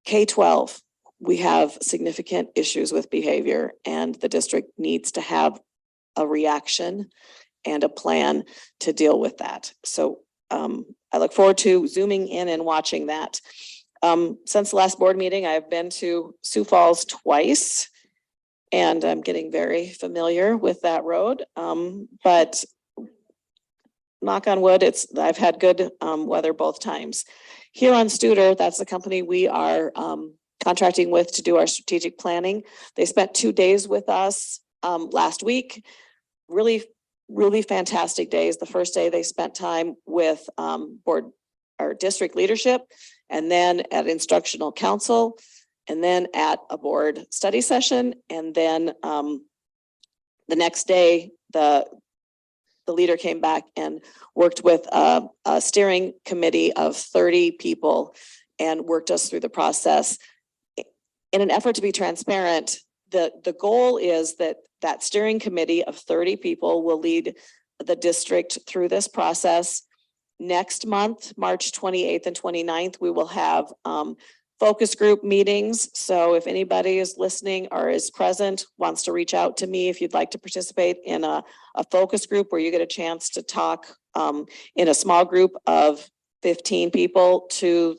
K-12. We have significant issues with behavior, and the district needs to have a reaction and a plan to deal with that. So I look forward to zooming in and watching that. Since the last board meeting, I've been to Sioux Falls twice, and I'm getting very familiar with that road. But knock on wood, I've had good weather both times. Here on Studer, that's the company we are contracting with to do our strategic planning. They spent 2 days with us last week. Really fantastic days. The first day they spent time with board or district leadership, and then at instructional council, and then at a board study session. And then the next day, the leader came back and worked with a steering committee of 30 people and worked us through the process. In an effort to be transparent, the goal is that steering committee of 30 people will lead the district through this process. Next month, March 28th and 29th, we will have focus group meetings. So if anybody is listening or is present, wants to reach out to me, if you'd like to participate in a focus group where you get a chance to talk in a small group of 15 people to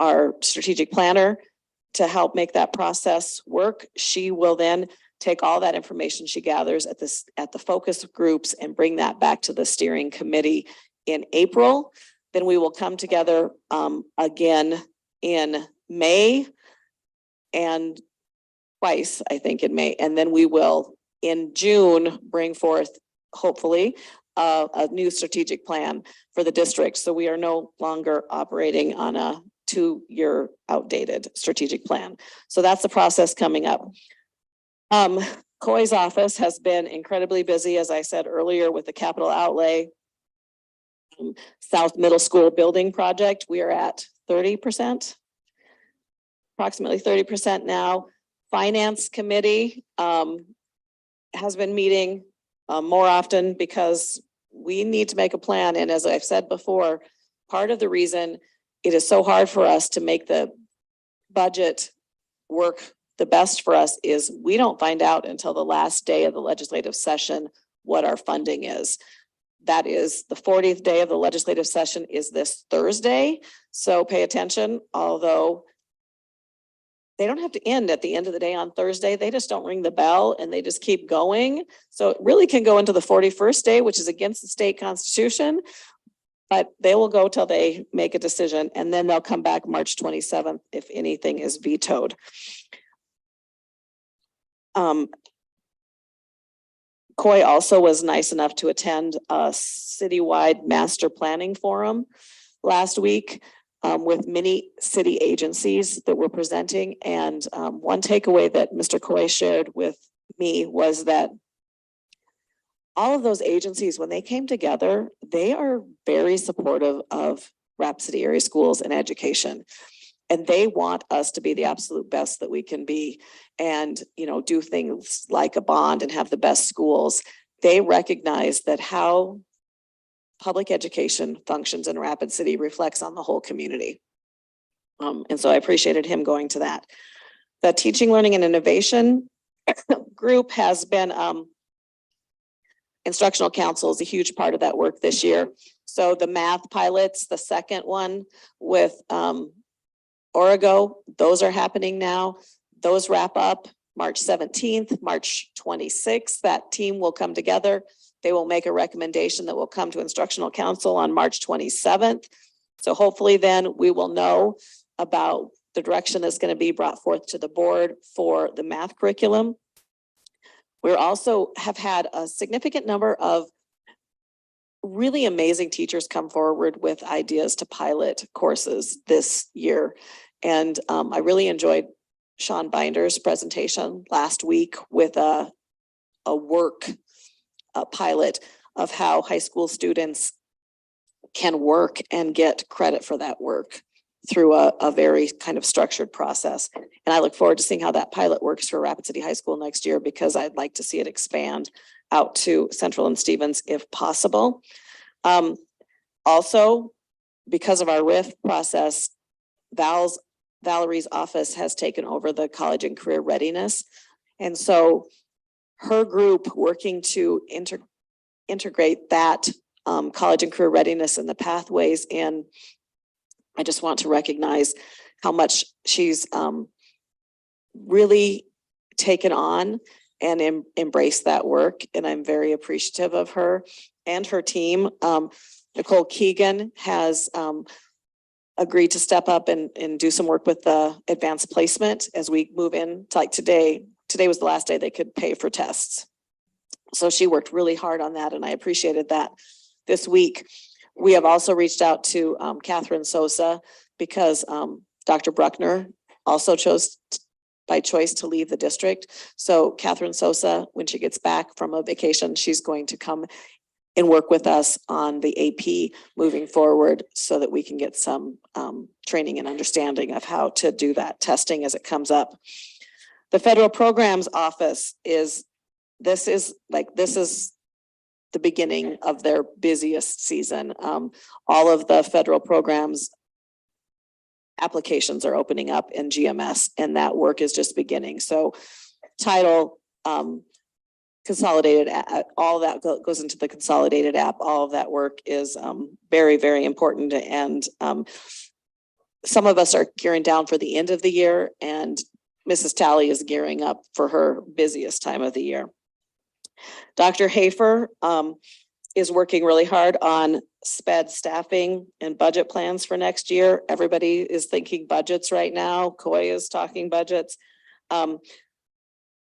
our strategic planner to help make that process work. She will then take all that information she gathers at the focus groups and bring that back to the steering committee in April. Then we will come together again in May and twice, I think, in May. And then we will in June bring forth, hopefully, a new strategic plan for the district. So we are no longer operating on a 2-year outdated strategic plan. So that's the process coming up. Coy's office has been incredibly busy, as I said earlier, with the capital outlay. South Middle School building project, we are at 30%. Approximately 30% now. Finance Committee has been meeting more often because we need to make a plan. And as I've said before, part of the reason it is so hard for us to make the budget work the best for us is we don't find out until the last day of the legislative session what our funding is. That is the 40th day of the legislative session is this Thursday. So pay attention, although they don't have to end at the end of the day on Thursday. They just don't ring the bell and they just keep going. So it really can go into the 41st day, which is against the state constitution, but they will go till they make a decision and then they'll come back March 27th if anything is vetoed. Coy also was nice enough to attend a citywide master planning forum last week with many city agencies that were presenting. And one takeaway that Mr. Coy shared with me was that all of those agencies, when they came together, they are very supportive of Rapid City area schools and education. And they want us to be the absolute best that we can be and, you know, do things like a bond and have the best schools. They recognize that how public education functions in Rapid City reflects on the whole community. And so I appreciated him going to that. The Teaching, Learning, and Innovation group has been, instructional council is a huge part of that work this year. So the math pilots, the second one with Origo, those are happening now. Those wrap up March 17th, March 26th. That team will come together. They will make a recommendation that will come to instructional council on March 27th. So hopefully then we will know about the direction that's going to be brought forth to the board for the math curriculum. We also have had a significant number of really amazing teachers come forward with ideas to pilot courses this year. And I really enjoyed Sean Binder's presentation last week with a pilot of how high school students can work and get credit for that work through a very kind of structured process. And I look forward to seeing how that pilot works for Rapid City High School next year, because I'd like to see it expand out to Central and Stevens if possible. Also, because of our RIF process, Valerie's office has taken over the college and career readiness. And so her group working to integrate that college and career readiness and the pathways in, I just want to recognize how much she's really taken on and embraced that work. And I'm very appreciative of her and her team. Nicole Keegan has agreed to step up and do some work with the advanced placement as we move in. Like today was the last day they could pay for tests. So she worked really hard on that and I appreciated that this week. We have also reached out to Catherine Sosa because Dr. Bruckner also chose by choice to leave the district. So Catherine Sosa, when she gets back from a vacation, she's going to come and work with us on the AP moving forward so that we can get some training and understanding of how to do that testing as it comes up. The Federal Programs Office this is the beginning of their busiest season. All of the federal programs applications are opening up in GMS and that work is just beginning. So title, consolidated, all that goes into the consolidated app. All of that work is very, very important. And some of us are gearing down for the end of the year and Mrs. Talley is gearing up for her busiest time of the year. Dr. Hafer is working really hard on SPED staffing and budget plans for next year. Everybody is thinking budgets right now. Coy is talking budgets. But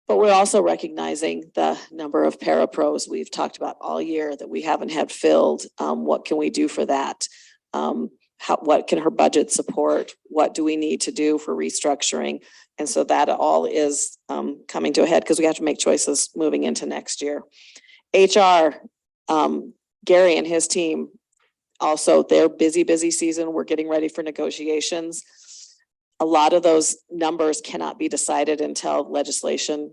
we're also recognizing the number of parapros we've talked about all year that we haven't had filled. What can we do for that? What can her budget support? What do we need to do for restructuring? And so that all is coming to a head because we have to make choices moving into next year. HR, Gary and his team also their busy season. We're getting ready for negotiations. A lot of those numbers cannot be decided until the legislator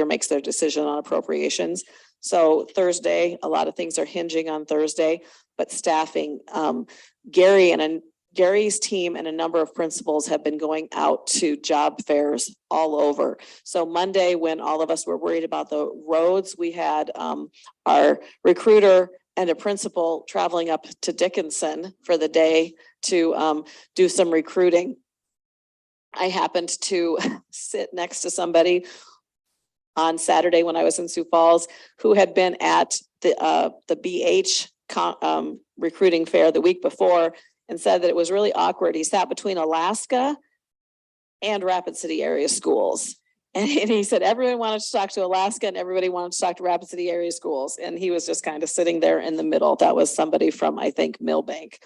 makes their decision on appropriations. So Thursday, a lot of things are hinging on Thursday, but staffing, Gary's team and a number of principals have been going out to job fairs all over. So Monday, when all of us were worried about the roads, we had our recruiter and a principal traveling up to Dickinson for the day to do some recruiting. I happened to sit next to somebody on Saturday when I was in Sioux Falls who had been at the BH recruiting fair the week before and said that it was really awkward. He sat between Alaska and Rapid City area schools. And he said everyone wanted to talk to Alaska and everybody wanted to talk to Rapid City area schools. And he was just kind of sitting there in the middle. That was somebody from, I think, Millbank.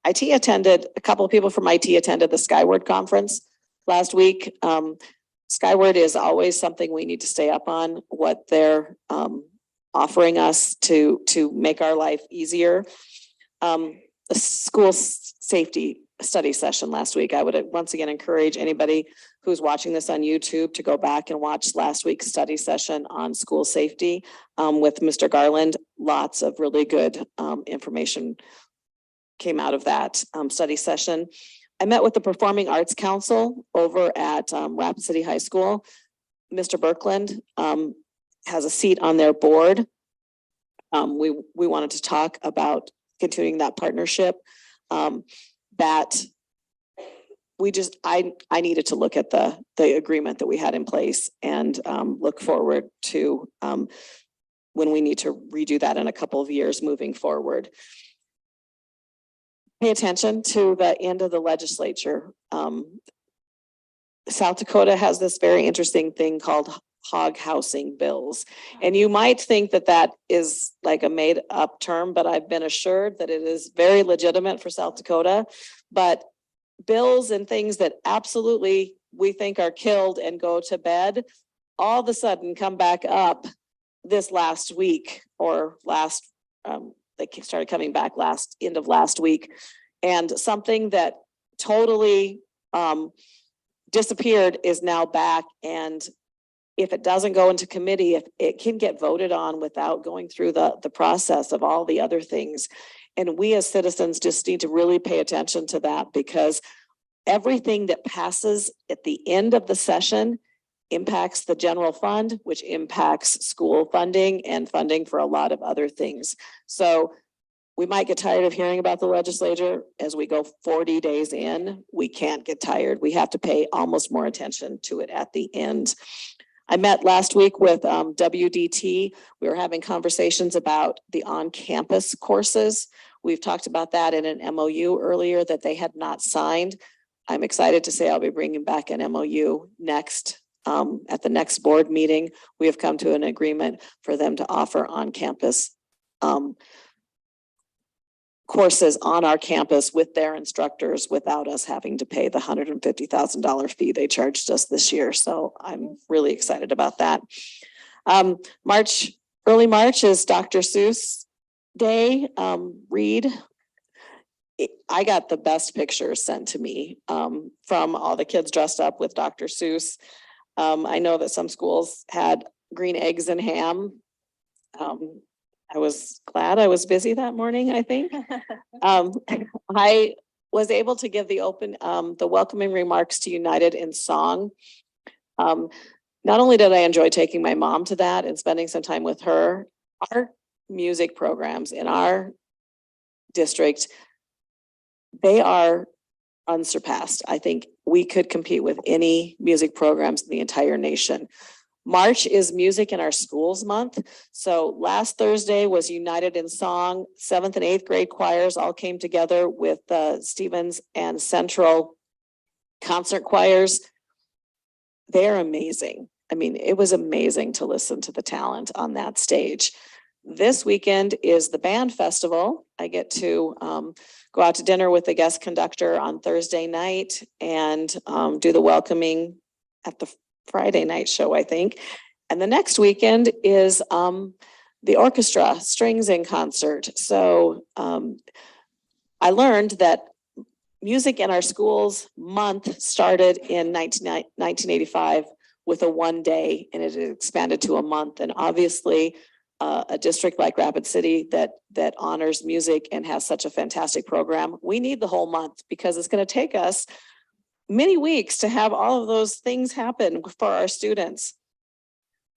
IT attended, a couple of people from IT attended the Skyward conference last week. Skyward is always something we need to stay up on, what they're offering us to make our life easier. The school safety study session last week, I would once again encourage anybody who's watching this on YouTube to go back and watch last week's study session on school safety with Mr. Garland. Lots of really good information came out of that study session. I met with the Performing Arts Council over at Rapid City High School. Mr. Birkland has a seat on their board. We wanted to talk about continuing that partnership. That I needed to look at the agreement that we had in place and look forward to when we need to redo that in a couple of years moving forward. Pay attention to the end of the legislature. South Dakota has this very interesting thing called hog housing bills. And you might think that that is like a made up term, but I've been assured that it is very legitimate for South Dakota. But bills and things that absolutely we think are killed and go to bed, all of a sudden come back up this last week or they started coming back end of last week. And something that totally disappeared is now back. And if it doesn't go into committee, if it can get voted on without going through the process of all the other things. And we as citizens just need to really pay attention to that, because everything that passes at the end of the session impacts the general fund, which impacts school funding and funding for a lot of other things. So we might get tired of hearing about the legislature as we go 40 days in. We can't get tired. We have to pay almost more attention to it at the end. I met last week with WDT. We were having conversations about the on-campus courses. We've talked about that in an MOU earlier that they had not signed. I'm excited to say I'll be bringing back an MOU next at the next board meeting. We have come to an agreement for them to offer on-campus courses on our campus with their instructors without us having to pay the $150,000 fee they charged us this year. So I'm really excited about that. Early March is Dr. Seuss Day. Read. I got the best pictures sent to me from all the kids dressed up with Dr. Seuss. I know that some schools had green eggs and ham. I was glad I was busy that morning, I think. I was able to give the welcoming remarks to United in song. Not only did I enjoy taking my mom to that and spending some time with her, our music programs in our district, they are unsurpassed. I think we could compete with any music programs in the entire nation. March is Music in Our Schools Month. So last Thursday was United in Song. 7th and 8th grade choirs all came together with the Stevens and Central concert choirs. They're amazing. I mean, it was amazing to listen to the talent on that stage. This weekend is the band festival. I get to go out to dinner with the guest conductor on Thursday night and do the welcoming at the Friday night show, I think. And the next weekend is the orchestra strings in concert. So I learned that Music in Our Schools month started in 1985 with a 1 day, and it expanded to a month. And obviously, a district like Rapid City that honors music and has such a fantastic program, we need the whole month because it's going to take us many weeks to have all of those things happen for our students.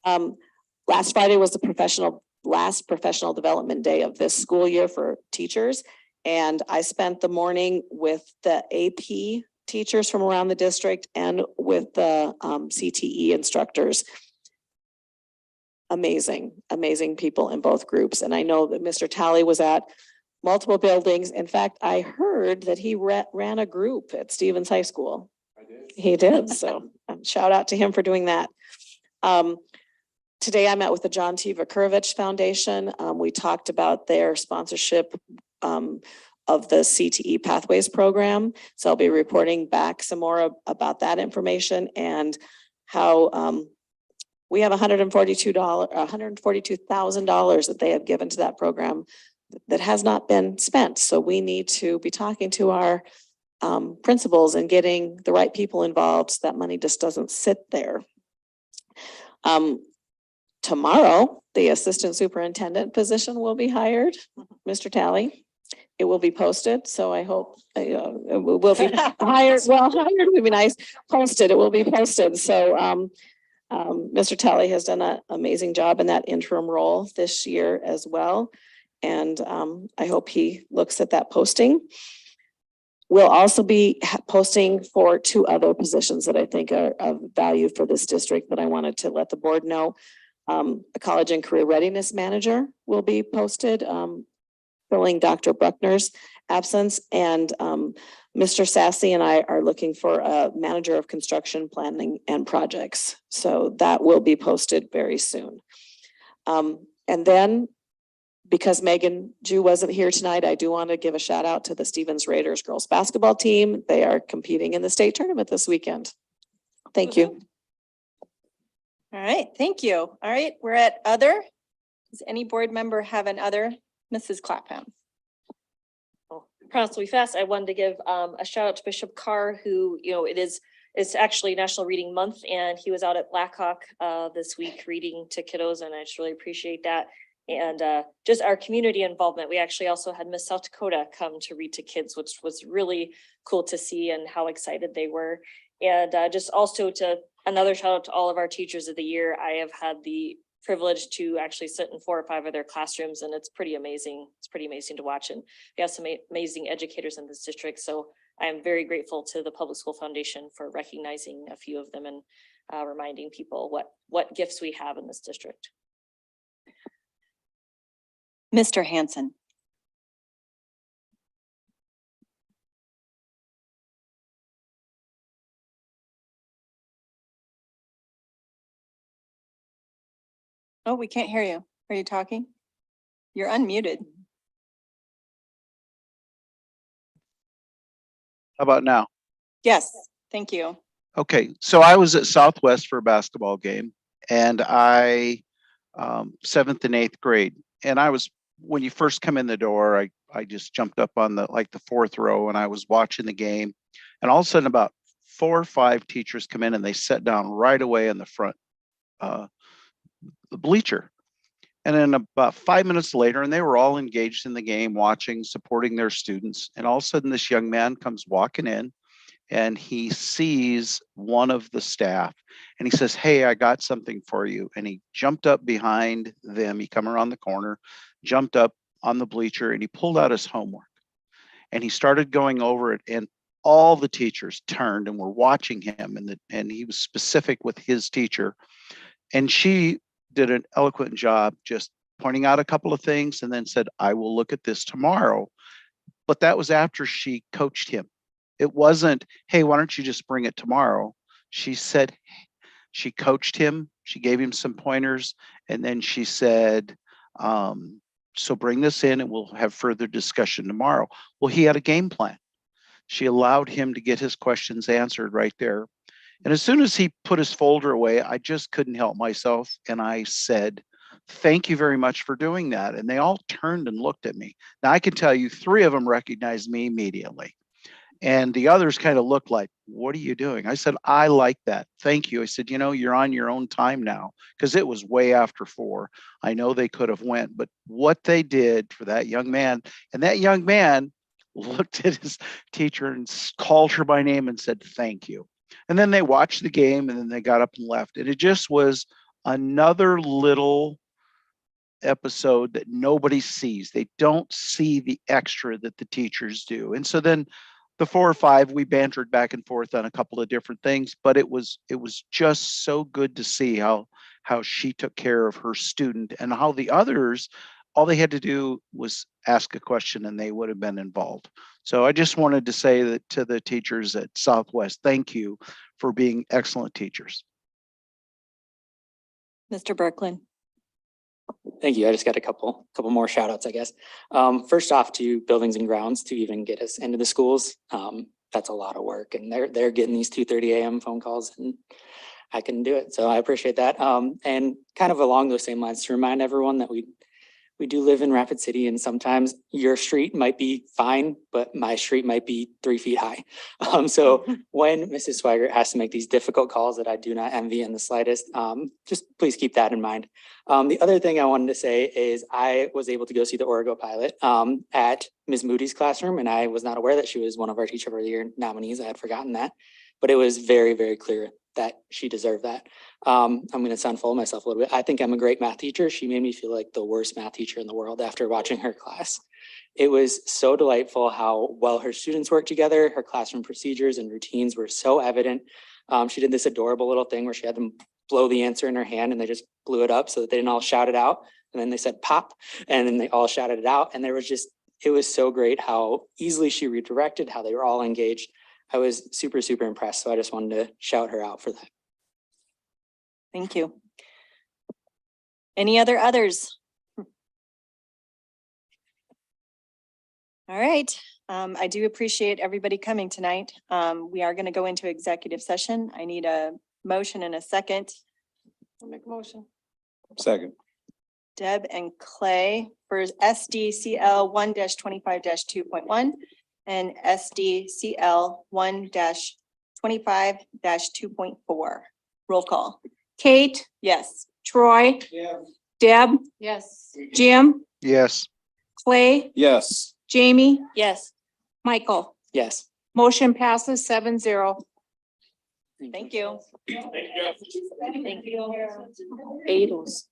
Last Friday was the last professional development day of this school year for teachers. And I spent the morning with the AP teachers from around the district and with the CTE instructors. Amazing, amazing people in both groups. And I know that Mr. Talley was at multiple buildings. In fact, I heard that he ran a group at Stevens High School. I did. He did. So shout out to him for doing that. Today I met with the John T. Vakurovich Foundation. We talked about their sponsorship of the CTE Pathways program. So I'll be reporting back some more about that information and how we have $142,000 that they have given to that program that has not been spent. So we need to be talking to our principals and getting the right people involved so that money just doesn't sit there. Tomorrow, the assistant superintendent position will be hired, Mr. Talley. It will be posted, so I hope it will be hired. Well, hired would be nice. Posted, it will be posted. So Mr. Talley has done an amazing job in that interim role this year as well. And I hope he looks at that posting. We'll also be posting for 2 other positions that I think are of value for this district that I wanted to let the board know. A college and career readiness manager will be posted, filling Dr. Bruckner's absence, and Mr. Sassy and I are looking for a manager of construction planning and projects. So that will be posted very soon. And then, because Megan Jew wasn't here tonight, I do want to give a shout out to the Stevens Raiders girls basketball team. They are competing in the state tournament this weekend. Thank you. All right, thank you. All right, we're at other. Does any board member have an other? Mrs. Clapham. Promise to be fast. I wanted to give a shout out to Bishop Carr, who, it's actually National Reading Month, and he was out at Blackhawk this week reading to kiddos, and I just really appreciate that. And just our community involvement. We actually also had Miss South Dakota come to read to kids, which was really cool to see and how excited they were. And just also to another shout out to all of our teachers of the year. I have had the privilege to actually sit in 4 or 5 of their classrooms, and it's pretty amazing. It's pretty amazing to watch, and we have some amazing educators in this district. So I am very grateful to the Public School Foundation for recognizing a few of them and reminding people what gifts we have in this district. Mr. Hanson. Oh, we can't hear you. Are you talking? You're unmuted. How about now? Yes, thank you. Okay, so I was at Southwest for a basketball game, and I 7th and 8th grade, and I was, when you first come in the door, I just jumped up on the 4th row, and I was watching the game, and all of a sudden about 4 or 5 teachers come in and they sat down right away in the front the bleacher. And then about 5 minutes later, and they were all engaged in the game, watching, supporting their students. And all of a sudden this young man comes walking in, and he sees one of the staff, and he says, "Hey, I got something for you." And he jumped up behind them. He come around the corner, jumped up on the bleacher, and he pulled out his homework. And he started going over it, and all the teachers turned and were watching him, and he was specific with his teacher. And she did an eloquent job just pointing out a couple of things and then said, "I will look at this tomorrow." But that was after she coached him. It wasn't, "Hey, why don't you just bring it tomorrow?" She said, she coached him, she gave him some pointers, and then she said, "So bring this in and we'll have further discussion tomorrow." Well, he had a game plan. She allowed him to get his questions answered right there. And as soon as he put his folder away, I just couldn't help myself. And I said, thank you very much for doing that. And they all turned and looked at me. Now I can tell you 3 of them recognized me immediately. And the others kind of looked like, what are you doing? I said, I like that. Thank you. I said, you know, you're on your own time now, because it was way after 4. I know they could have went, but what they did for that young man, and that young man looked at his teacher and called her by name and said, thank you. And then they watched the game and then they got up and left. And it just was another little episode that nobody sees. They don't see the extra that the teachers do. And so then the 4 or 5, we bantered back and forth on a couple of different things, but it was just so good to see how she took care of her student, and how the others, all they had to do was ask a question and they would have been involved. So I just wanted to say that to the teachers at Southwest, thank you for being excellent teachers. Mr. Berkland. Thank you. I just got a couple more shout outs, I guess. First off, to buildings and grounds to even get us into the schools. That's a lot of work, and they're getting these 2:30 a.m. phone calls, and I couldn't do it. So I appreciate that. And kind of along those same lines, to remind everyone that we do live in Rapid City, and sometimes your street might be fine, but my street might be 3 feet high. So when Mrs. Swigert has to make these difficult calls that I do not envy in the slightest, just please keep that in mind. The other thing I wanted to say is I was able to go see the Origo pilot at Ms. Moody's classroom, and I was not aware that she was one of our Teacher of the Year nominees. I had forgotten that, but it was very, very clear that she deserved that. I'm going to sound full of myself a little bit. I think I'm a great math teacher. She made me feel like the worst math teacher in the world after watching her class. It was so delightful how well her students worked together. Her classroom procedures and routines were so evident. She did this adorable little thing where she had them blow the answer in her hand and they just blew it up so that they didn't all shout it out. And then they said pop, and then they all shouted it out. And it was so great how easily she redirected, how they were all engaged. I was super, super impressed. So I just wanted to shout her out for that. Thank you. Any others? All right. I do appreciate everybody coming tonight. We are going to go into executive session. I need a motion and a second. I'll make a motion. Second. Deb and Clay for SDCL 1-25-2.1 and SDCL 1-25-2.4. Roll call. Kate, Yes. Troy, Deb, Yes. Jim, Yes. Clay, Yes. Jamie, Yes. Michael. Yes. Motion passes 7-0. Thank you. Thank you. Beatles.